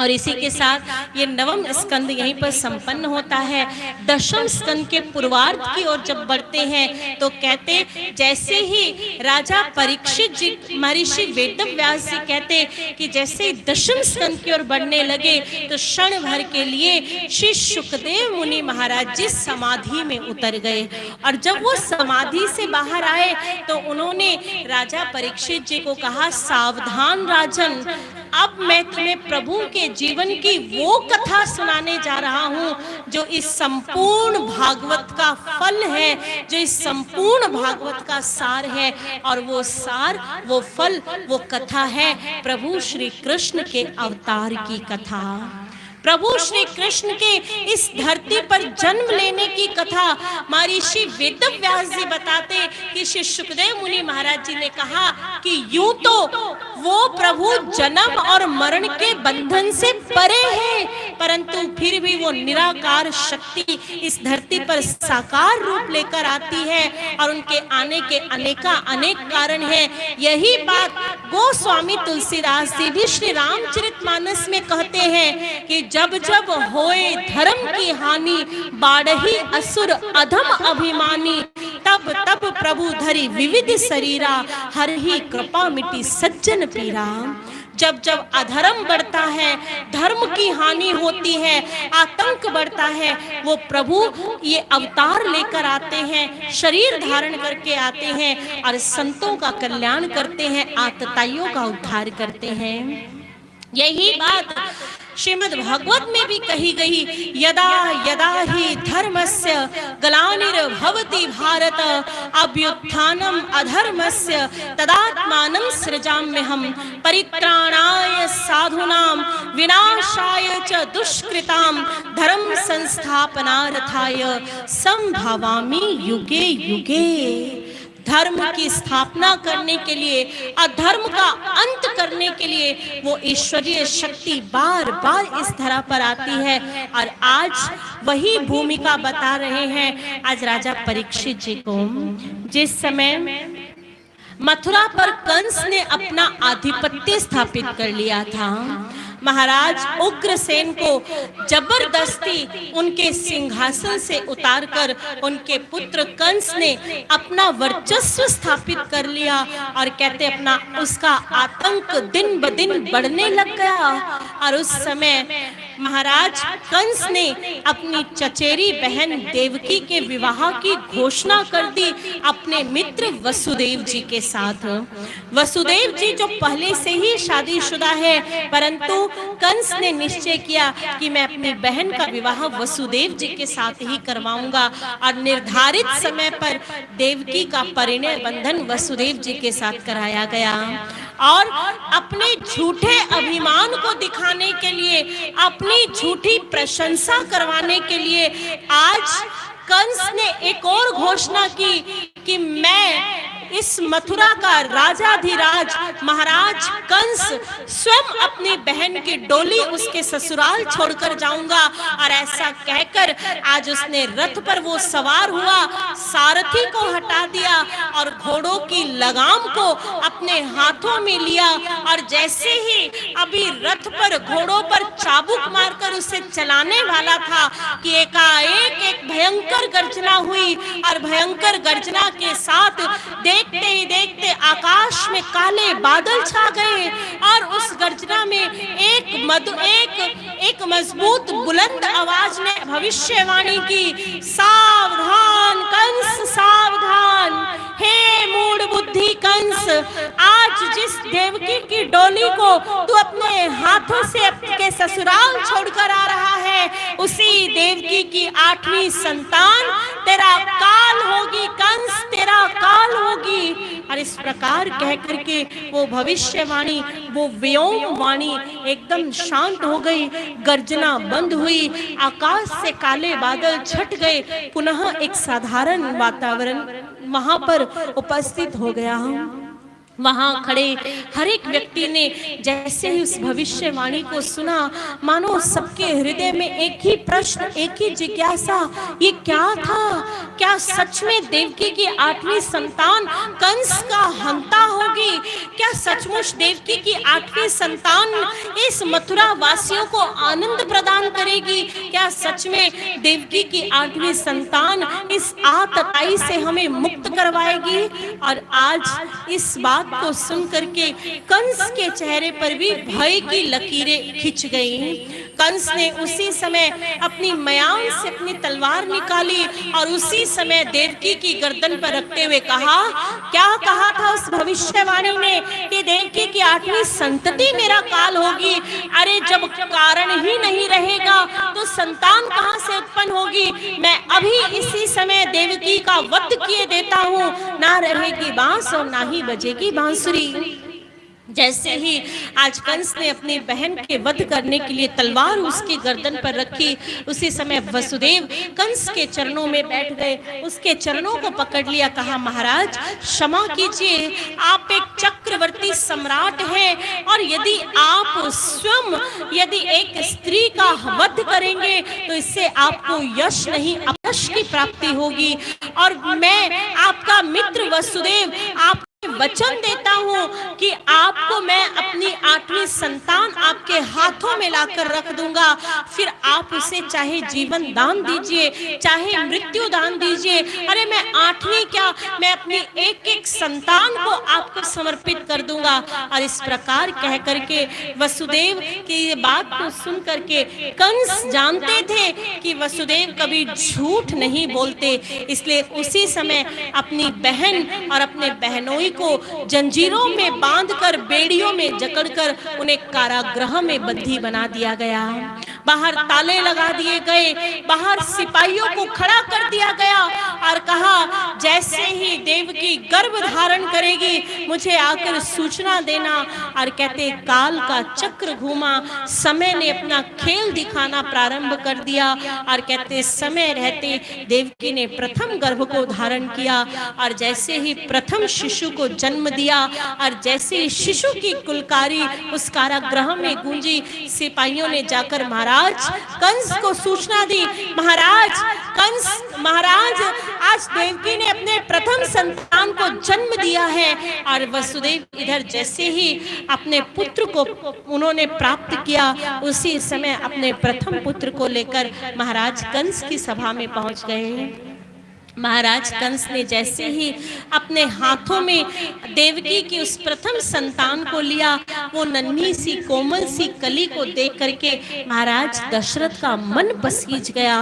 और इसी के साथ ये नवम स्कंद यहीं पर संपन्न होता है। दशम स्कंद के पूर्वार्ध की ओर जब बढ़ते हैं तो कहते, जैसे ही राजा परीक्षित जी, महर्षि वेदव्यास जी कहते कि जैसे ही दशम स्कंद की ओर बढ़ने लगे तो क्षण भर के लिए श्री सुखदेव मुनि महाराज जी समाधि में उतर गए। और जब वो समाधि से बाहर आए तो उन्होंने राजा परीक्षित जी को कहा, सावधान राजन, अब मैं तुम्हें प्रभु के जीवन की वो कथा सुनाने जा रहा हूँ जो इस संपूर्ण भागवत का फल है, जो इस संपूर्ण भागवत का सार है। और वो सार, वो फल, वो कथा है प्रभु श्री कृष्ण के अवतार की कथा। प्रभु श्री कृष्ण के इस धरती पर जन्म लेने की कथा महर्षि वेदव्यास जी बताते कि श्री सुखदेव मुनि महाराज जी ने कहा कि यूं तो वो प्रभु जन्म और मरण के बंधन से परे है, परंतु फिर भी वो निराकार शक्ति इस धरती पर साकार रूप लेकर आती है और उनके आने के अनेक कारण हैं। यही बात गोस्वामी तुलसीदास जी भी श्री रामचरितमानस में कहते हैं कि जब जब होए धर्म की हानि, बाढ़ही असुर अधम अभिमानी, तब तब प्रभु धरि विविध शरीरा, हर ही कृपा मिटी सज्जन पीरा। जब जब अधर्म बढ़ता है, धर्म की हानि होती है, आतंक बढ़ता है, वो प्रभु ये अवतार लेकर आते हैं, शरीर धारण करके आते हैं और संतों का कल्याण करते हैं, आतताइयों का उद्धार करते हैं। यही बात श्रीमद् भागवत में भी कही गई, यदा यदा ही धर्मस्य ग्लानिर्भवति भारत, अभ्युत्थानम अधर्मस्य तदात्मानं सृजाम्यहम्, परित्राणाय साधूनां विनाशाय च दुष्कृतां, धर्म संस्थापनार्थाय संभवामि युगे युगे। धर्म की स्थापना करने के लिए, अधर्म का अंत करने के लिए वो ईश्वरीय शक्ति बार बार इस धरा पर आती है। और आज वही भूमिका बता रहे हैं आज राजा परीक्षित जी को। जिस समय मथुरा पर कंस ने अपना आधिपत्य स्थापित कर लिया था, महाराज उग्रसेन को जबरदस्ती उनके सिंहासन से उतारकर उनके पुत्र कंस ने अपना वर्चस्व स्थापित कर लिया। और कहते अपना उसका आतंक दिन ब दिन बढ़ने लग गया। और उस समय महाराज कंस ने अपनी चचेरी बहन देवकी के विवाह की घोषणा कर दी अपने मित्र वसुदेव जी के साथ। वसुदेव जी जो पहले से ही शादीशुदा है, परंतु कंस ने निश्चय किया कि मैं अपनी बहन का विवाह वसुदेव जी के साथ ही करवाऊंगा। और निर्धारित समय पर देवकी का परिणय बंधन वसुदेव जी के साथ कराया गया। और अपने झूठे अभिमान को दिखाने के लिए, अपनी झूठी प्रशंसा करवाने के लिए आज कंस ने एक और घोषणा की कि मैं इस मथुरा का राजाधिराज महाराज कंस स्वयं अपनी बहन की डोली उसके ससुराल छोड़कर जाऊंगा। और ऐसा कहकर आज उसने रथ पर वो सवार हुआ, सारथी को हटा दिया और घोड़ों की लगाम को अपने हाथों में लिया। और जैसे ही अभी रथ पर घोड़ों पर चाबुक मारकर उसे चलाने वाला था कि एकाएक एक भयंकर गर्जना हुई। और भयंकर गर्जना के साथ देखते ही देखते आकाश में काले बादल छा गए। और उस गर्जना में एक मजबूत बुलंद आवाज ने भविष्यवाणी की, सावधान कंस सावधान, हे मूढ़ बुद्धि कंस, आज जिस देवकी की डोली को तू अपने हाथों से अपने ससुराल छोड़कर आ रहा है, उसी देवकी की 8वीं संतान तेरा काल होगी कंस, तेरा काल होगी। और इस प्रकार कह करके वो भविष्यवाणी, वो व्योम वाणी एकदम शांत हो गई। गर्जना बंद हुई, आकाश से काले बादल छट गए, पुनः एक साधारण वातावरण वहां पर उपस्थित हो गया। वहां खड़े हर एक व्यक्ति ने जैसे ही उस भविष्यवाणी को सुना, मानो सबके हृदय में एक ही प्रश्न, एक ही जिज्ञासा, ये क्या था? क्या सच में देवकी की 8वीं संतान कंस का हंता होगी? क्या सचमुच देवकी की 8वीं संतान इस मथुरा वासियों को आनंद प्रदान करेगी? क्या सच में देवकी की 8वीं संतान इस आतताई से हमें मुक्त करवाएगी? और आज इस बात को सुन करके कंस के चेहरे पर भी भय की लकीरें खिंच गईं। कंस ने उसी समय अपनी मयान से अपनी तलवार निकाली और उसी समय देवकी की गर्दन पर रखते हुए कहा, क्या कहा था उस भविष्यवाणी ने कि देवकी की 8वीं संतति मेरा काल होगी? अरे जब कारण ही नहीं रहेगा तो संतान कहां से उत्पन्न होगी? मैं अभी इसी समय देवकी का वध किए देता हूं, ना रहेगी बांस और ना ही बजेगी बांसुरी। जैसे ही आज कंस ने अपनी बहन के वध करने के लिए तलवार उसकी गर्दन पर रखी, उसी समय वसुदेव कंस के चरणों में बैठ गए, उसके चरणों को पकड़ लिया, कहा महाराज क्षमा कीजिए, आप एक चक्रवर्ती सम्राट हैं और यदि आप स्वयं यदि एक स्त्री का वध करेंगे तो इससे आपको यश नहीं अपयश की प्राप्ति होगी। और मैं आपका मित्र वसुदेव आप वचन देता हूं कि आपको मैं अपनी 8वीं संतान आपके हाथों में लाकर रख दूंगा, फिर आप उसे चाहे जीवन दान दीजिए चाहे मृत्यु दान दीजिए। अरे मैं 8वीं क्या, मैं अपनी एक एक संतान को आपको समर्पित कर दूंगा। और इस प्रकार कह करके वसुदेव की ये बात को सुन करके कंस जानते थे कि वसुदेव कभी झूठ नहीं बोलते, इसलिए उसी समय अपनी बहन और अपने बहनोई को जंजीरों में बांधकर बेड़ियों में जकड़कर उन्हें कारागृह में बंदी बना दिया गया। बाहर ताले लगा दिए गए, बाहर सिपाहियों को खड़ा कर दिया गया और कहा जैसे ही देवकी गर्भ धारण करेगी मुझे आकर सूचना देना। और कहते काल का चक्र घूमा, समय ने अपना खेल दिखाना प्रारंभ कर दिया और कहते समय रहते देवकी ने प्रथम गर्भ को धारण किया और जैसे ही प्रथम शिशु को जन्म दिया और जैसे ही शिशु की कुलकारी उस कारागृह में गूंजी, सिपाहियों ने जाकर महाराज कंस को सूचना दी, महाराज आज देवकी ने अपने प्रथम संतान को जन्म दिया है। और वसुदेव इधर जैसे ही अपने पुत्र को उन्होंने प्राप्त किया, उसी समय अपने प्रथम पुत्र को लेकर महाराज कंस की सभा में पहुंच गए। महाराज कंस ने जैसे ही अपने हाथों में देवकी की उस प्रथम संतान को लिया, वो नन्ही सी कोमल सी कली को देख करके महाराज दशरथ का मन पसीज गया।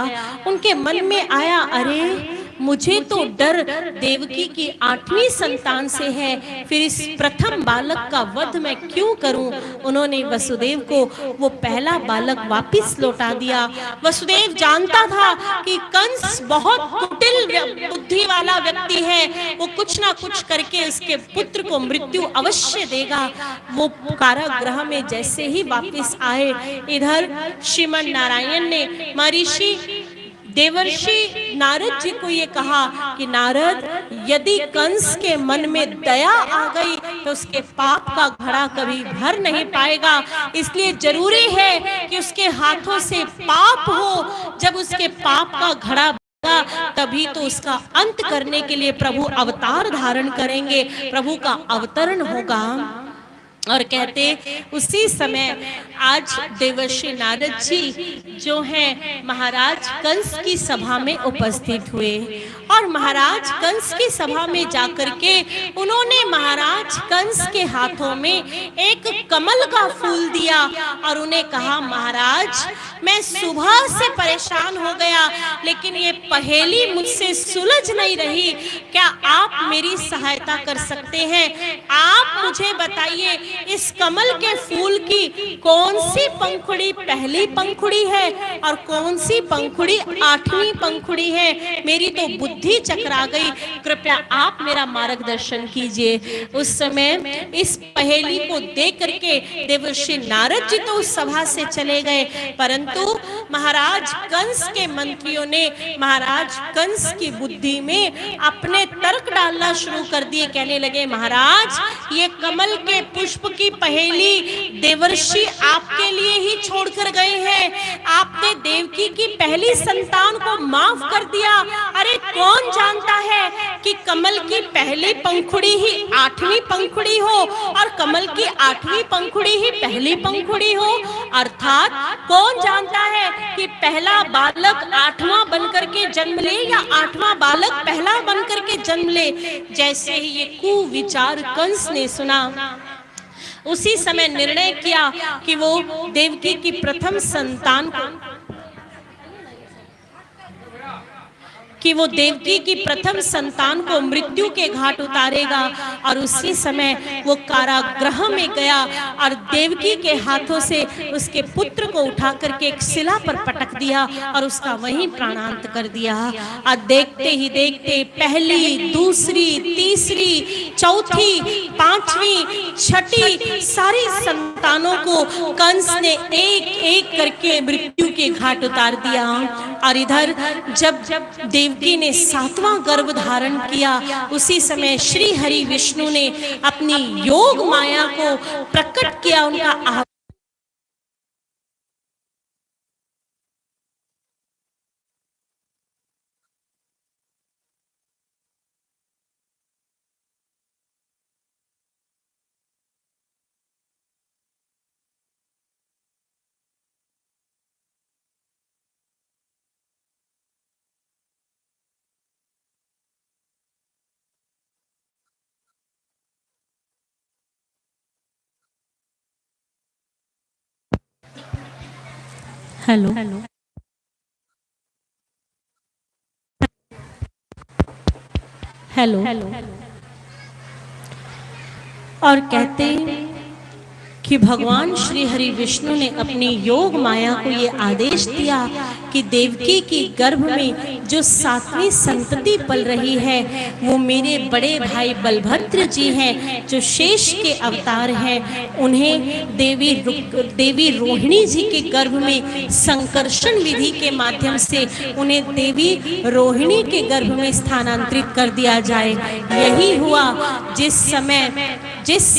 उनके मन में आया अरे मुझे तो डर देवकी की 8वीं संतान से है, फिर इस प्रथम बालक का वध मैं क्यों करूं। उन्होंने वसुदेव को वो पहला बालक वापस लौटा दिया। वसुदेव जानता था कि कंस बहुत कुटिल बुद्धि वाला व्यक्ति है, वो कुछ ना कुछ करके उसके पुत्र को मृत्यु अवश्य देगा। वो कारागृह में जैसे ही वापस आए, इधर श्रीमन नारायण ने महर्षि देवर्षि नारद जी को ये कहा कि नारद यदि कंस के मन में दया आ गई तो उसके पाप का घड़ा कभी भर नहीं पाएगा, इसलिए जरूरी है कि उसके हाथों से पाप हो। जब उसके पाप का घड़ा तभी तो उसका अंत करने के लिए प्रभु अवतार धारण करेंगे, प्रभु का अवतरण होगा। और कहते उसी समय आज देवर्षि नारद जी जो हैं महाराज कंस की सभा में उपस्थित हुए और महाराज कंस की सभा में जाकर के उन्होंने महाराज कंस के हाथों में एक कमल का फूल दिया और उन्हें कहा महाराज मैं सुबह से परेशान हो गया, लेकिन ये पहेली मुझसे सुलझ नहीं रही, क्या आप मेरी सहायता कर सकते हैं? आप मुझे बताइए इस कमल के फूल की कौन सी पंखुड़ी पहली पंखुड़ी है और कौन सी पंखुड़ी 8वीं पंखुड़ी है? मेरी तो बुद्धि चकरा गई, कृपया आप मेरा मार्गदर्शन कीजिए। उस समय इस पहेली को देख करके देवर्षि नारद जी तो उस सभा से चले गए, परंतु महाराज कंस के मंत्रियों ने महाराज कंस की बुद्धि में अपने तर्क डालना शुरू कर दिए। कहने लगे महाराज ये कमल के पुष्प की पहेली देवर्षि आपके लिए ही छोड़कर गए हैं, आपने देवकी की पहली संतान को माफ कर दिया। अरे कौन जानता है कि कमल की पहली पंखुड़ी ही 8वीं पंखुड़ी हो और कमल की 8वीं पंखुड़ी ही पहली पंखुड़ी हो, अर्थात कौन जानता है कि पहला बालक 8वां बनकर के जन्म ले या 8वां बालक पहला बनकर के जन्म ले। जैसे ही ये कुविचार कंस ने सुना, उसी समय निर्णय किया कि वो देवकी की प्रथम संतान को मृत्यु के घाट उतारेगा। और उसी समय वो कारागृह में गया और देवकी के हाथों से उसके पुत्र को उठा करके एक शिला पर पटक दिया और उसका वहीं प्राणांत कर दिया। और देखते ही देखते पहली, दूसरी, तीसरी, चौथी, 5वीं, 6ठी सारी संतानों को कंस ने एक एक करके मृत्यु के घाट उतार दिया। और इधर जब देवकी ने 7वां गर्भ धारण किया, उसी समय श्री हरि विष्णु ने अपनी योग माया को प्रकट किया। उनका हेलो हेलो और कहते कि भगवान श्री हरि विष्णु ने अपनी योग माया को ये आदेश दिया कि देवकी की गर्भ में जो 7वीं संतति पल रही है वो मेरे बड़े भाई बलभद्र जी हैं, जो शेष के अवतार हैं। उन्हें देवी रोहिणी जी के गर्भ में संकर्षण विधि के माध्यम से उन्हें देवी रोहिणी के गर्भ में स्थानांतरित कर दिया जाए। यही हुआ जिस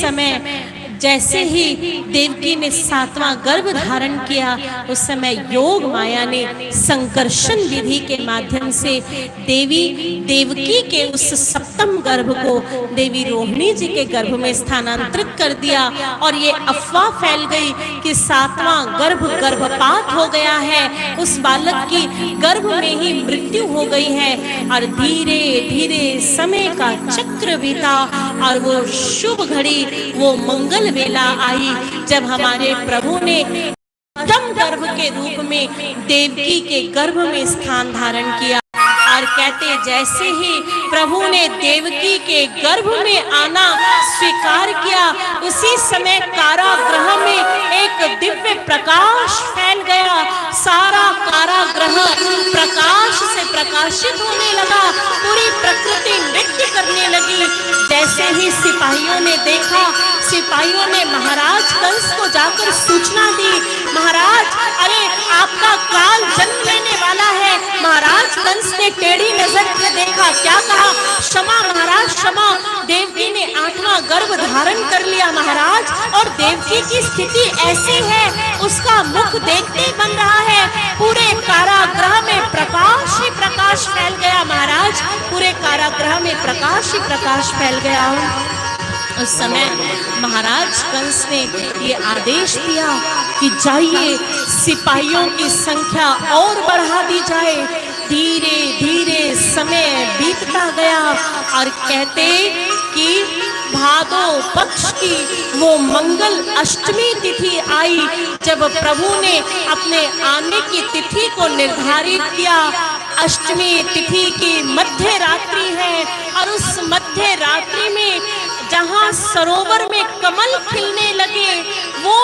समय जैसे ही देवकी ने 7वां गर्भ धारण किया, उस समय योग माया ने संकर्षण विधि के माध्यम से देवकी के उस 7वें गर्भ को देवी रोहिणी जी के गर्भ में स्थानांतरित कर दिया। और ये अफवाह फैल गई कि 7वां गर्भ गर्भपात हो गया है, उस बालक की गर्भ में ही मृत्यु हो गई है। और धीरे धीरे समय का चक्र बीता और वो शुभ घड़ी, वो मंगल वेला आई जब हमारे प्रभु ने प्रथम गर्भ के रूप में देवकी के गर्भ में स्थान धारण किया। और कहते जैसे ही प्रभु ने देवकी के गर्भ में आना स्वीकार किया, उसी समय कारागृह में एक दिव्य प्रकाश फैल गया। सारा कारागृह प्रकाश से प्रकाशित होने लगा, पूरी प्रकृति नृत्य करने लगी। जैसे ही सिपाहियों ने देखा, सिपाहियों ने महाराज कंस को जाकर सूचना दी, महाराज अरे आपका काल जन्म लेने वाला है। महाराज कंस ने टेढ़ी नजर से देखा, क्या कहा, क्षमा महाराज क्षमा, देवकी ने 8वां गर्भ धारण कर लिया महाराज। और देवकी की स्थिति ऐसी है, उसका मुख देखते बन रहा है। पूरे कारागृह में प्रकाश ही प्रकाश फैल गया महाराज, पूरे कारागृह में प्रकाश ही प्रकाश फैल गया। उस समय महाराज कंस ने ये आदेश दिया कि जाइए सिपाहियों की संख्या और बढ़ा दी जाए। धीरे धीरे समय बीतता गया और कहते कि भादो पक्ष की वो मंगल अष्टमी तिथि आई, जब प्रभु ने अपने आने की तिथि को निर्धारित किया। अष्टमी तिथि की मध्य रात्रि है और उस मध्य रात्रि में जहाँ सरोवर में कमल खिलने लगे, वो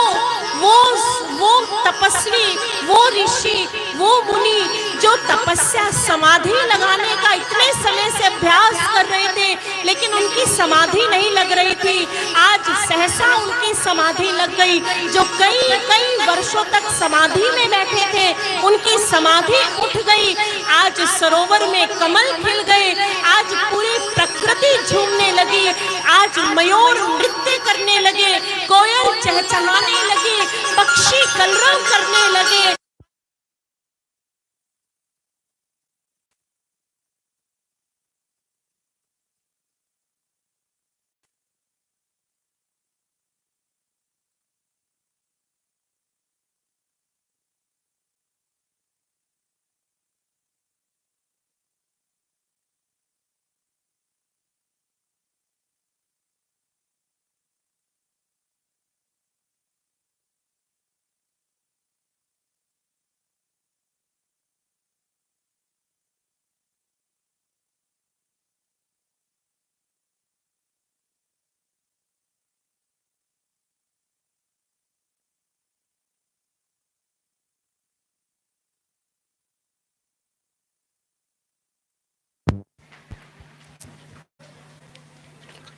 तपस्वी, वो ऋषि, वो मुनि जो तपस्या समाधि लगाने का इतने समय से अभ्यास कर रहे थे, लेकिन उनकी समाधि नहीं लग रही थी, आज सहसा उनकी समाधि लग गई। जो कई वर्षों तक समाधि में बैठे थे, उनकी समाधि उठ गई। आज सरोवर में कमल खिल गए, आज पूरी प्रकृति झूमने लगी, आज मयूर नृत्य करने लगे, कोयल चहचहाने लगी, पक्षी कलरव करने लगे।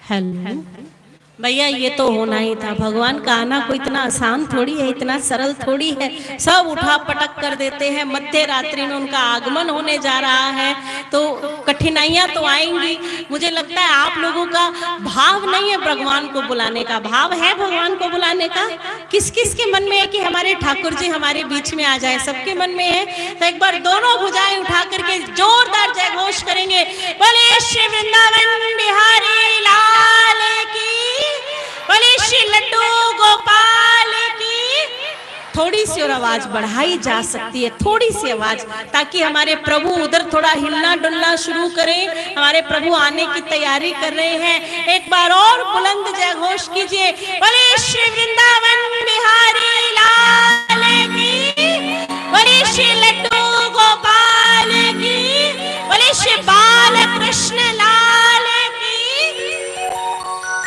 हेलो भैया, ये तो होना ही था। भगवान का आना कोई इतना आसान थोड़ी है, इतना सरल थोड़ी है। सब उठा पटक कर देते हैं। मध्य रात्रि में उनका आगमन होने जा रहा है, तो कठिनाइयां तो आएंगी। मुझे लगता है आप लोगों का भाव नहीं है भगवान को बुलाने का, भाव है भगवान को बुलाने का। किस किस के मन में है कि हमारे ठाकुर जी हमारे बीच में आ जाए? सबके मन में है। तो एक बार दोनों भुजाएं उठा करके जोरदार जय घोष करेंगे, बोले श्री वृंदावन बिहारी लाल की, बोले श्री लड्डू गोपाल की। थोड़ी सी और आवाज बढ़ाई जा सकती है, थोड़ी सी आवाज, ताकि हमारे प्रभु उधर थोड़ा हिलना डुलना शुरू करें। हमारे प्रभु आने की तैयारी कर रहे हैं। एक बार और बुलंद जय घोष कीजिए, बोले श्री वृंदावन बिहारी लाल की, बोले श्री लड्डू गोपाल की, बोले श्री बाल कृष्ण लाल की।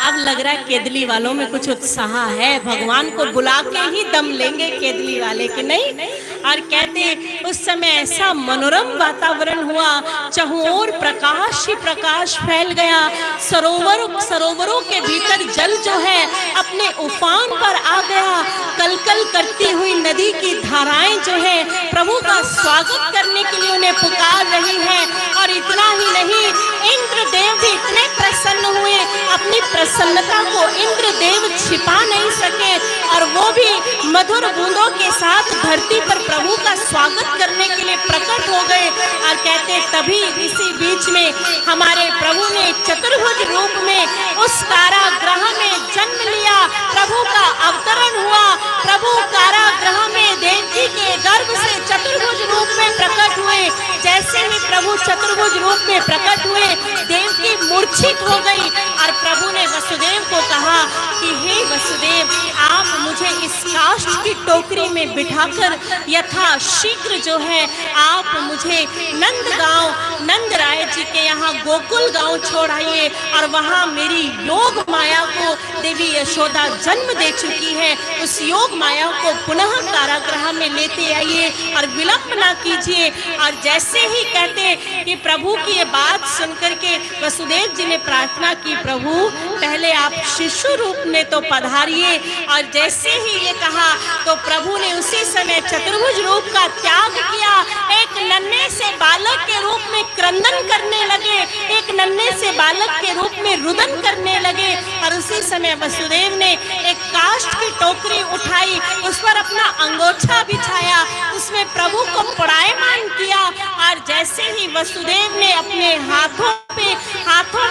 अब लग रहा है केदली वालों में कुछ उत्साह है, भगवान को बुला के ही दम लेंगे केदली वाले के नहीं। और कहते उस समय ऐसा मनोरम वातावरण हुआ, चहुओर प्रकाश ही प्रकाश फैल गया। सरोवरों के भीतर जल जो है अपने उफान पर आ गया। कलकल करती हुई नदी की धाराएं जो है प्रभु का स्वागत करने के लिए उन्हें पुकार रही है। और इतना ही नहीं, इंद्रदेव भी इतने प्रसन्न हुए, अपनी प्रसन्नता को इंद्रदेव छिपा नहीं सके और वो भी मधुर बूंदों के साथ धरती पर प्रभु का स्वागत करने के लिए प्रकट हो गए। और कहते तभी इसी बीच में हमारे प्रभु ने चतुर्भुज रूप में उस कारागृह में जन्म लिया। प्रभु का अवतरण हुआ। प्रभु कारागृह में देव जी के गर्भ से चतुर्भुज रूप में प्रकट हुए। जैसे ही प्रभु चतुर्भुज रूप में प्रकट हुए, देव की मूर्छित हो गई और प्रभु ने वसुदेव को कहा कि हे वसुदेव, आप मुझे इस काष्ठ की टोकरी में बिठाकर यथा शीघ्र जो है आप मुझे नंद राय जी के यहाँ गोकुल गांव छोड़ आइए और वहाँ मेरी योग माया को देवी यशोदा जन्म दे चुकी है, उस योग माया को पुनः कारागृह में लेते आइए और विलंब ना कीजिए। और जैसे ही कहते कि प्रभु की ये बात सुनकर के वसुदेव जी ने प्रार्थना की, प्रभु पहले आप शिशु रूप में तो पधारिए। और जैसे ही ये कहा तो प्रभु ने उसी समय चतुर्भुज रूप का त्याग किया। एक नन्हे से बालक के रूप में क्रंदन करने लगे, एक नन्हे से बालक के रूप में रुदन करने लगे। और उसी समय वसुदेव ने एक काष्ठ की टोकरी उठाई, उस पर अपना अंगोछा बिछाया, उसमें प्रभु को पड़ायमान किया। और जैसे ही वसुदेव ने अपने हाथों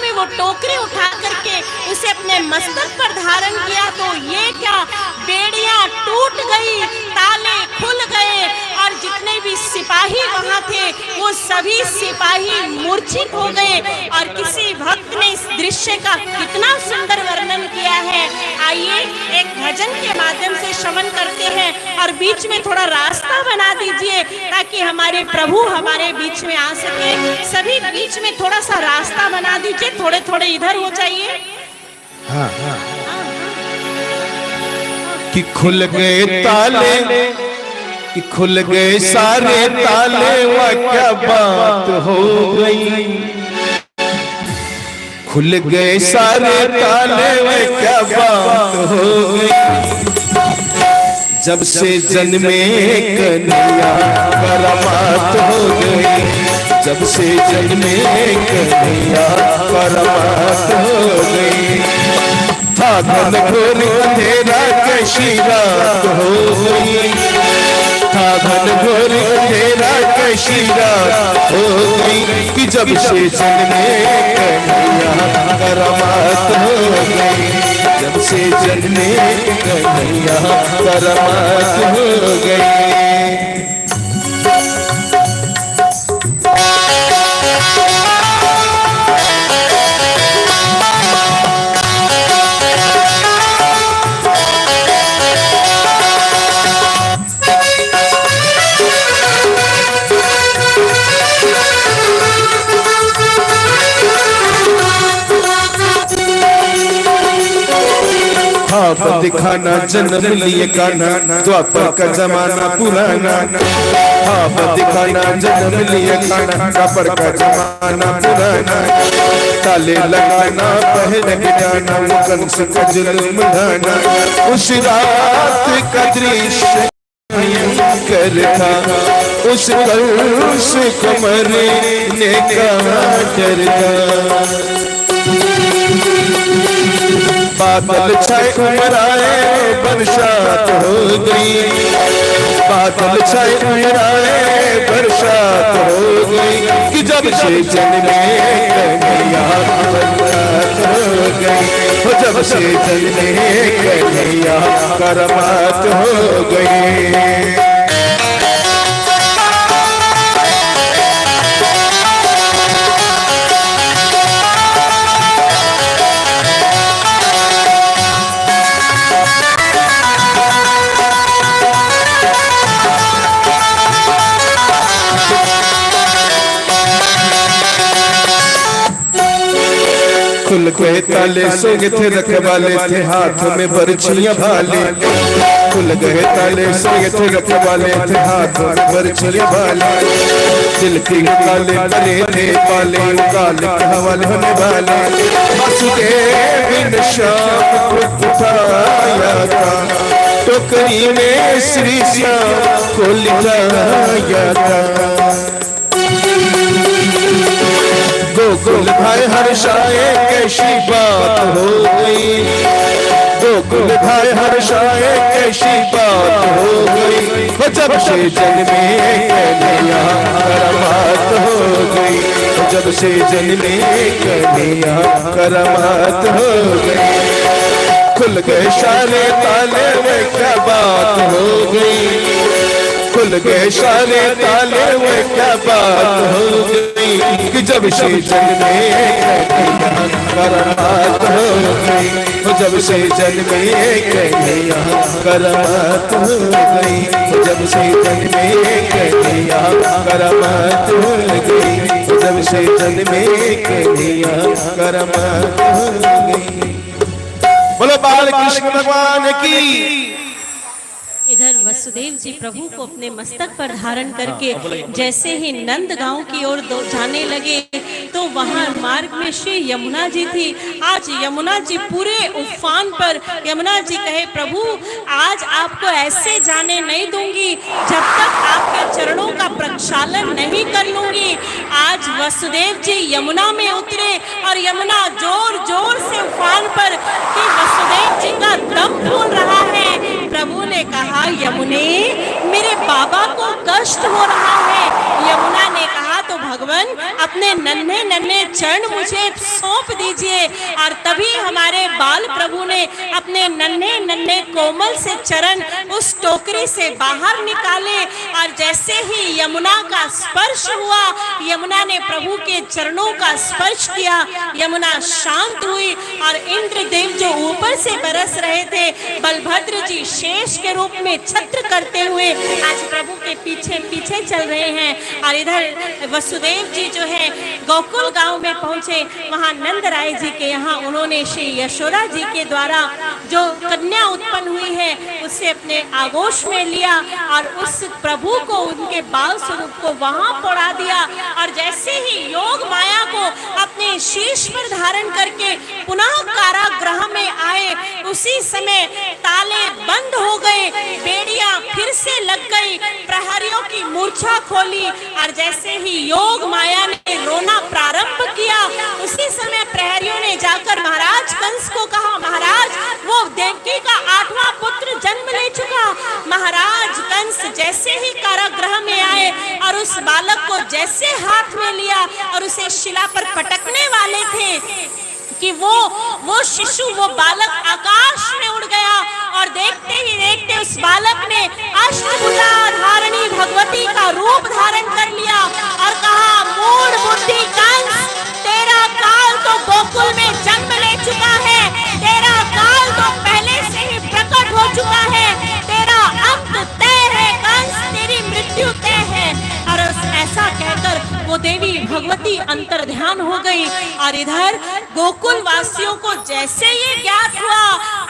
में वो टोकरी उठा करके उसे अपने मस्तक पर धारण किया तो ये क्या, बेड़ियां टूट गई, ताले खुल गए और जितने भी सिपाही वहां थे वो सभी सिपाही मूर्छित हो गए। और किसी भक्त ने इस दृश्य का कितना सुंदर वर्णन किया है, आइए एक भजन के माध्यम से श्रवण करते हैं और बीच में थोड़ा रास्ता बना दीजिए ताकि हमारे प्रभु हमारे बीच में आ सके। सभी बीच में थोड़ा सा रास्ता बना दीजिए, थोड़े थोड़े इधर हो जाइए। हाँ हाँ। कि खुल गए ताले, कि खुल गए सारे ताले, वह क्या बात हो गई। खुल गए सारे ताले, वह क्या बात हो गई। जब से जन्मे कन्हैया करामात हो गई, जब से जन्मे कन्हैया करामात हो गई। था धन घोर अंधेरा कैसी रात हो गई, था धन घोर अंधेरा कैसी रात हो गई। कि जब से जन्मे कन्हैया करामात हो गई, जब से जन्मे कन्हैया करामात हो गई। हाँ दिखाना जन्म लिए कान्हा, द्वापर का जमाना पुराना। हाँ दिखाना जन्म लिए कान्हा, द्वापर का जमाना पुराना। ताले लगाना पहले जाना, वो कंस का जुल्म ढाना। उस रात का दृश्य कर था, उस कंस को मरने का डर था। बादल छाए उमर आए बरसात हो गई, बादल छाए उमर आए बरसात हो गई। कि जब से जन्मे कन्हैया करामात हो गई, जब से जन्मे कन्हैया करामात हो गई। खुल गए ताले, सोए थे रखवाले थे हाथ में बरछियां भाले। खुल गए ताले, सोए थे रखवाले थे हाथ में बरछियां भाले। दिल के काले करे थे पाले, काले हवाले होने वाले। वासुदेव इन शाम को उठाया था, टोकरी में श्री श्याम को लिटाया था। गोकुल भाई हर्षाए कैसी बात हो गई, गोकुल भाई हर्षाए कैसी बात हो गई। वो जब से जन्मे कन्हैया करामात हो गई, जब से जन्मे कन्हैया करामात हो गई। खुल गए सारे ताले में क्या बात हो गई, खुल गए सारे ताले में क्या बात हो गई। कि जब से जन्मे कन्हैया करामात हो गई, जब से जन्मे कन्हैया करामात हो गई, जब से जन्मे कन्हैया करामात हो गई, जब से जन्मे कन्हैया करामात हो गई। बोलो बाल कृष्ण भगवान की। इधर वसुदेव जी प्रभु को अपने मस्तक पर धारण करके जैसे ही नंद गांव की ओर जाने लगे तो वहां मार्ग में श्री यमुना जी थी। आज यमुना जी पूरे उफान पर, यमुना जी कहे प्रभु आज आपको ऐसे जाने नहीं दूंगी जब तक आपके चरणों का प्रक्षालन नहीं कर लूंगी। आज वसुदेव जी यमुना में उतरे और यमुना जोर जोर से उफान पर कि वसुदेव जी का दम फूल रहा है। प्रभु ने कहा यमुने मेरे बाबा को कष्ट हो रहा है। यमुना ने कहा तो भगवान अपने नन्हे नन्हे चरण मुझे सौंप दीजिए। और तभी हमारे बाल प्रभु ने अपने नन्हे नन्हे कोमल से चरण उस टोकरी से बाहर निकाले और जैसे ही यमुना का स्पर्श हुआ, यमुना ने प्रभु के चरणों का स्पर्श किया, यमुना शांत हुई और इंद्रदेव जो ऊपर से बरस रहे थे, बलभद्र जी शेष के रूप में छत्र करते हुए आज प्रभु के पीछे पीछे चल रहे हैं। और इधर वसुदेव जी जो है गोकुल गांव में पहुंचे, वहां नंद राय जी के यहाँ उन्होंने श्री यशोदा जी के द्वारा जो कन्या उत्पन्न हुई है उसे अपने आगोश में लिया और उस प्रभु को, उनके बाल स्वरूप को वहां पड़ा दिया। और जैसे ही योग माया को अपने शीश पर धारण करके पुनः कारागृह में आए, उसी समय ताले बंद हो गए, बेड़ियां फिर से लग गई, प्रहरियों की मूर्छा खोली और जैसे ही योग माया ने रोना प्रारंभ किया, उसी समय प्रहरियों ने जाकर महाराज कंस को कहा महाराज वो देवकी का 8वां पुत्र जन्म ले चुका। महाराज कंस जैसे ही कारागृह में आए और उस बालक को जैसे हाथ में लिया और उसे शिला पर पटकने वाले थे कि वो शिशु, वो बालक आकाश में उड़ गया और देखते ही देखते उस बालक ने अष्टभुजा धारणी भगवती का रूप धारण कर लिया और कहा मूढ़ बुद्धि कंस, तेरा काल तो गोकुल में जन्म ले चुका है, तेरा काल तो पहले से ही प्रकट हो चुका है, तेरा अंत तय है कंस, तेरी मृत्यु तय है। और ऐसा कहकर वो देवी भगवती अंतर ध्यान हो गई। और इधर गोकुल वासियों को जैसे ये ज्ञात हुआ,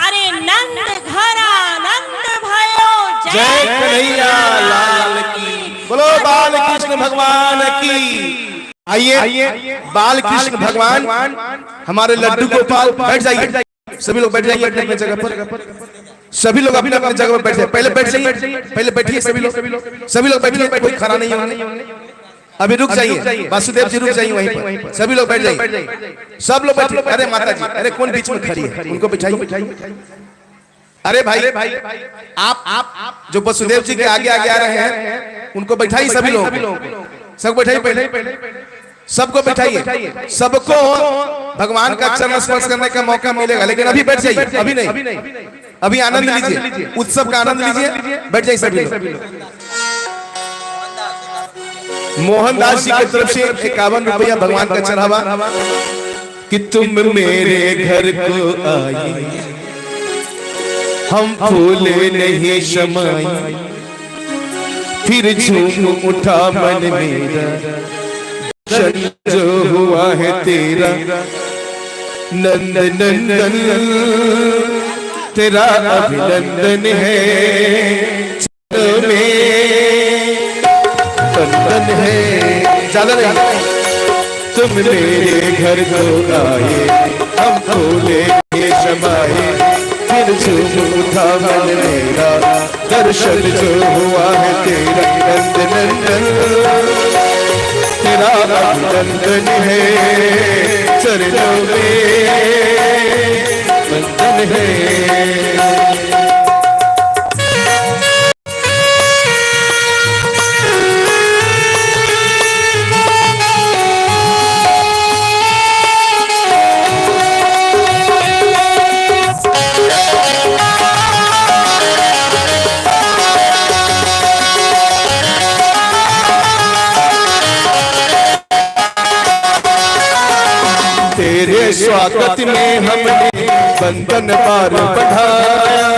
अरे नंद घर आनंद भयो, जय कन्हैया लाल की। बोलो बाल कृष्ण भगवान की। आइए बाल कृष्ण भगवान हमारे लड्डू गोपाल बैठ जाइए, सभी लोग बैठ जाइए अपनी जगह पर, सभी लोग अपनी अपनी जगह पर बैठ जाइए। पहले बैठ जाइए, पहले बैठिए सभी लोग बैठिए, कोई खड़ा नहीं है। अभी रुक जाइए, वासुदेव जी रुक जाइए वहीं पर, सभी लोग बैठ जाइए, सब लोग बैठिए। अरे माता जी, अरे कौन बीच में खड़ी है, उनको बिठाइए। अरे भाई आप जो वसुदेव जी के आगे आगे आ रहे हैं उनको बैठाइए, सभी लोग सबको बैठाइए, पहले सबको बैठाइए। सबको भगवान का चरण स्पर्श करने का मौका मिलेगा, लेकिन अभी बैठ जाइए, अभी नहीं, अभी आनंद लीजिए, उत्सव का आनंद लीजिए, बैठ जाइए सभी लोग। मोहनदास जी की तरफ से 51 रुपया भगवान का चढ़ावा कि तुम मेरे घर को आई, हम फूले नहीं समाई, फिर झूम उठा मन मेरा, जो हुआ है तेरा नंद नंदन तेरा अभिनंदन है, चरण में बंधन है। ज्यादा नहीं, तुम मेरे घर को आए, हमको लेके समाए, फिर झूम उठा मन मेरा, दर्शन जो हुआ है तेरा। नंद नंदन तेरा अभिनंदन है, चरणों में बंधन है। तेरे स्वागत में हमने बंधन पार बढ़ाया,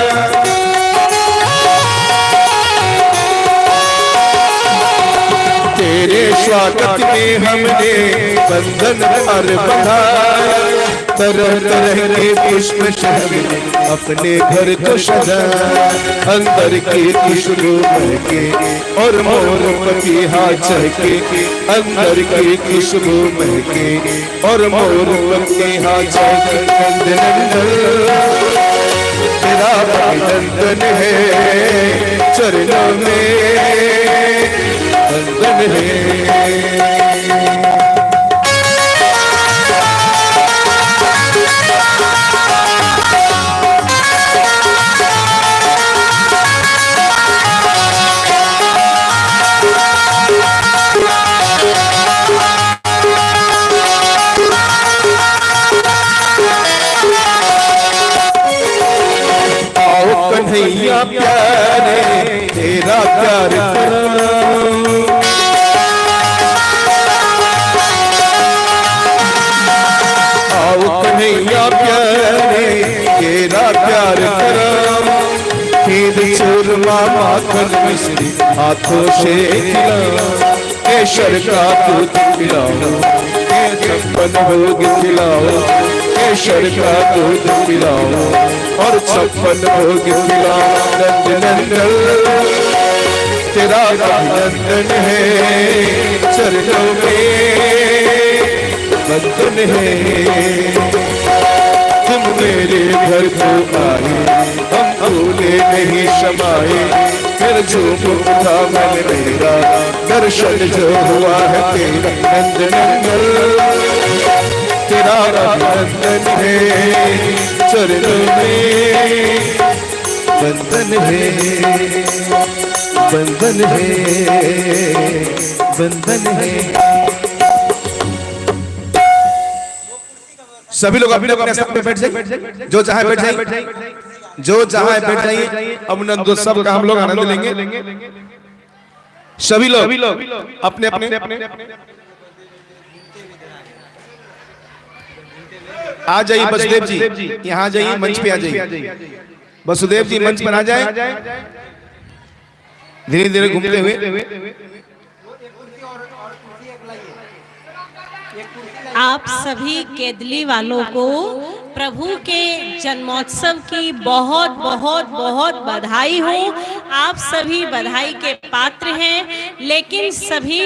तेरे स्वागत में हमने बंधन पार बढ़ाया। तरह तरह के पुष्प शहर अपने घर को सजाया, अंदर की खुशबू महके और मोर पपीहा चहके, अंदर की खुशबू महके और मोर पपीहा चहके। नंद नंदन तेरा अभिनंदन है, चरणों में बंधन है। कन्हैया प्यारे तेरा प्यार कराऊं, आओ कन्हैया प्यारे तेरा प्यार कराऊं, खीर चूरमा माखन मिश्री हाथों से खिलाऊं, केसर का दूध पिलाओ, छप्पन भोग खिलाओ, केसर का दूध पिलाओ और छप्पन भोग खिलाओ। नंद नंदन तेरा अभिनंदन है, चरणों में बंधन है। तुम मेरे घर को आए, हम भूले नहीं समाए, फिर झूम उठा मन मेरा, दर्शन जो हुआ है तेरा। नंद नंदन तेरा अभिनंदन है, चरणों में बंधन है, बंधन है, बंधन है। सभी लोग अपने स्थान पे बैठ जाइए, जो जहां बैठ जाइए, जो जहां बैठ जाइए। अब नंदोत्सव का हम लोग आनंद लेंगे। सभी लोग अपने अपने आ जाइए। वसुदेव जी यहाँ जाइए, मंच पे आ जाइए। वसुदेव जी मंच पर आ जाए, धीरे धीरे घूमते हुए। आप सभी केदली वालों को प्रभु के जन्मोत्सव की बहुत बहुत बहुत बधाई हो। आप सभी बधाई के पात्र हैं, लेकिन सभी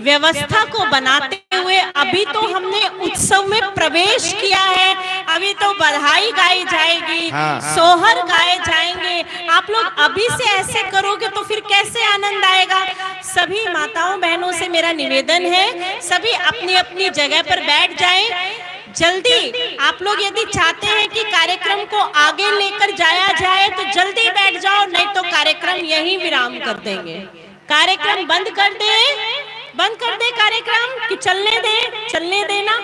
व्यवस्था को बनाते हुए अभी तो हमने उत्सव में प्रवेश किया है, अभी तो बधाई गाई जाएगी, सोहर गाए जाएंगे। आप लोग अभी से ऐसे करोगे तो फिर कैसे आनंद आएगा। सभी माताओं बहनों से मेरा निवेदन है, सभी अपनी अपनी जगह पर बैठ जाएं। जल्दी आप लोग यदि चाहते हैं कि कार्यक्रम को आगे लेकर जाया जाए तो जल्दी बैठ जाओ, नहीं तो कार्यक्रम यहीं विराम कर देंगे। कार्यक्रम बंद कर दे कार्यक्रम कि चलने देना।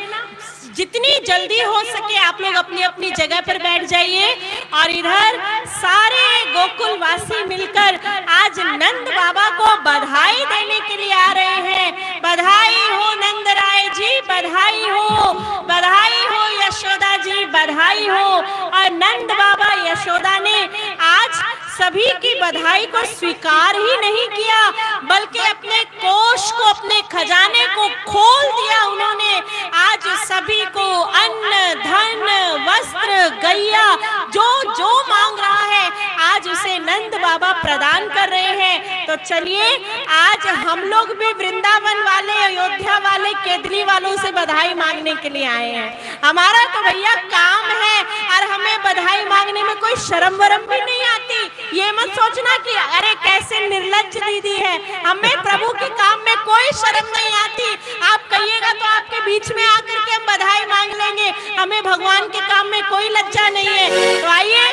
जितनी जल्दी हो सके आप लोग अपनी अपनी जगह पर बैठ जाइए। और इधर सारे गोकुल वासी मिलकर आज नंद बाबा को बधाई देने के लिए आ रहे हैं। बधाई हो नंद राय जी, बधाई हो यशोदा जी, बधाई हो। और नंद बाबा यशोदा ने आज सभी की बधाई को स्वीकार ही नहीं किया, बल्कि अपने कोष को, अपने खजाने को खोल दिया उन्होंने। आज सभी को अन्न, धन, वस्त्र, गैया जो जो मांग रहा है आज उसे नंद बाबा प्रदान कर रहे हैं। तो चलिए आज हम लोग भी वृंदावन वाले, अयोध्या वाले, केदली वालों से बधाई मांगने के लिए आए हैं। हमारा तो भैया काम है और हमें बधाई मांगने में कोई शर्म वरम भी नहीं आती। ये मत सोचना कि अरे कैसे निर्लज्ज दीदी है, हमें प्रभु के काम में कोई शर्म नहीं आती। आप कहिएगा तो आपके बीच में आकर के हम बधाई मांग लेंगे, हमें भगवान के काम में कोई लज्जा नहीं है। तो आइए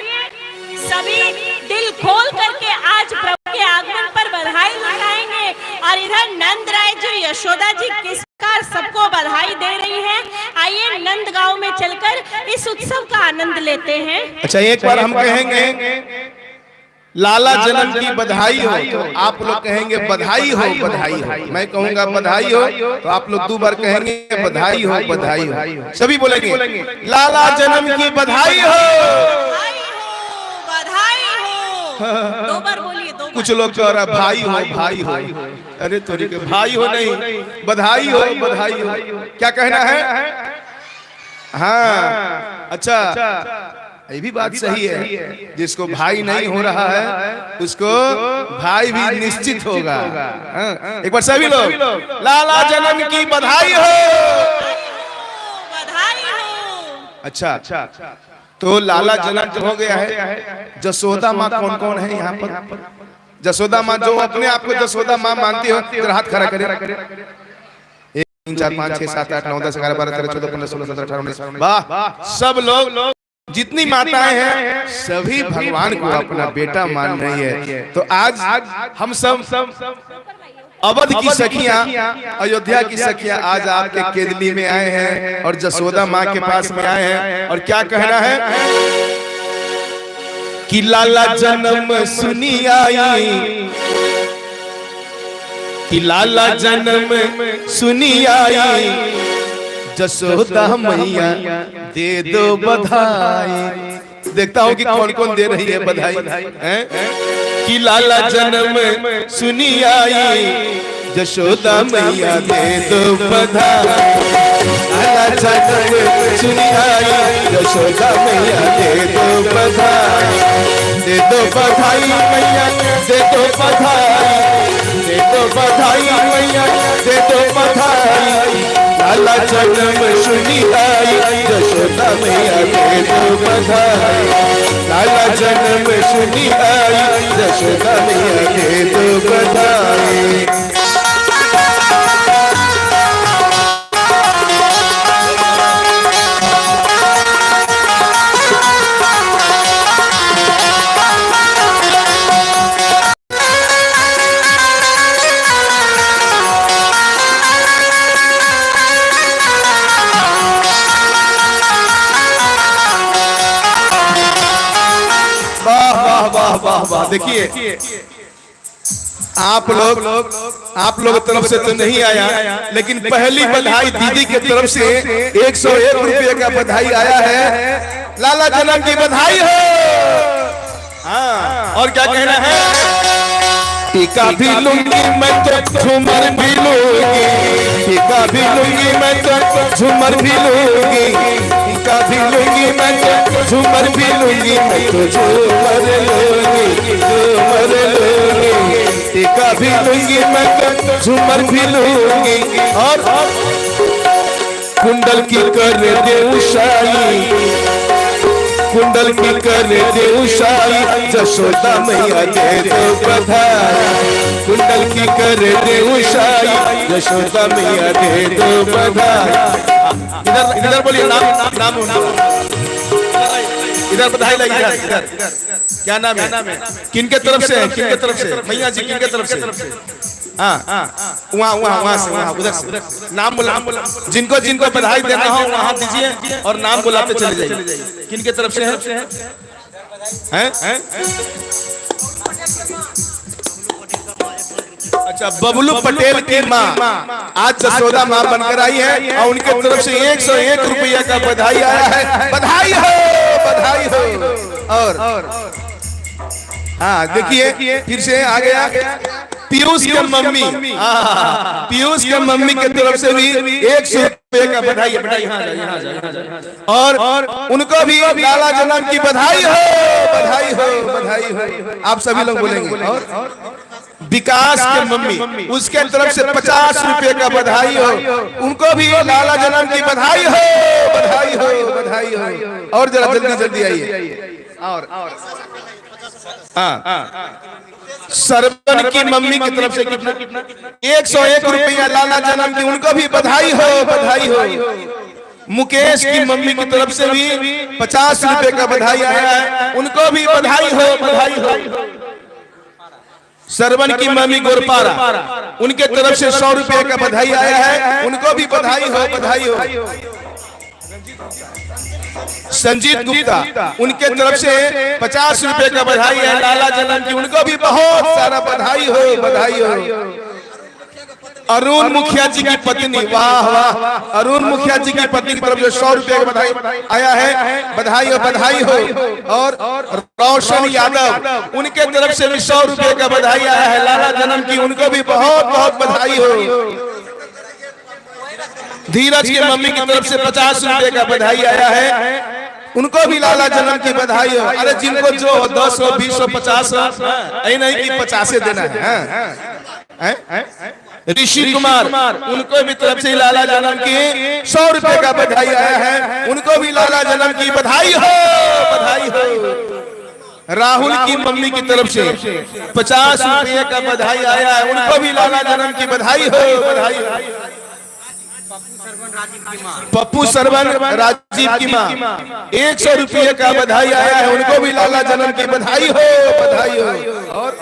सभी दिल खोल करके आज प्रभु के आगमन पर बधाई लुटाएंगे। और इधर नंद राय जी, यशोदा जी किस प्रकार सबको बधाई दे रही हैं। आइए नंद गांव में चलकर इस उत्सव का आनंद लेते हैं। अच्छा, एक बार हम कहेंगे लाला जन्म की बधाई हो, तो आप लोग कहेंगे बधाई हो, बधाई हो। मैं कहूंगा बधाई हो, तो आप लोग 2 बार कहेंगे बधाई हो, बधाई हो। सभी बोलेंगे लाला जन्म की बधाई हो, बधाई हो। 2 बार बोलिए, 2 बार। कुछ लोग कह रहा भाई हो, भाई हो। अरे तोरी के भाई हो नहीं, बधाई हो, बधाई हो। क्या कहना है? हाँ, अच्छा, ये भी बात सही है। जिसको भाई नहीं हो रहा है उसको भाई भी निश्चित होगा। एक बार सभी लोग लाला जन्म की बधाई हो, बधाई हो। अच्छा, तो लाला जन्म जो हो गया है, जसोदा माँ कौन कौन है यहाँ पर? जसोदा माँ जो अपने आप को जसोदा माँ मानती हो, जरा हाथ खड़ा करे। 1 3 4 5 6 7 8 9 10 11 12 13 14 15 16 17 18 19। वाह, सब लोग जितनी माताएं हैं सभी भगवान को अपना बेटा मान रही है। तो आज हम सब अवध की सखियां, अयोध्या की सखियां आज आपके केदली में आए हैं और जसोदा माँ के पास में आए हैं। और क्या कहना है कि लाला जन्म सुनी आई, कि लाला जन्म सुनी आई, जसोदा मैया दे दो बधाई। देखता हूँ कि कौन कौन दे रही है बधाई हैं? कि लाला जन्म सुनी आई, जसोदा मैया दे दो बधाई। लाला जन्म सुनी आई, जसोदा मैया दे दो बधाई। दे दो बधाई मैया, दे दो बधाई, दे दो बधाई मैया, दे दो बधाई। लाला जन्म सुनी आई, जसोदा मैया दे दो बधाई। लाला जन्म सुनी आई, जसोदा मैया दे दो बधाई। देखिए आप लोग तरफ से तो नहीं आया, लेकिन पहली बधाई दीदी के तरफ से 101 रुपये का बधाई आया है। लाला जन्म की बधाई हो। हाँ, और क्या कहना है? टीका भी लूंगी मैं तो झूमर भी लूंगी, टीका भी लूंगी मैं तो झूमर भी लूंगी, टीका भी लूंगी मैं तो झूमर भी लूंगी, मैं तो झूमर लूंगी, झूमर लूंगी। टीका भी लूंगी मैं तो झूमर भी लूंगी, और कुंडल की कर दे उषाई, कुंडल की कर दे उषाई, जसोदा मैया दे दो बधाई। कुंडल की कर दे उषाई, जसोदा मैया दे दो बधाई। इधर बोलिए नाम नाम इधर बधाई लगी। इधर क्या नाम है? किनके तरफ से? किनके तरफ से? मैया जी किनके तरफ से? हाँ, वहाँ से, वहाँ उधर से नाम बोला। जिनको जिनको बधाई देना हो वहाँ दीजिए और नाम बुलाते चले जाइए। किनके तरफ से है? अच्छा, बबलू पटेल की माँ आज जसोदा माँ बनकर आई है और उनके तरफ से 101 रुपया का बधाई आया है। बधाई हो, बधाई हो। और हाँ देखिए फिर से आ गया पीयूष के मम्मी। पीयूष के मम्मी की तरफ से भी 100 रुपए का बधाई। और उनको भी लाला जन्म की बधाई हो, बधाई हो, बधाई हो। आप सभी लोग बोलेंगे। और विकास के मम्मी, उसके तरफ से 50 रुपए का बधाई हो, उनको भी लाला जन्म की बधाई हो, बधाई हो, बधाई हो। और जरा जल्दी जल्दी आइए। और सरवन की मम्मी की तरफ से कितना? 101 रुपया लाला जन्म की, उनको भी बधाई हो, बधाई हो। मुकेश की मम्मी की तरफ से भी 50 रुपए का बधाई आया है, उनको भी बधाई हो, बधाई हो। सरवन की मम्मी गोरपारा, उनके तरफ से 100 रुपए का बधाई आया है, उनको भी बधाई हो, बधाई हो। संजीत गुप्ता, उनके तरफ से 50 रुपए का बधाई है लाला जन्म की, उनको भी बहुत सारा बधाई हो, बधाई हो। अरुण मुखिया जी की पत्नी, वाह वाह, अरुण मुखिया जी की पत्नी की तरफ से 100 रुपए का बधाई आया है, बधाई हो, बधाई हो। और रोशन यादव, उनके तरफ से भी 100 रुपए का बधाई आया है लाला जन्म की, उनको भी बहुत बहुत बधाई हो। धीरज के मम्मी की तरफ से 50 रुपए का बधाई आया है, उनको भी लाला जन्म की बधाई हो। अरे जिनको जो 10 हो, 20 हो, 50 हो, ऐ नहीं कि 50 देना है। ऋषि कुमार, उनको भी तरफ से लाला जन्म की 100 रुपए का बधाई आया है, उनको भी लाला जन्म की बधाई हो, बधाई हो। राहुल की मम्मी की तरफ से 50 रुपए का बधाई आया है, उनको भी लाला जन्म की बधाई हो, बधाई हो। पप्पू सरवन राजीव की माँ, 100 रुपये का बधाई आया है, उनको भी लाला जन्म की बधाई हो, बधाई हो। और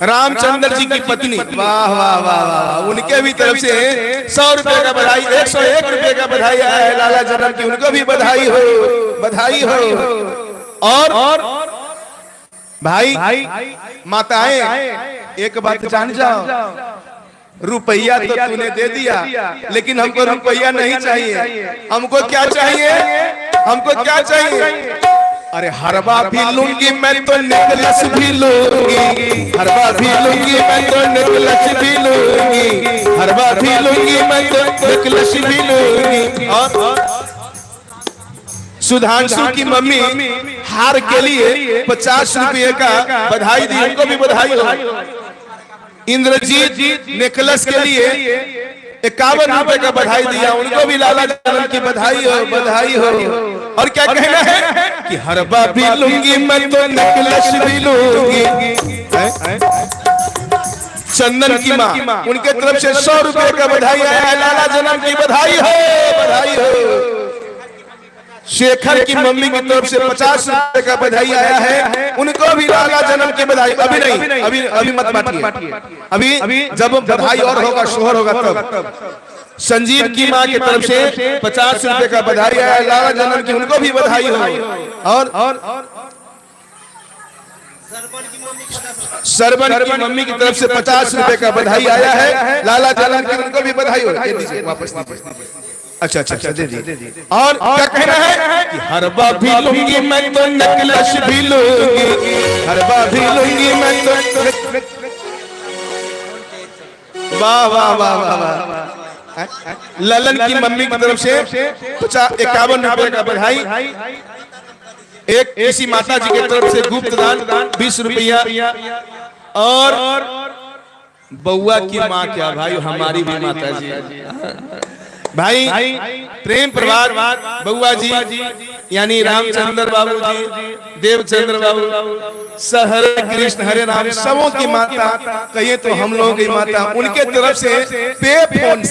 रामचंद्र जी की पत्नी, वाह वाह वाह वाह, उनके भी तरफ से 100 रुपए का बधाई, 101 रुपए का बधाई आया है लाला जन्म की, उनको भी बधाई हो, बधाई हो। और भाई माताएं, एक बात जान जाओ, रुपया तो तूने दे दिया, लेकिन हमको रुपया नहीं चाहिए। हमको क्या चाहिए? हमको क्या चाहिए? अरे हरवा भी लूंगी मैं तो नेकलेस भी लूंगी, हरवा भी लूंगी मैं तो नेकलेस भी लूंगी, हरवा भी लूंगी मैं तो नेकलेस भी लूंगी। और सुधांशु की मम्मी हार के लिए 50 रुपये का बधाई दी, उनको भी बधाई हो। इंद्रजीत नेकलेस के लिए 51 रुपए का बधाई दिया, उनको भी लाला जन्म की बधाई हो, बधाई हो। और क्या कहना है कि हरबा भी लूंगी मैं तो नेकलेस भी लूंगी। चंदन की माँ, उनके तरफ से 100 रुपए का बधाई आया है, लाला जन्म की बधाई हो, बधाई हो। शेखर की मम्मी की तरफ से 50 रुपए का बधाई आया है, उनको भी लाला जन्म की बधाई। अभी नहीं, अभी मत बांटिए, अभी जब बधाई और होगा, शोहर होगा तब। संजीव की माँ की तरफ से 50 रुपए का बधाई आया है लाला जन्म की, उनको भी बधाई हो। और सरवन की मम्मी की तरफ से 50 रुपए का बधाई आया है लाला जन्म की, उनको भी बधाई हो। वापस अच्छा अच्छा अच्छा, दे दी। और क्या कहना है कि हरबा भी लूंगी मैं तो नेकलेस भी लूंगी, हरबा भी लूंगी मैं तो। वाह वाह वाह वाह। ललन की मम्मी की तरफ से 51 रुपए का बधाई। एक इसी माता जी की तरफ से गुप्त दान 20 रुपया। और बउआ की माँ, क्या भाई, हमारी भी माता जी भाई, प्रेम प्रभात बउआ जी, यानी रामचंद्र बाबू जी, देवचंद्र बाबू, हरे कृष्ण हरे राम, सबों की माता, कहिए तो हम लोगों की माता, उनके तरफ से पे फोन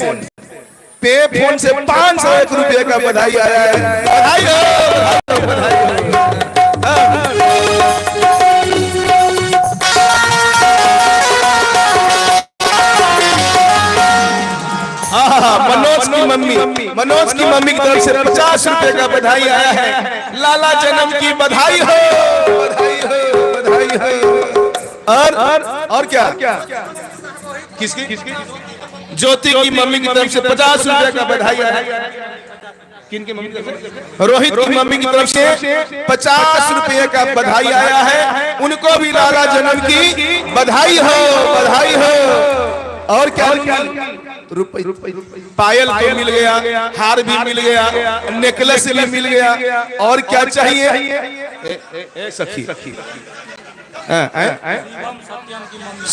से 501 रुपये का बधाई आया है। बधाई हो, बधाई हो। मनोज की मम्मी की तरफ से 50 रुपए का बधाई आया है, लाला जन्म की बधाई हो, बधाई हो, बधाई हो। और क्या किसकी? ज्योति की मम्मी की तरफ से 50 रुपए का बधाई आया है। किनकी मम्मी की तरफ से? रोहित की मम्मी की तरफ से 50 रुपये का बधाई आया है। उनको भी लाला जन्म की बधाई हो, बधाई हो। और क्या रुपये पायल तो मिल गया, हार भी मिल गया, नेकलेस भी मिल गया, और क्या चाहिए? सखी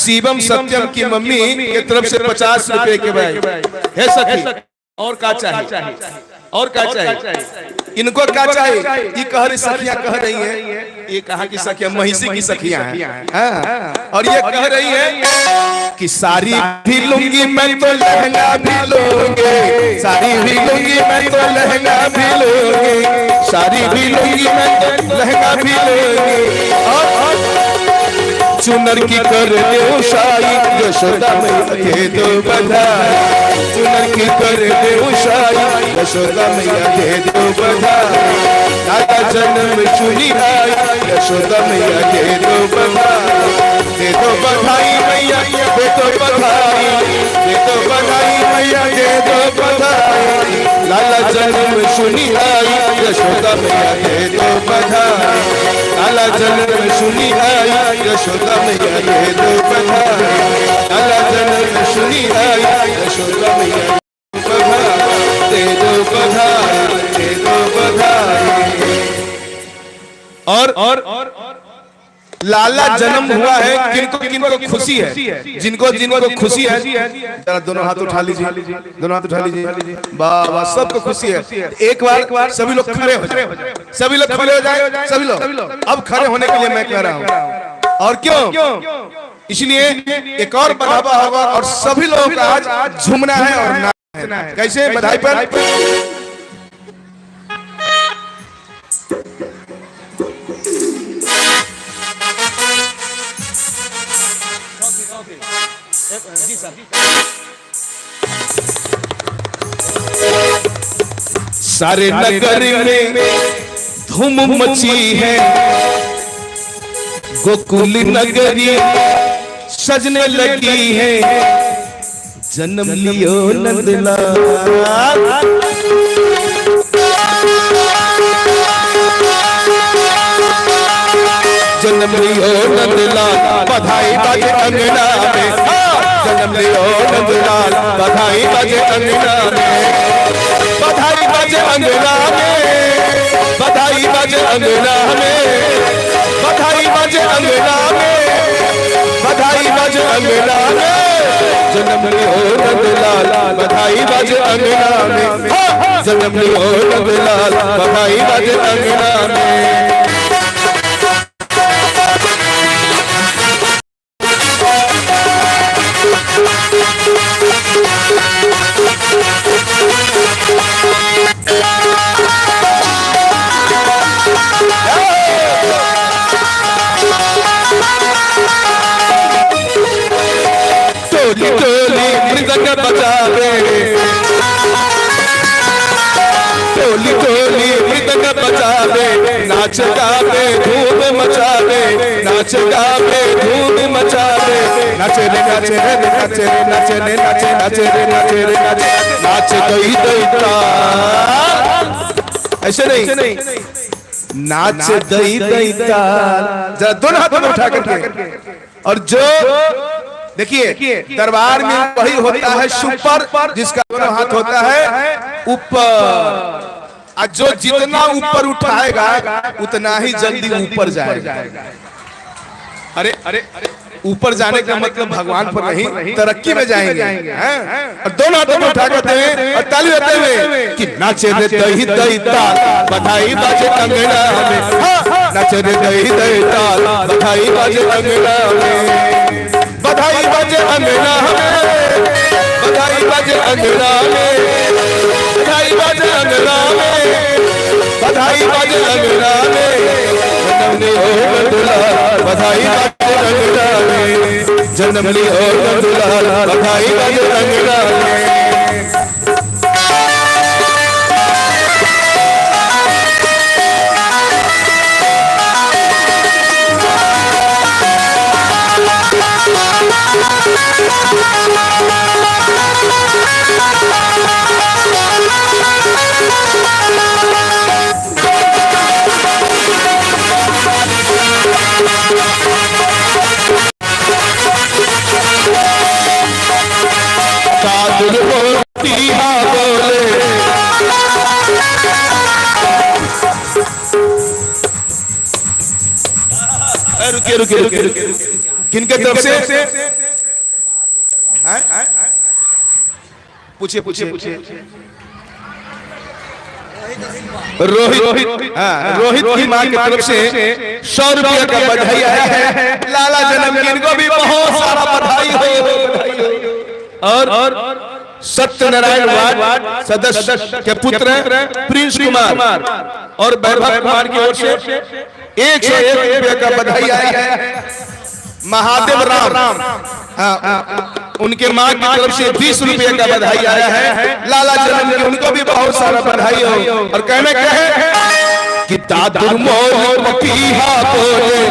शिवम सत्यम की मम्मी की तरफ से 50 रुपए के बैग है सखी। और क्या चाहिए? और क्या चाहिए? इनको क्या चाहिए? ये कह रही सखियां कह रही हैं, ये कहा कि सखियां महिषी की सखियां हैं, और ये कह रही है कि साड़ी भी लूंगी मैं तो लहंगा भी लूंगी, साड़ी भी लूंगी मैं तो लहंगा भी लूंगी, साड़ी भी लूंगी मैं तो लहंगा भी लूंगी, और चुनर की कर दे शाही यशोदा मैया दे दो बधाई, चुनर की कर दे शाही यशोदा मैया दे दो बधाई, दादा जन्म चुनी आई यशोदा मैया दे दो बधाई, दे दो बधाई मैया दे दो बधाई, दे दो बधाई मैया दे दो बधाई, लाला जन्म चुनी आई यशोदा मैया दे दो बधाई, लाला जन्म चुनी आई यशोदा मैया दे दो बधाई, लाला जन्म चुनी आई यशोदा मैया दे दो बधाई, दे दो बधाई। और लाला जन्म हुआ है किनको किनको खुशी है, जिनको जिनको खुशी है जरा दोनों हाथ उठा लीजिए, दोनों हाथ उठा लीजिए, वाह वाह सबको खुशी है। एक बार सभी लोग खड़े हो जाए, सभी लोग खड़े हो जाए, सभी लोग अब खड़े होने के लिए मैं कह रहा हूँ। और क्यों? इसलिए एक और बढ़ावा होगा और सभी लोगों का आज झूमना है और नाचना है। कैसे? बधाई पर सारे नगर में धूम मची है, गोकुल नगरी सजने लगी है, जन्म लियो नंदलाल, जन्म लियो नंदलाल, बधाई बाजे अंगना में, जन्म लियो नंदलाल, बधाई बाजे अंगना में, बधाई बाजे अंगना में, बधाई बाजे अंगना में, बधाई बाजे अंगना में, बधाई बाजे अंगना में, जन्म लियो नंदलाल, बधाई बाजे अंगना में, जन्म लियो नंदलाल, बधाई बाजे अंगना में। टोली टोली मृदंग बजावे, टोली टोली मृदंग बजावे, नाच गावे धूम मचावे, नाच गावे धूम मचावे, नाचे रे नाचे रे नाचे रे नाचे रे नाचे नाचे रे नाचे रे नाचे, नाच दई दई ताल, ऐसे नहीं, नाच दई दई ताल। जरा दोनों हाथ उठा करके, और जो देखिए दरबार में वही होता है सुपर जिसका दोनों हाथ होता है ऊपर, और जो जितना ऊपर उठाएगा उतना ही जल्दी ऊपर जाएगा। अरे अरे ऊपर जाने का मतलब भगवान पर नहीं, तरक्की में जाएंगे। और दोनों हाथों में उठा करते हैं और ताली देते हुए कि नाचे रे दही दही ताल, बधाई बाजे अंगना में, नाचे रे दही दही ताल, बधाई बाजे अंगना में, बधाई बाजे अंगना में, बधाई बाजे अंगना में, बधाई बाजे अंगना में, बधाई बाजे अंगना में, जन्म लियो नंदलाल, बधाई बाजे अंगना में, जन्म लियो नंदलाल, बधाई बाजे अंगना में। रुकिए रुकिए रुकिए रुकिए, किनके तरफ से? पूछिए पूछिए पूछिए। रोहित, हाँ रोहित की मां की तरफ से 100 रुपया का बधाई आया है। लाला जन्मदिन को भी बहुत सारा बधाई हो। और सत्यनारायण वार्ड सदस्य के पुत्र प्रिंस कुमार और वैभव कुमार की ओर से 101 रुपये का बधाई आया है। महादेव राम, उनके मां की तरफ से 20 रुपये का बधाई आया है। लाला जन्मदिन उनको भी बहुत सारा बधाई हो। और कहना क्या है कि दादुर मोर पपीहा बोले,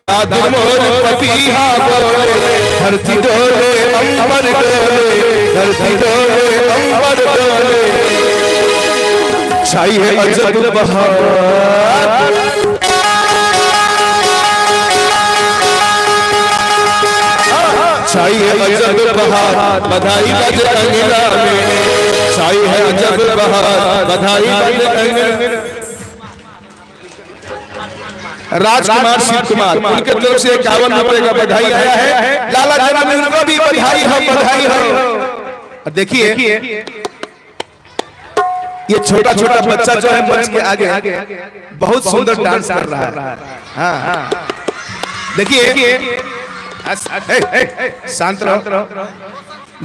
दादुर मोर पपीहा बोले, धरती डोले अंबर डोले, धरती डोले अंबर डोले, छाई है अजब बहार, छाई है अजब बहार, बधाई बज अंगना में, छाई है अजब बहार, बधाई बज अंगना में। राजकुमार शिव कुमार, उनके तरफ से 51 रुपए का बधाई आया है। लाला जन्मदिन को भी बधाई हो, बधाई हो। देखिए ये छोटा छोटा बच्चा जो है मंच के आगे बहुत सुंदर डांस कर रहा है। हाँ देखिए, शांत रहो।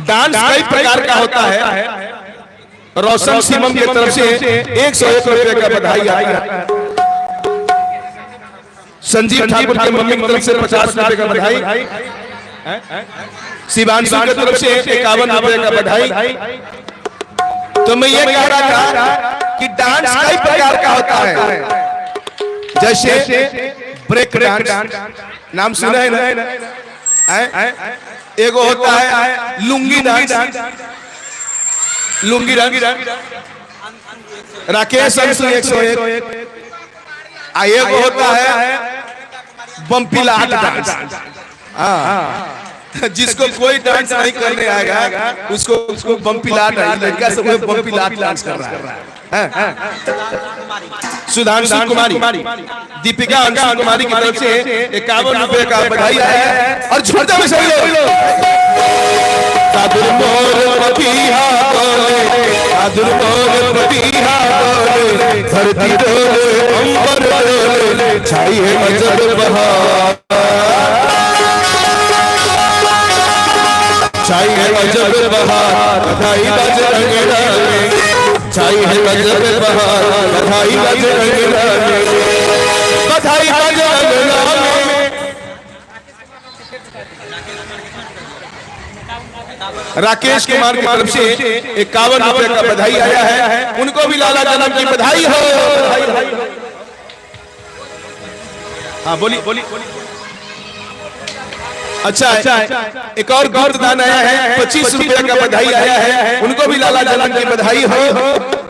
डांस कई प्रकार का होता है। रोशन सिमम की तरफ से 101 रुपए का बधाई आया। संजीव ठाकुर की मम्मी की तरफ से 50 रुपए का बधाई। शिवांशु की तरफ से 51 रुपए का बधाई। तो मैं ये कह रहा था कि डांस कई प्रकार का होता है। जैसे ब्रेक डांस, नाम सुना है ना? एगो होता है लुंगी डांस, लुंगी डांस राकेश अंशु 101। एगो होता है बम्पी लाट डांस। जिसको कोई डांस नहीं करने आएगा उसको बम्पी लाट है। लड़का सब बम्पी लाट डांस कर रहा है। सुधांशु कुमारी, दीपिका अंशु कुमारी की तरफ से 51 रुपए का बधाई आया है। और झूठा में सही दादुर मोर पपीहा बोले, दादुर मोर पपीहा बोले, धरती डोले अंबर डोले, छाई है अजब बहार, छाई है अजब बहार, बधाई बज अंगना में, छाई है अजब बहार, बधाई बज अंगना में, बधाई बज अंगना में। राकेश कुमार की तरफ से 51 रुपए का बधाई आया है। उनको भी लाला जन्म की बधाई हो। हाँ बोलिए बोलिए। अच्छा एक और गौरदान आया है, 25 रुपए का बधाई आया है। उनको भी लाला जन्म की बधाई हो।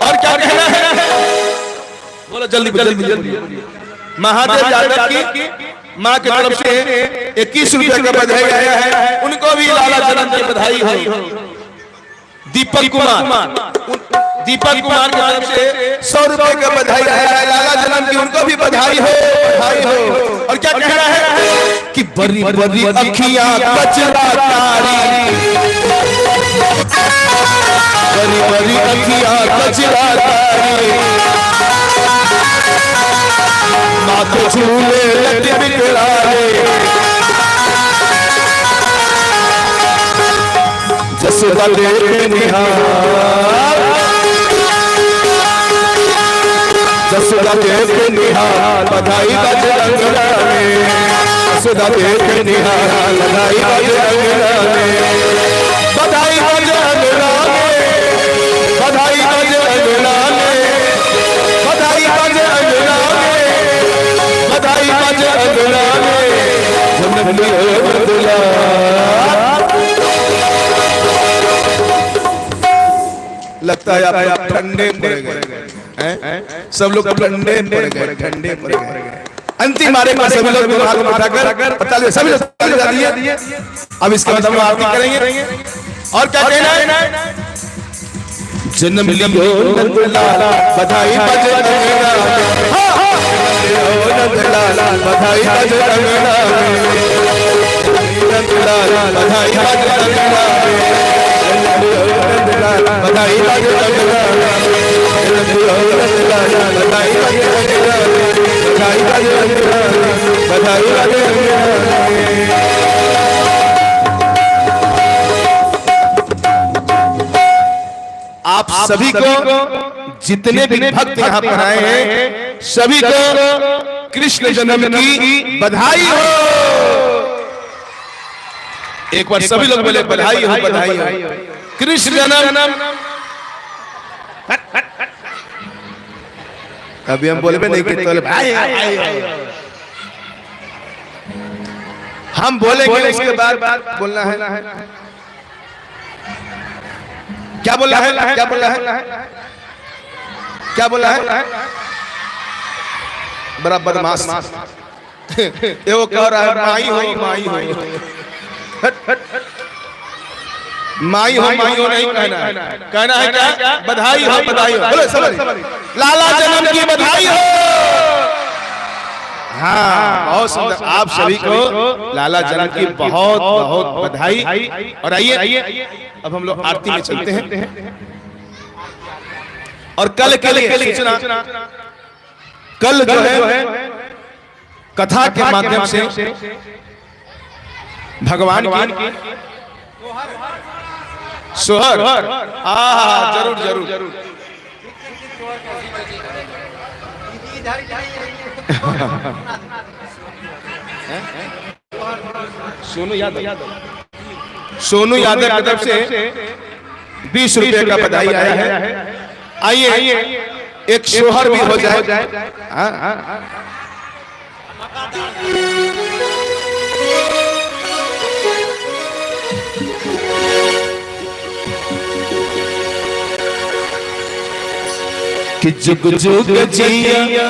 और क्या कहना है? बोलो जल्दी जल्दी जल्दी। महादेव यादव की मां की तरफ से 21 रुपए का बधाई आया है। उनको भी लाला जन्म की बधाई हो। दीपक कुमार की तरफ से 100 रुपए का बधाई आया है। लाला जन्म की उनको भी बधाई हो, बधाई हो। और क्या कहना है कि बड़ी बड़ी अखियां कचरा कारी, बड़ी बड़ी अखियां कचरा कारी, माथे झूले लटे बिकरारे, जसोदा देख निहार, जसोदा देख निहार, बधाई बज अंगना में, जसोदा देख निहार, बधाई बज अंगना में, बधाई बज अंगना में, बधाई बज अंगना में, बधाई बज अंगना में, बधाई बज अंगना में, जन्मदिन बदला। लगता है आप ठंडे पड़ गए हैं, सब लोग ठंडे पड़ गए, ठंडे पड़ गए। अंतिम बारे में सभी लोग हाथ उठाकर सभी लोग दिए। अब इसके बाद हम आरती करेंगे। और क्या कहना है? जन्म लियो नंदलाला, बधाई बज अंगना में, नंदलाला बधाई बजरंग नामे, नंदलाल बधाई बजरंग नामे, नंदलाल बधाई बजरंग नामे, नंदलाल बधाई बजरंग नामे, बधाई बजरंग नामे, बधाई बजरंग नामे। आप सभी को, जितने भी भक्त यहाँ पर आए हैं, सभी को कृष्ण जन्म की बधाई हो। एक बार सभी लोग बोले बधाई हो, बधाई हो। कृष्ण जन्म। अभी हम बोले नहीं कि तो भाई हम बोलेंगे, उसके बाद बोलना है। क्या बोला है? क्या बोला है? क्या बोला है? बड़ा बदमाश ये वो कह रहा है माई हो, माई हो, माई हो, माई हो नहीं कहना है। कहना है क्या? बधाई हो, बधाई हो। बोलो सब लाला जन्म की बधाई हो। हाँ, बहुत सुंदर। आप सभी को लाला जन्म की बहुत बहुत बधाई। और आइए अब हम लोग आरती में चलते हैं। और कल के लिए सूचना, कल जो है कथा के माध्यम से भगवान की सोहर, जरूर जरूर सोनू यादव, सोनू यादव की तरफ से 20 रुपए का बधाई आया है। आइए एक सोहर भी हो जाए। कि जुग जुग जिया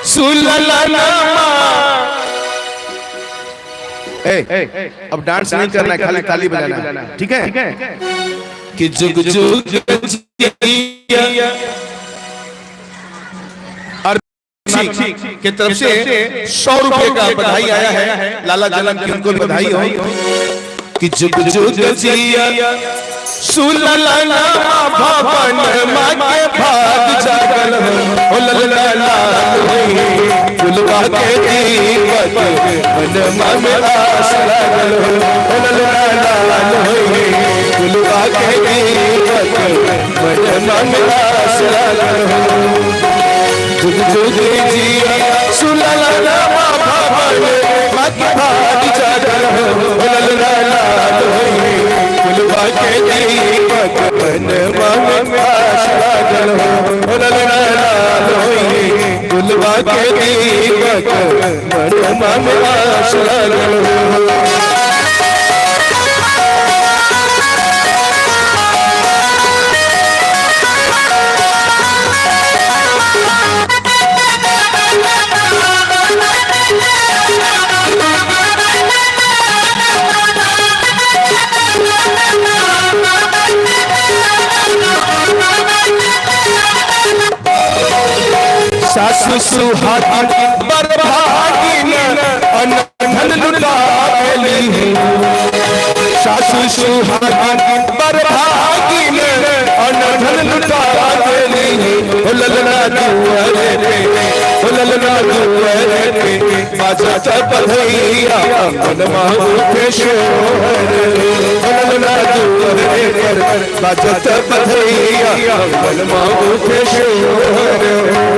सुलला नामा। अब डांस नहीं करना है, खाली ताली बजाना है, ठीक है? कि जुग जुग जिया और की तरफ से 100 रुपए का बधाई आया है। लाला जन्म की उनको बधाई हो। कि जुग जुग जिया सुलला नामा भवन माके भाग जागल हो। ललला फुलवा के दीपक मन में आस लागल हो। ललला फुलवा के दीपक मन में आस लागल हो। जुग जुग जिया सुलला नामा भवन माके भाग जागल हो। ललला फुलवा के दीपक मन में आस लागल हो। ललला फुलवा के दीपक मन में आस लागल हो। सासु सुहागिन बरभागिन अनधन लुटावेली। सासु सुहागिन बरभागिन अनधन लुटावेली। ललना दुआरे पे, ललना दुआरे पे बाजत बधैया मनवा उठे शोर। ललना दुआरे पर बाजत बधैया मनवा उठे शोर।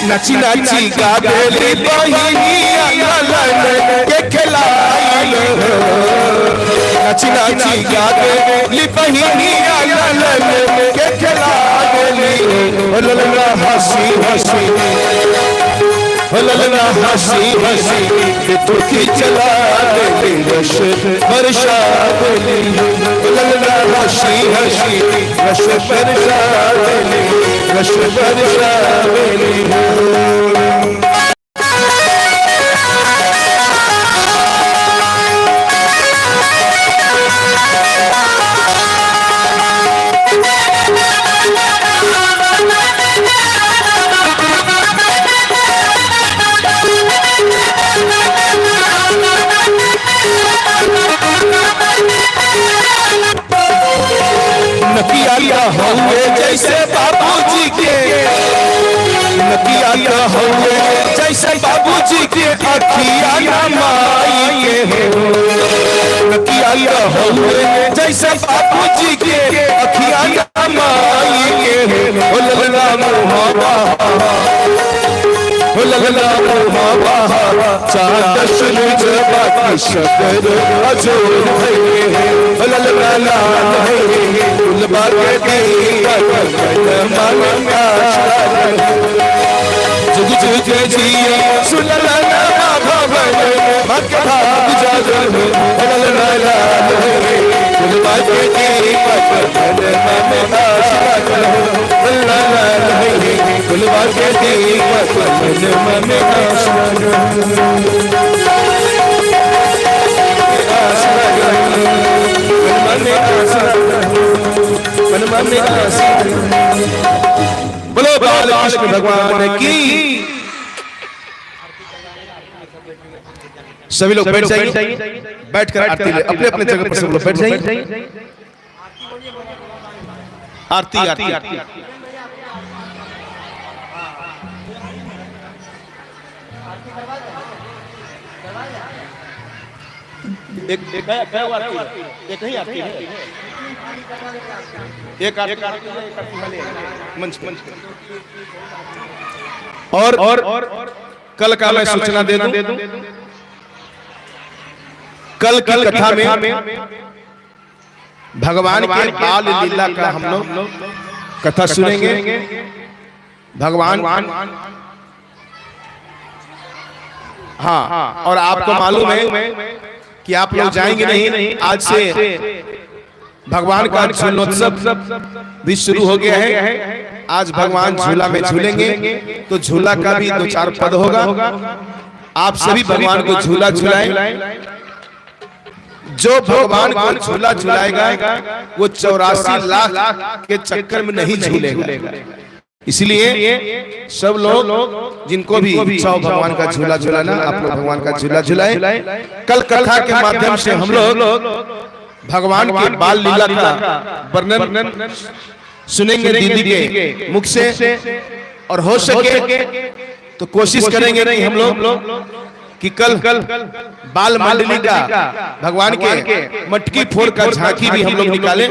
नची नची गावेली बहिनिया ललन के खिलाइल। नची नची गावेली बहिनिया ललन के खिलाइल। ललना हंसी हंसी, ललना हंसी हंसी दुखी चला देली रश बरसा देली। ललना हसी रस बरसावेली रस बरसावेली नकिया हुए जैसे बाबूजी के नकिया हुए जैसे बाबूजी के अखिया माई के हो नकिया हुए जैसे बाबूजी के अखिया माई के हो लल्ला मुहावा हो लल्ला मुहावा चांद सूरज बाकी शकर अजूर है हो लल्ला है बागे जुग जुग जिया सुलला भवन मत भाग जागो ललला फूल बागे पवन मन आशा ललला फूल बागे पवन मन आशा बोलो बाल कृष्ण भगवान की। सभी लोग बैठ जाइए बैठकर आरती अपने अपने जगह पर सब लोग बैठ जाइए। आरती आरती आरती एक ही आरती है एक मंच और कल का मैं सूचना दे दूं कल की कथा में भगवान के बाल लीला का हम लोग कथा सुनेंगे। भगवान हाँ और आपको मालूम है कि आप लोग जाएंगे नहीं आज से भगवान का झूलोत्सव भी शुरू हो गया है। आज भगवान झूला में झूलेंगे तो झूला का भी 2-4 पद होगा। आप सभी भगवान को झूला झुलाएं। जो भगवान को झूला झुलाएगा वो 84 लाख के चक्कर में नहीं झूलेगा। इसलिए सब लोग जिनको भी इच्छा हो भगवान का झूला झुलाना आप लोग भगवान का झूला झुलाएं। कल कथा के माध्यम से हम लोग भगवान के बाल लीला का वर्णन सुनेंगे दीदी के मुख से और हो सके तो कोशिश करेंगे नहीं हम लोग कि कल बाल मंडली का भगवान के मटकी फोड़ का झांकी भी हम लोग निकालें।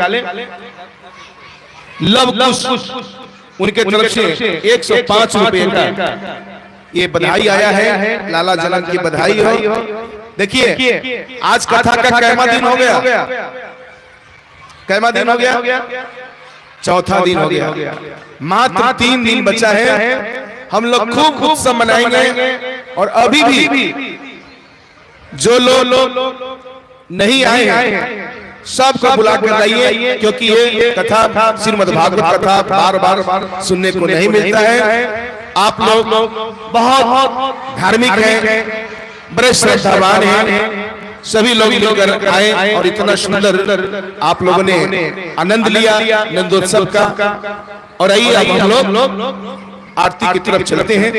लव कुश उनके तरफ से 105 रुपए का ये बधाई आया है। लाला जलन की बधाई हो। देखिए आज कथा का कैमा दिन हो गया कैमा दिन हो गया चौथा दिन हो गया। मात्र 3 दिन बचा है। हम लोग खूब उत्सव मनाएंगे और अभी भी जो लोग नहीं आए हैं सबको बुला कर लाइए क्योंकि ये कथा श्रीमद् भागवत कथा बार बार सुनने को नहीं मिलता है। आप लोग बहुत धार्मिक हैं बड़े श्रद्धावान हैं। सभी लोग मिलकर आए और इतना सुंदर आप लोगों ने आनंद लिया नंदोत्सव का। और आइए अब हम लोग आरती की तरफ चलते हैं।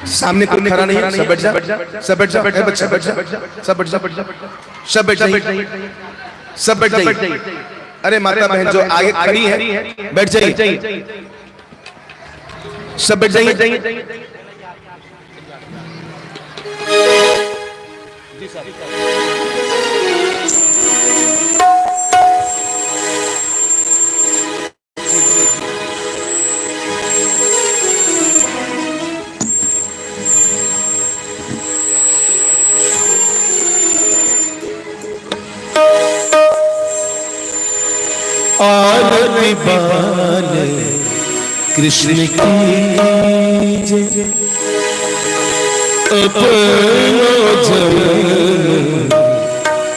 सामने कोई खड़ा नहीं है। सब बैठ जा सब बैठ जा बच्चा बैठ जा सब बैठ जा सब बैठ जाइए सब बैठ जाइए। अरे माता बहन जो आगे खड़ी है बैठ जाइए सब बैठ जाइए। आरती बाल कृष्ण की जय, अपनो जन्म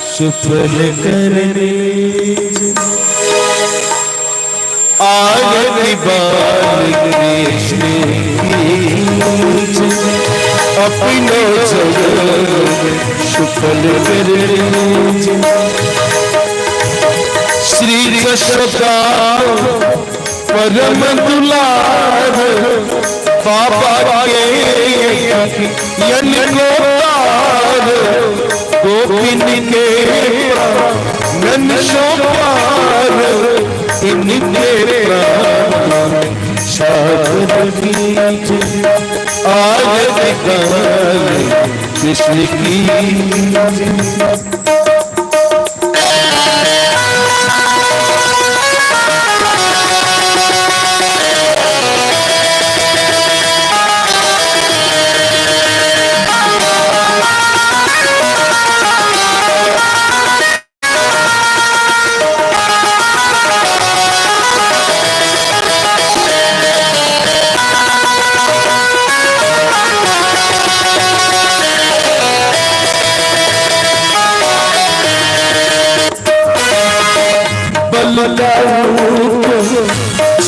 सफल करने जय। आरती बाल कृष्ण की जय, अपनो जन्म सफल करने जय। श्री कृष्ण का परम दुलार बाबा के यन गोपाल, गोपिन के नन सोपार, इनके प्राण सागर कीजिए। आरती बाल कृष्ण की।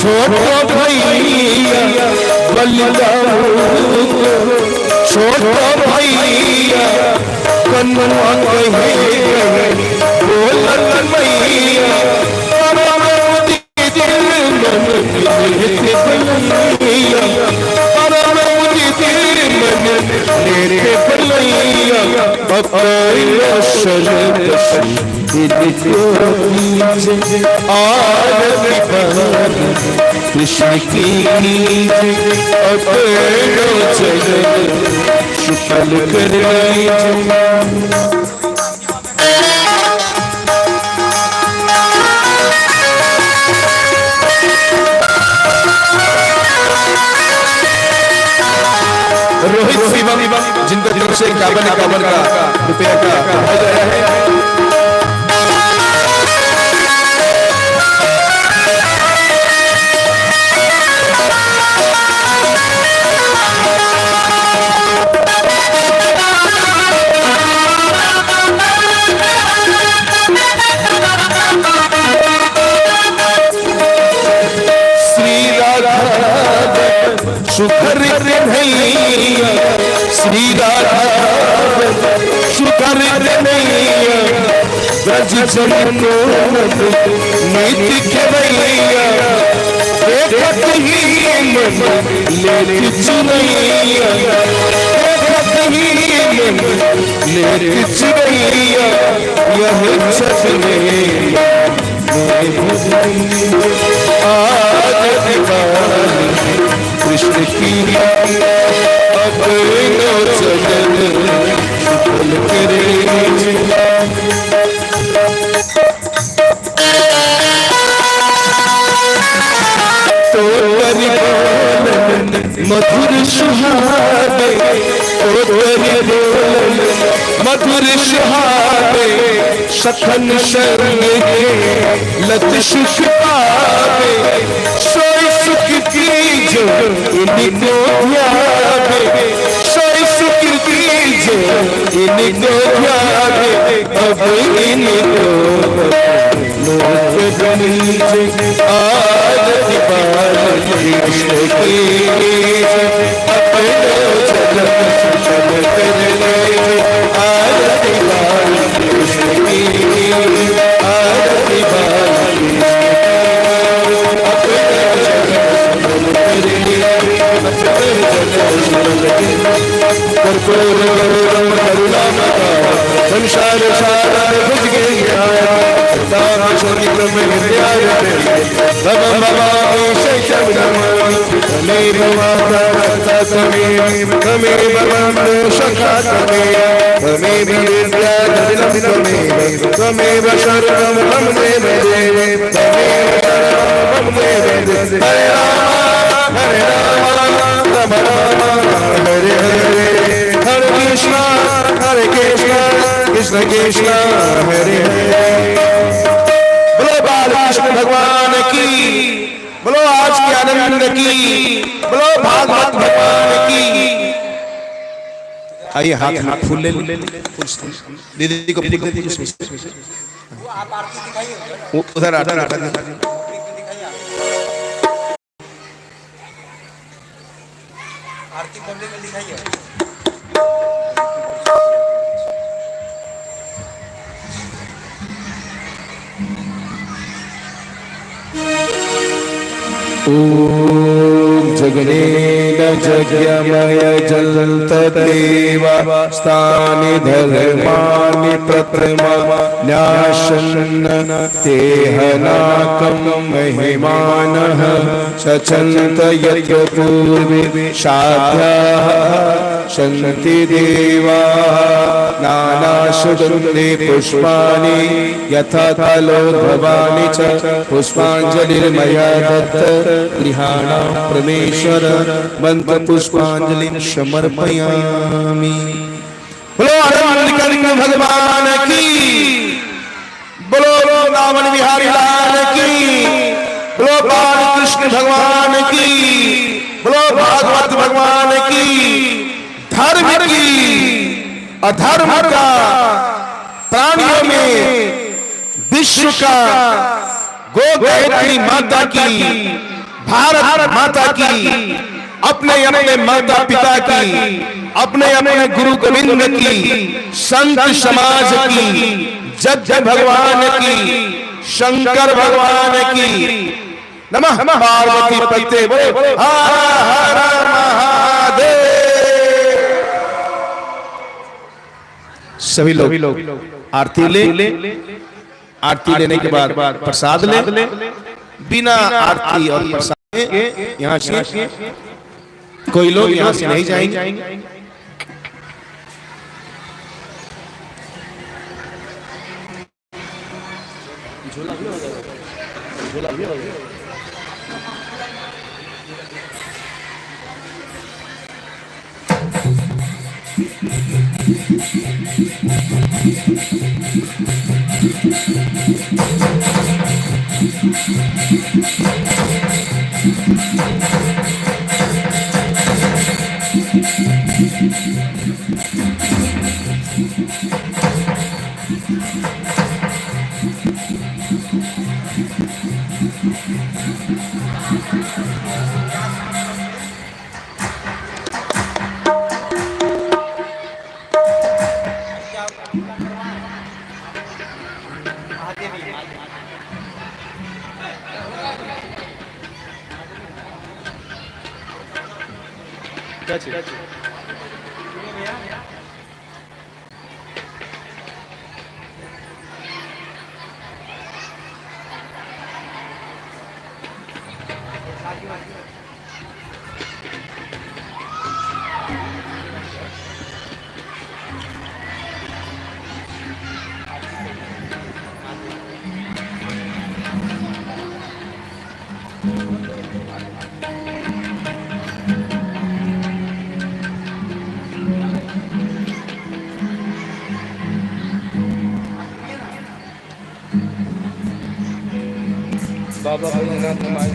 छोटो भैया छोटो भैया कन्वा कहे बोलन मैया, कृष्ण की शुक्ल रोहित शिवम जिनका तरफ से 51 का रुपया का शुक्र भैया, श्री राधा शुक्र भैया, ब्रज जनो नीति के भैया, देखत ही मन लेत चुनैया, देखत ही मन लेत चुनैया, यह सपने आरती बाल कृष्ण की अपनो चरण सफल करे। तो मधुर सुहावे, मधुर सुहावे, सखन संग के लत सुख पावे, सोई सुख की जो इनको ध्यावे, सोई सुख की जो इनको ध्यावे, अब इनको लोक बनीजे। आरती बाल कृष्ण की अपनो जन्म सफल करने। आरती बाल कृष्ण की, आरती बाल कर्पूर करुणामय संसार सागर भुज त्वमेव शरणं मम देव देव, हरे राम राम राम हरे हरे, हरे कृष्ण कृष्ण कृष्ण हरे हरे। बोलो बाल कृष्ण भगवान सच्चिदानंद की, बोलो भागवत भगवान की। आइए हाथ में फूल ले दीदी को फूल दे दीजिए। उधर आरती दिखा दीजिए। आरती पब्लिक में दिखाइए। ओम जगनेन जग्यमय जलतदेव स्थानि धर्माणि प्रथमा न्यासन्न तेहनाकं महिमानः सचन्त यत्र पूर्वे साध्याः सन्ति देवा नानाशुगन्धे पुष्पाणि यथा तलोद्भवानि च पुष्पाञ्जलिर्मया दत्त गृहाणां परमेश्वर मंत्र पुष्पांजलि समर्पयामि। बोलो आनंद भगवान की, बोलो वृंदावन बिहारी लाल की, बोलो बालकृष्ण भगवान की, बोलो भागवत भगवान की। धर्म की अधर्म का प्राणियों में विश्व का गो गायत्री माता की, भारत माता की, अपने अपने माता पिता की, अपने अपने गुरु गोविंद की, संत समाज की, जग भगवान की, शंकर भगवान की। नमः पार्वती पते बोले हर हर महादेव। सभी लोग आरती ले, आरती लेने के बाद प्रसाद ले। बिना आरती और प्रसाद के यहाँ से कोई लोग यहाँ से नहीं जाएंगे। झूला भी हो जाएगा, झूला भी हो जाएगा। बाबा भोलेनाथ हमारे